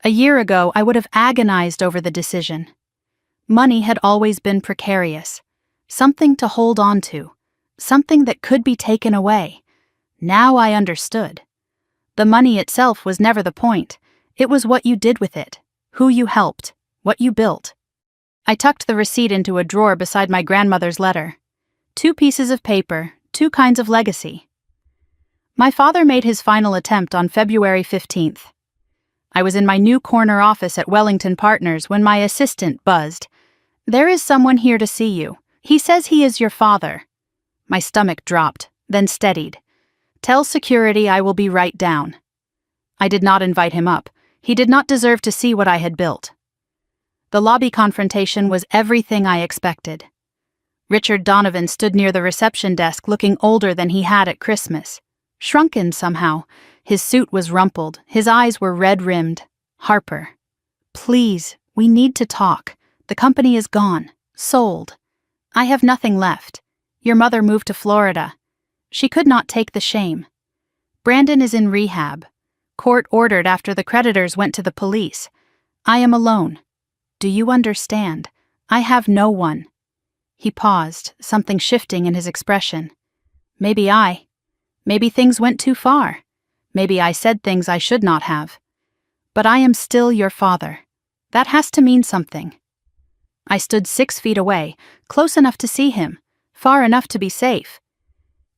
A year ago, I would have agonized over the decision. Money had always been precarious. Something to hold on to. Something that could be taken away. Now I understood. The money itself was never the point. It was what you did with it, who you helped, what you built. I tucked the receipt into a drawer beside my grandmother's letter. 2 pieces of paper, 2 kinds of legacy. My father made his final attempt on February 15th. I was in my new corner office at Wellington Partners when my assistant buzzed. There is someone here to see you. He says he is your father. My stomach dropped, then steadied. Tell security I will be right down. I did not invite him up. He did not deserve to see what I had built. The lobby confrontation was everything I expected. Richard Donovan stood near the reception desk looking older than he had at Christmas. Shrunken somehow. His suit was rumpled. His eyes were red-rimmed. Harper. Please, we need to talk. The company is gone. Sold. I have nothing left. Your mother moved to Florida. She could not take the shame. Brandon is in rehab. Court ordered after the creditors went to the police. I am alone. Do you understand? I have no one. He paused, something shifting in his expression. Maybe things went too far. Maybe I said things I should not have. But I am still your father. That has to mean something. I stood 6 feet away, close enough to see him, far enough to be safe.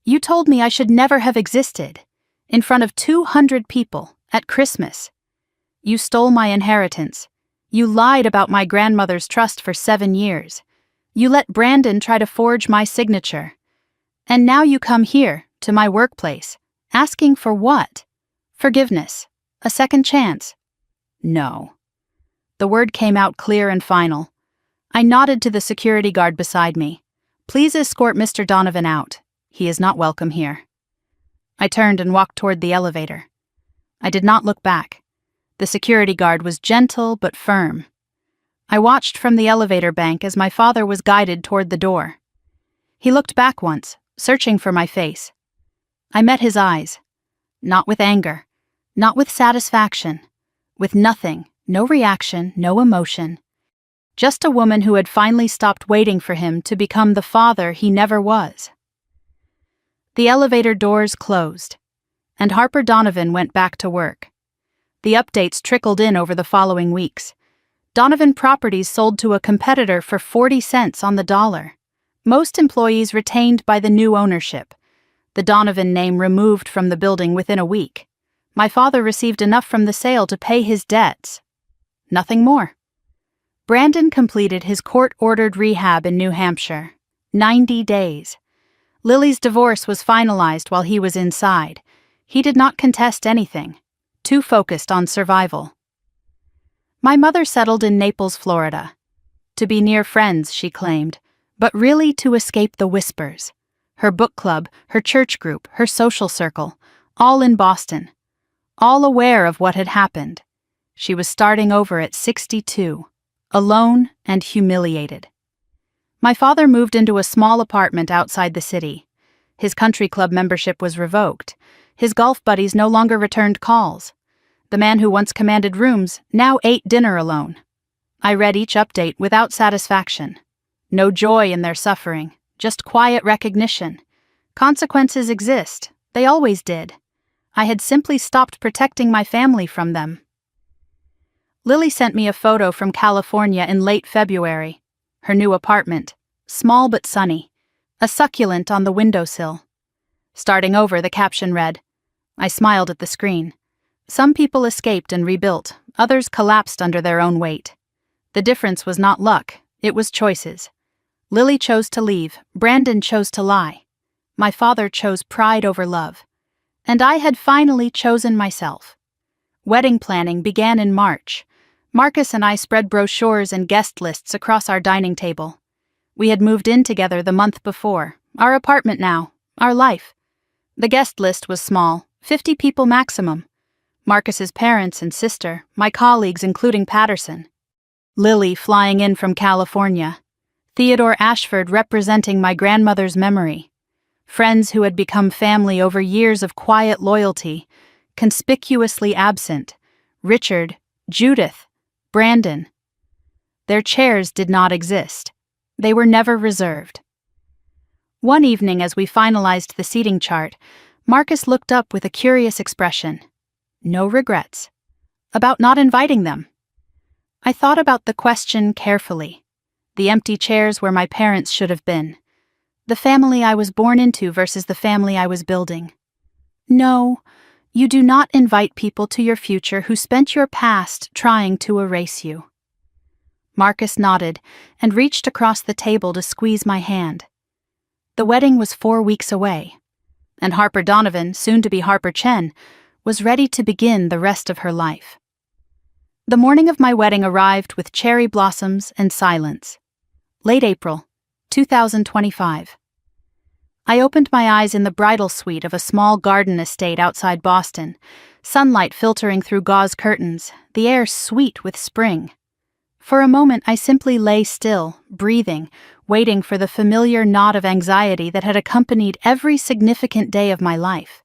You told me I should never have existed. In front of 200 people, at Christmas. You stole my inheritance. You lied about my grandmother's trust for 7 years. You let Brandon try to forge my signature. And now you come here, to my workplace, asking for what? Forgiveness. A second chance. No. The word came out clear and final. I nodded to the security guard beside me. Please escort Mr. Donovan out. He is not welcome here. I turned and walked toward the elevator. I did not look back. The security guard was gentle but firm. I watched from the elevator bank as my father was guided toward the door. He looked back once, searching for my face. I met his eyes. Not with anger, not with satisfaction, with nothing, no reaction, no emotion. Just a woman who had finally stopped waiting for him to become the father he never was. The elevator doors closed, and Harper Donovan went back to work. The updates trickled in over the following weeks. Donovan Properties sold to a competitor for 40 cents on the dollar. Most employees retained by the new ownership. The Donovan name removed from the building within a week. My father received enough from the sale to pay his debts. Nothing more. Brandon completed his court-ordered rehab in New Hampshire. 90 days. Lily's divorce was finalized while he was inside. He did not contest anything. Too focused on survival. My mother settled in Naples, Florida. To be near friends, she claimed, but really to escape the whispers. Her book club, her church group, her social circle, all in Boston. All aware of what had happened. She was starting over at 62, alone and humiliated. My father moved into a small apartment outside the city. His country club membership was revoked. His golf buddies no longer returned calls. The man who once commanded rooms now ate dinner alone. I read each update without satisfaction. No joy in their suffering, just quiet recognition. Consequences exist. They always did. I had simply stopped protecting my family from them. Lily sent me a photo from California in late February. Her new apartment, small but sunny, a succulent on the windowsill. Starting over, the caption read. I smiled at the screen. Some people escaped and rebuilt, others collapsed under their own weight. The difference was not luck, it was choices. Lily chose to leave, Brandon chose to lie. My father chose pride over love. And I had finally chosen myself. Wedding planning began in March. Marcus and I spread brochures and guest lists across our dining table. We had moved in together the month before, our apartment now, our life. The guest list was small, 50 people maximum. Marcus's parents and sister, my colleagues including Patterson. Lily flying in from California. Theodore Ashford representing my grandmother's memory. Friends who had become family over years of quiet loyalty, conspicuously absent. Richard, Judith, Brandon. Their chairs did not exist. They were never reserved. One evening as we finalized the seating chart, Marcus looked up with a curious expression. No regrets. About not inviting them. I thought about the question carefully. The empty chairs where my parents should have been. The family I was born into versus the family I was building. No, you do not invite people to your future who spent your past trying to erase you. Marcus nodded and reached across the table to squeeze my hand. The wedding was 4 weeks away, and Harper Donovan, soon to be Harper Chen, was ready to begin the rest of her life. The morning of my wedding arrived with cherry blossoms and silence. Late April, 2025. I opened my eyes in the bridal suite of a small garden estate outside Boston, sunlight filtering through gauze curtains, the air sweet with spring. For a moment I simply lay still, breathing, waiting for the familiar knot of anxiety that had accompanied every significant day of my life.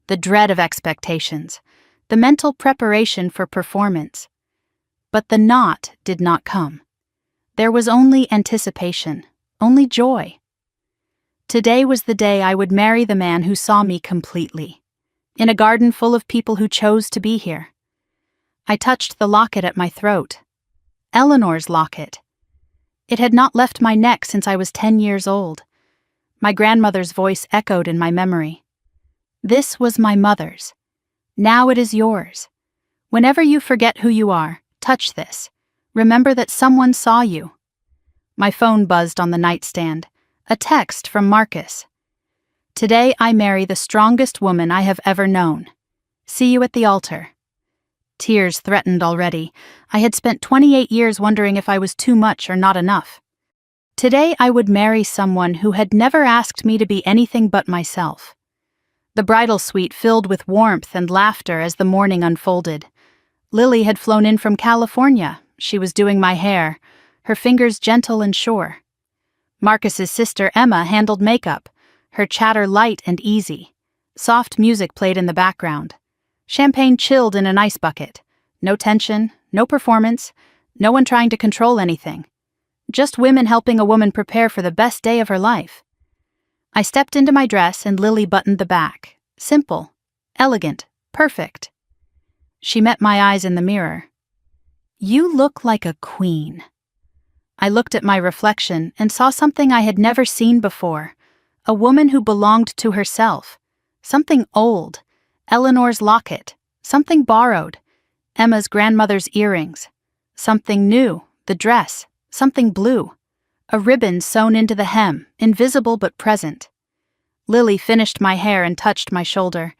The dread of expectations, the mental preparation for performance. But the knot did not come. There was only anticipation, only joy. Today was the day I would marry the man who saw me completely, in a garden full of people who chose to be here. I touched the locket at my throat. Eleanor's locket. It had not left my neck since I was 10 years old. My grandmother's voice echoed in my memory. This was my mother's. Now it is yours. Whenever you forget who you are, touch this. Remember that someone saw you. My phone buzzed on the nightstand. A text from Marcus. Today I marry the strongest woman I have ever known. See you at the altar. Tears threatened already. I had spent 28 years wondering if I was too much or not enough. Today I would marry someone who had never asked me to be anything but myself. The bridal suite filled with warmth and laughter as the morning unfolded. Lily had flown in from California. She was doing my hair, her fingers gentle and sure. Marcus's sister Emma handled makeup, her chatter light and easy. Soft music played in the background. Champagne chilled in an ice bucket. No tension, no performance, no one trying to control anything. Just women helping a woman prepare for the best day of her life. I stepped into my dress and Lily buttoned the back. Simple, elegant, perfect. She met my eyes in the mirror. You look like a queen. I looked at my reflection and saw something I had never seen before. A woman who belonged to herself. Something old. Eleanor's locket. Something borrowed. Emma's grandmother's earrings. Something new. The dress. Something blue. A ribbon sewn into the hem, invisible but present. Lily finished my hair and touched my shoulder.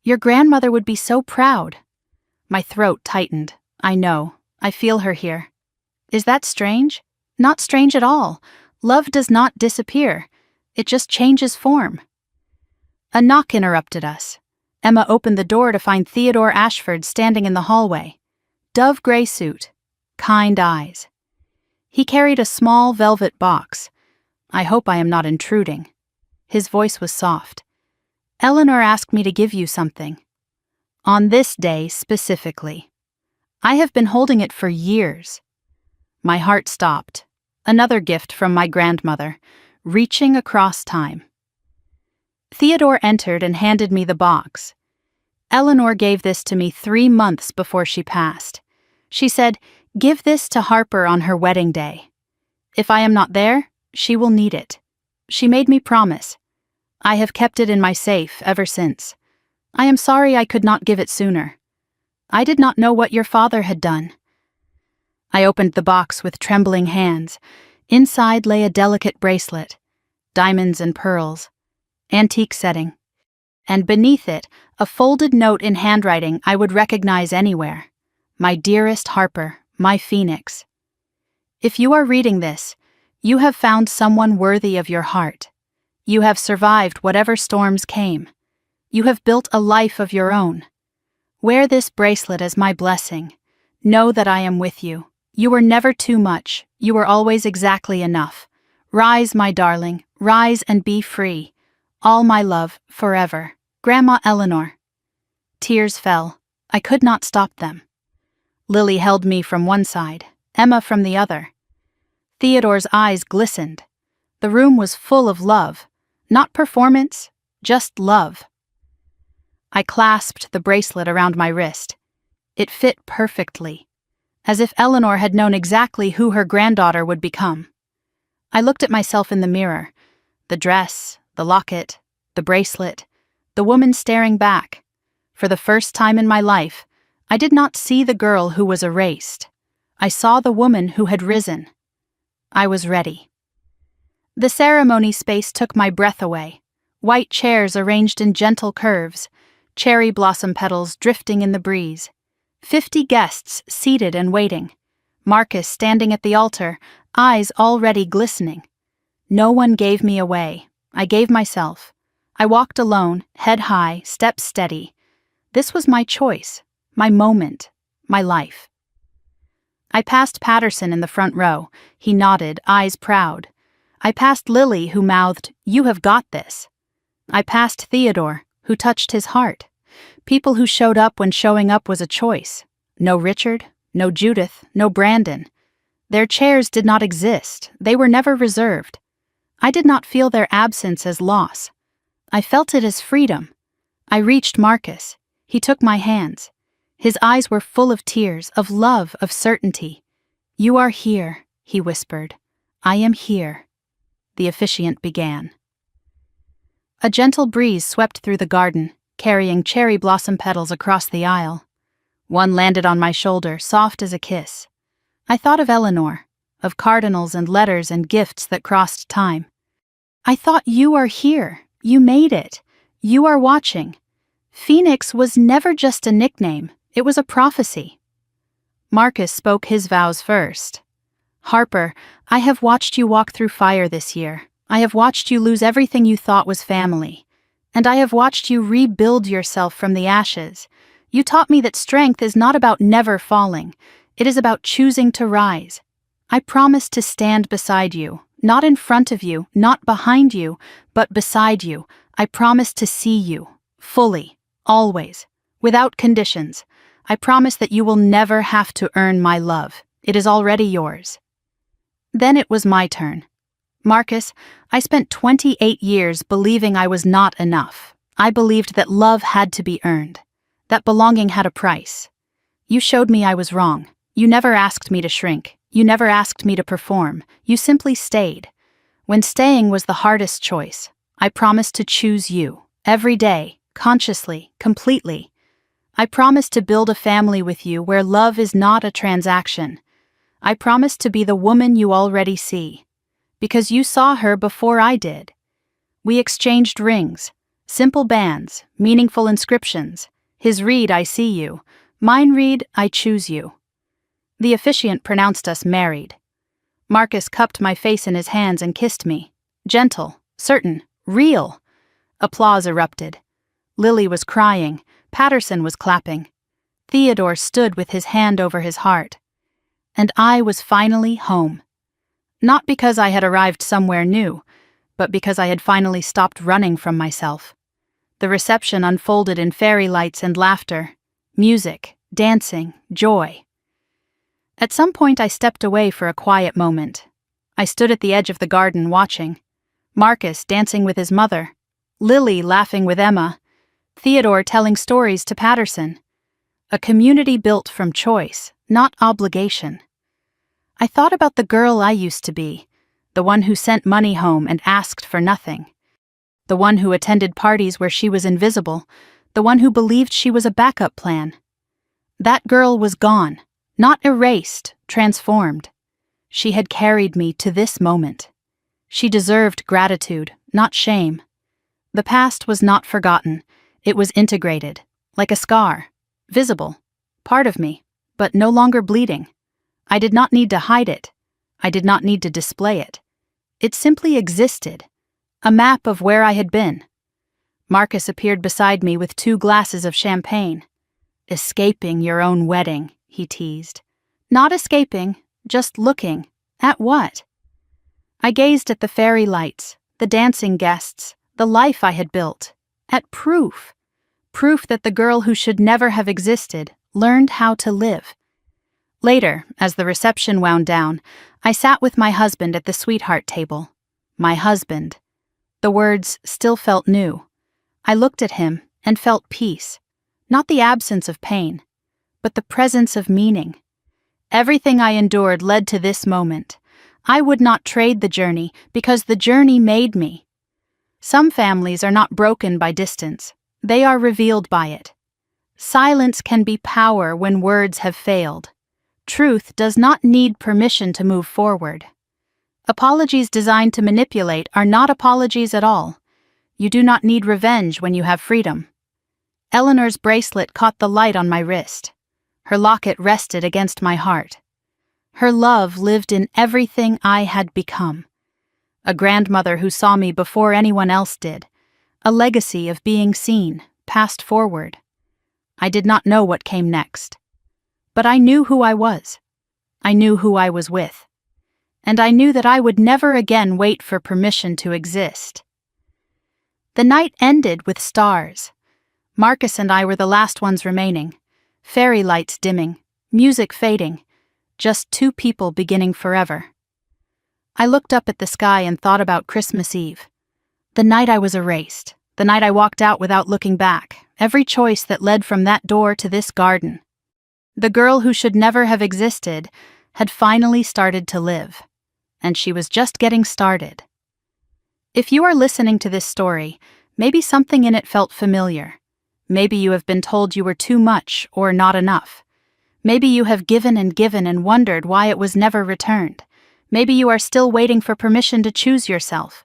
Your grandmother would be so proud. My throat tightened. I know. I feel her here. Is that strange? Not strange at all. Love does not disappear. It just changes form. A knock interrupted us. Emma opened the door to find Theodore Ashford standing in the hallway. Dove gray suit. Kind eyes. He carried a small velvet box. I hope I am not intruding. His voice was soft. Eleanor asked me to give you something. On this day specifically. I have been holding it for years. My heart stopped. Another gift from my grandmother, reaching across time. Theodore entered and handed me the box. Eleanor gave this to me 3 months before she passed. She said, "Give this to Harper on her wedding day. If I am not there, she will need it." She made me promise. I have kept it in my safe ever since. I am sorry I could not give it sooner. I did not know what your father had done. I opened the box with trembling hands. Inside lay a delicate bracelet, diamonds and pearls, antique setting, and beneath it, a folded note in handwriting I would recognize anywhere. My dearest Harper, my phoenix. If you are reading this, you have found someone worthy of your heart. You have survived whatever storms came. You have built a life of your own. Wear this bracelet as my blessing. Know that I am with you. You were never too much. You were always exactly enough. Rise, my darling. Rise and be free. All my love, forever. Grandma Eleanor. Tears fell. I could not stop them. Lily held me from one side, Emma from the other. Theodore's eyes glistened. The room was full of love. Not performance, just love. I clasped the bracelet around my wrist. It fit perfectly, as if Eleanor had known exactly who her granddaughter would become. I looked at myself in the mirror. The dress, the locket, the bracelet, the woman staring back. For the first time in my life, I did not see the girl who was erased. I saw the woman who had risen. I was ready. The ceremony space took my breath away. White chairs arranged in gentle curves, cherry blossom petals drifting in the breeze. 50 guests seated and waiting. Marcus standing at the altar, eyes already glistening. No one gave me away. I gave myself. I walked alone, head high, steps steady. This was my choice, my moment, my life. I passed Patterson in the front row. He nodded, eyes proud. I passed Lily, who mouthed, "You have got this." I passed Theodore, who touched his heart. People who showed up when showing up was a choice. No Richard, no Judith, no Brandon. Their chairs did not exist. They were never reserved. I did not feel their absence as loss. I felt it as freedom. I reached Marcus. He took my hands. His eyes were full of tears, of love, of certainty. "You are here," he whispered. "I am here." The officiant began. A gentle breeze swept through the garden, carrying cherry blossom petals across the aisle. One landed on my shoulder, soft as a kiss. I thought of Eleanor, of cardinals and letters and gifts that crossed time. I thought, you are here. You made it. You are watching. Phoenix was never just a nickname. It was a prophecy. Marcus spoke his vows first. "Harper, I have watched you walk through fire this year. I have watched you lose everything you thought was family. And I have watched you rebuild yourself from the ashes. You taught me that strength is not about never falling. It is about choosing to rise. I promise to stand beside you, not in front of you, not behind you, but beside you. I promise to see you, fully, always, without conditions. I promise that you will never have to earn my love. It is already yours." Then it was my turn. "Marcus, I spent 28 years believing I was not enough. I believed that love had to be earned, that belonging had a price. You showed me I was wrong. You never asked me to shrink. You never asked me to perform. You simply stayed. When staying was the hardest choice, I promised to choose you, every day, consciously, completely. I promised to build a family with you where love is not a transaction. I promised to be the woman you already see, because you saw her before I did. We exchanged rings, simple bands, meaningful inscriptions. His read, "I see you." Mine read, "I choose you." The officiant pronounced us married. Marcus cupped my face in his hands and kissed me. Gentle, certain, real. Applause erupted. Lily was crying. Patterson was clapping. Theodore stood with his hand over his heart. And I was finally home. Not because I had arrived somewhere new, but because I had finally stopped running from myself. The reception unfolded in fairy lights and laughter, music, dancing, joy. At some point I stepped away for a quiet moment. I stood at the edge of the garden watching. Marcus dancing with his mother, Lily laughing with Emma, Theodore telling stories to Patterson. A community built from choice, not obligation. I thought about the girl I used to be, the one who sent money home and asked for nothing, the one who attended parties where she was invisible, the one who believed she was a backup plan. That girl was gone, not erased, transformed. She had carried me to this moment. She deserved gratitude, not shame. The past was not forgotten. It was integrated, like a scar, visible, part of me, but no longer bleeding. I did not need to hide it. I did not need to display it. It simply existed, a map of where I had been. Marcus appeared beside me with 2 glasses of champagne. "Escaping your own wedding," he teased. Not escaping, just looking. At what? I gazed at the fairy lights, the dancing guests, the life I had built. At proof. Proof that the girl who should never have existed learned how to live. Later, as the reception wound down, I sat with my husband at the sweetheart table. My husband. The words still felt new. I looked at him and felt peace. Not the absence of pain, but the presence of meaning. Everything I endured led to this moment. I would not trade the journey because the journey made me. Some families are not broken by distance. They are revealed by it. Silence can be power when words have failed. Truth does not need permission to move forward. Apologies designed to manipulate are not apologies at all. You do not need revenge when you have freedom. Eleanor's bracelet caught the light on my wrist. Her locket rested against my heart. Her love lived in everything I had become. A grandmother who saw me before anyone else did. A legacy of being seen, passed forward. I did not know what came next. But I knew who I was. I knew who I was with. And I knew that I would never again wait for permission to exist. The night ended with stars. Marcus and I were the last ones remaining. Fairy lights dimming, music fading, just 2 people beginning forever. I looked up at the sky and thought about Christmas Eve. The night I was erased, the night I walked out without looking back, every choice that led from that door to this garden. The girl who should never have existed had finally started to live, and she was just getting started. If you are listening to this story, maybe something in it felt familiar. Maybe you have been told you were too much or not enough. Maybe you have given and wondered why it was never returned. Maybe you are still waiting for permission to choose yourself.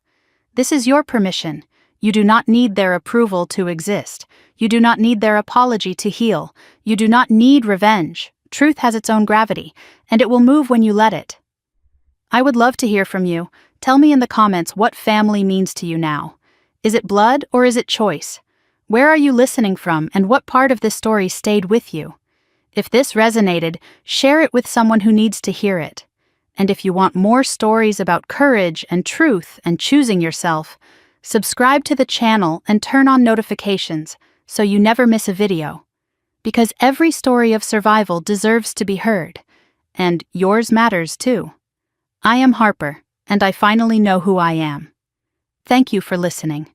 This is your permission. You do not need their approval to exist. You do not need their apology to heal. You do not need revenge. Truth has its own gravity, and it will move when you let it. I would love to hear from you. Tell me in the comments what family means to you now. Is it blood or is it choice? Where are you listening from, and what part of this story stayed with you? If this resonated, share it with someone who needs to hear it. And if you want more stories about courage and truth and choosing yourself, subscribe to the channel and turn on notifications so you never miss a video. Because every story of survival deserves to be heard, and yours matters too. I am Harper, and I finally know who I am. Thank you for listening.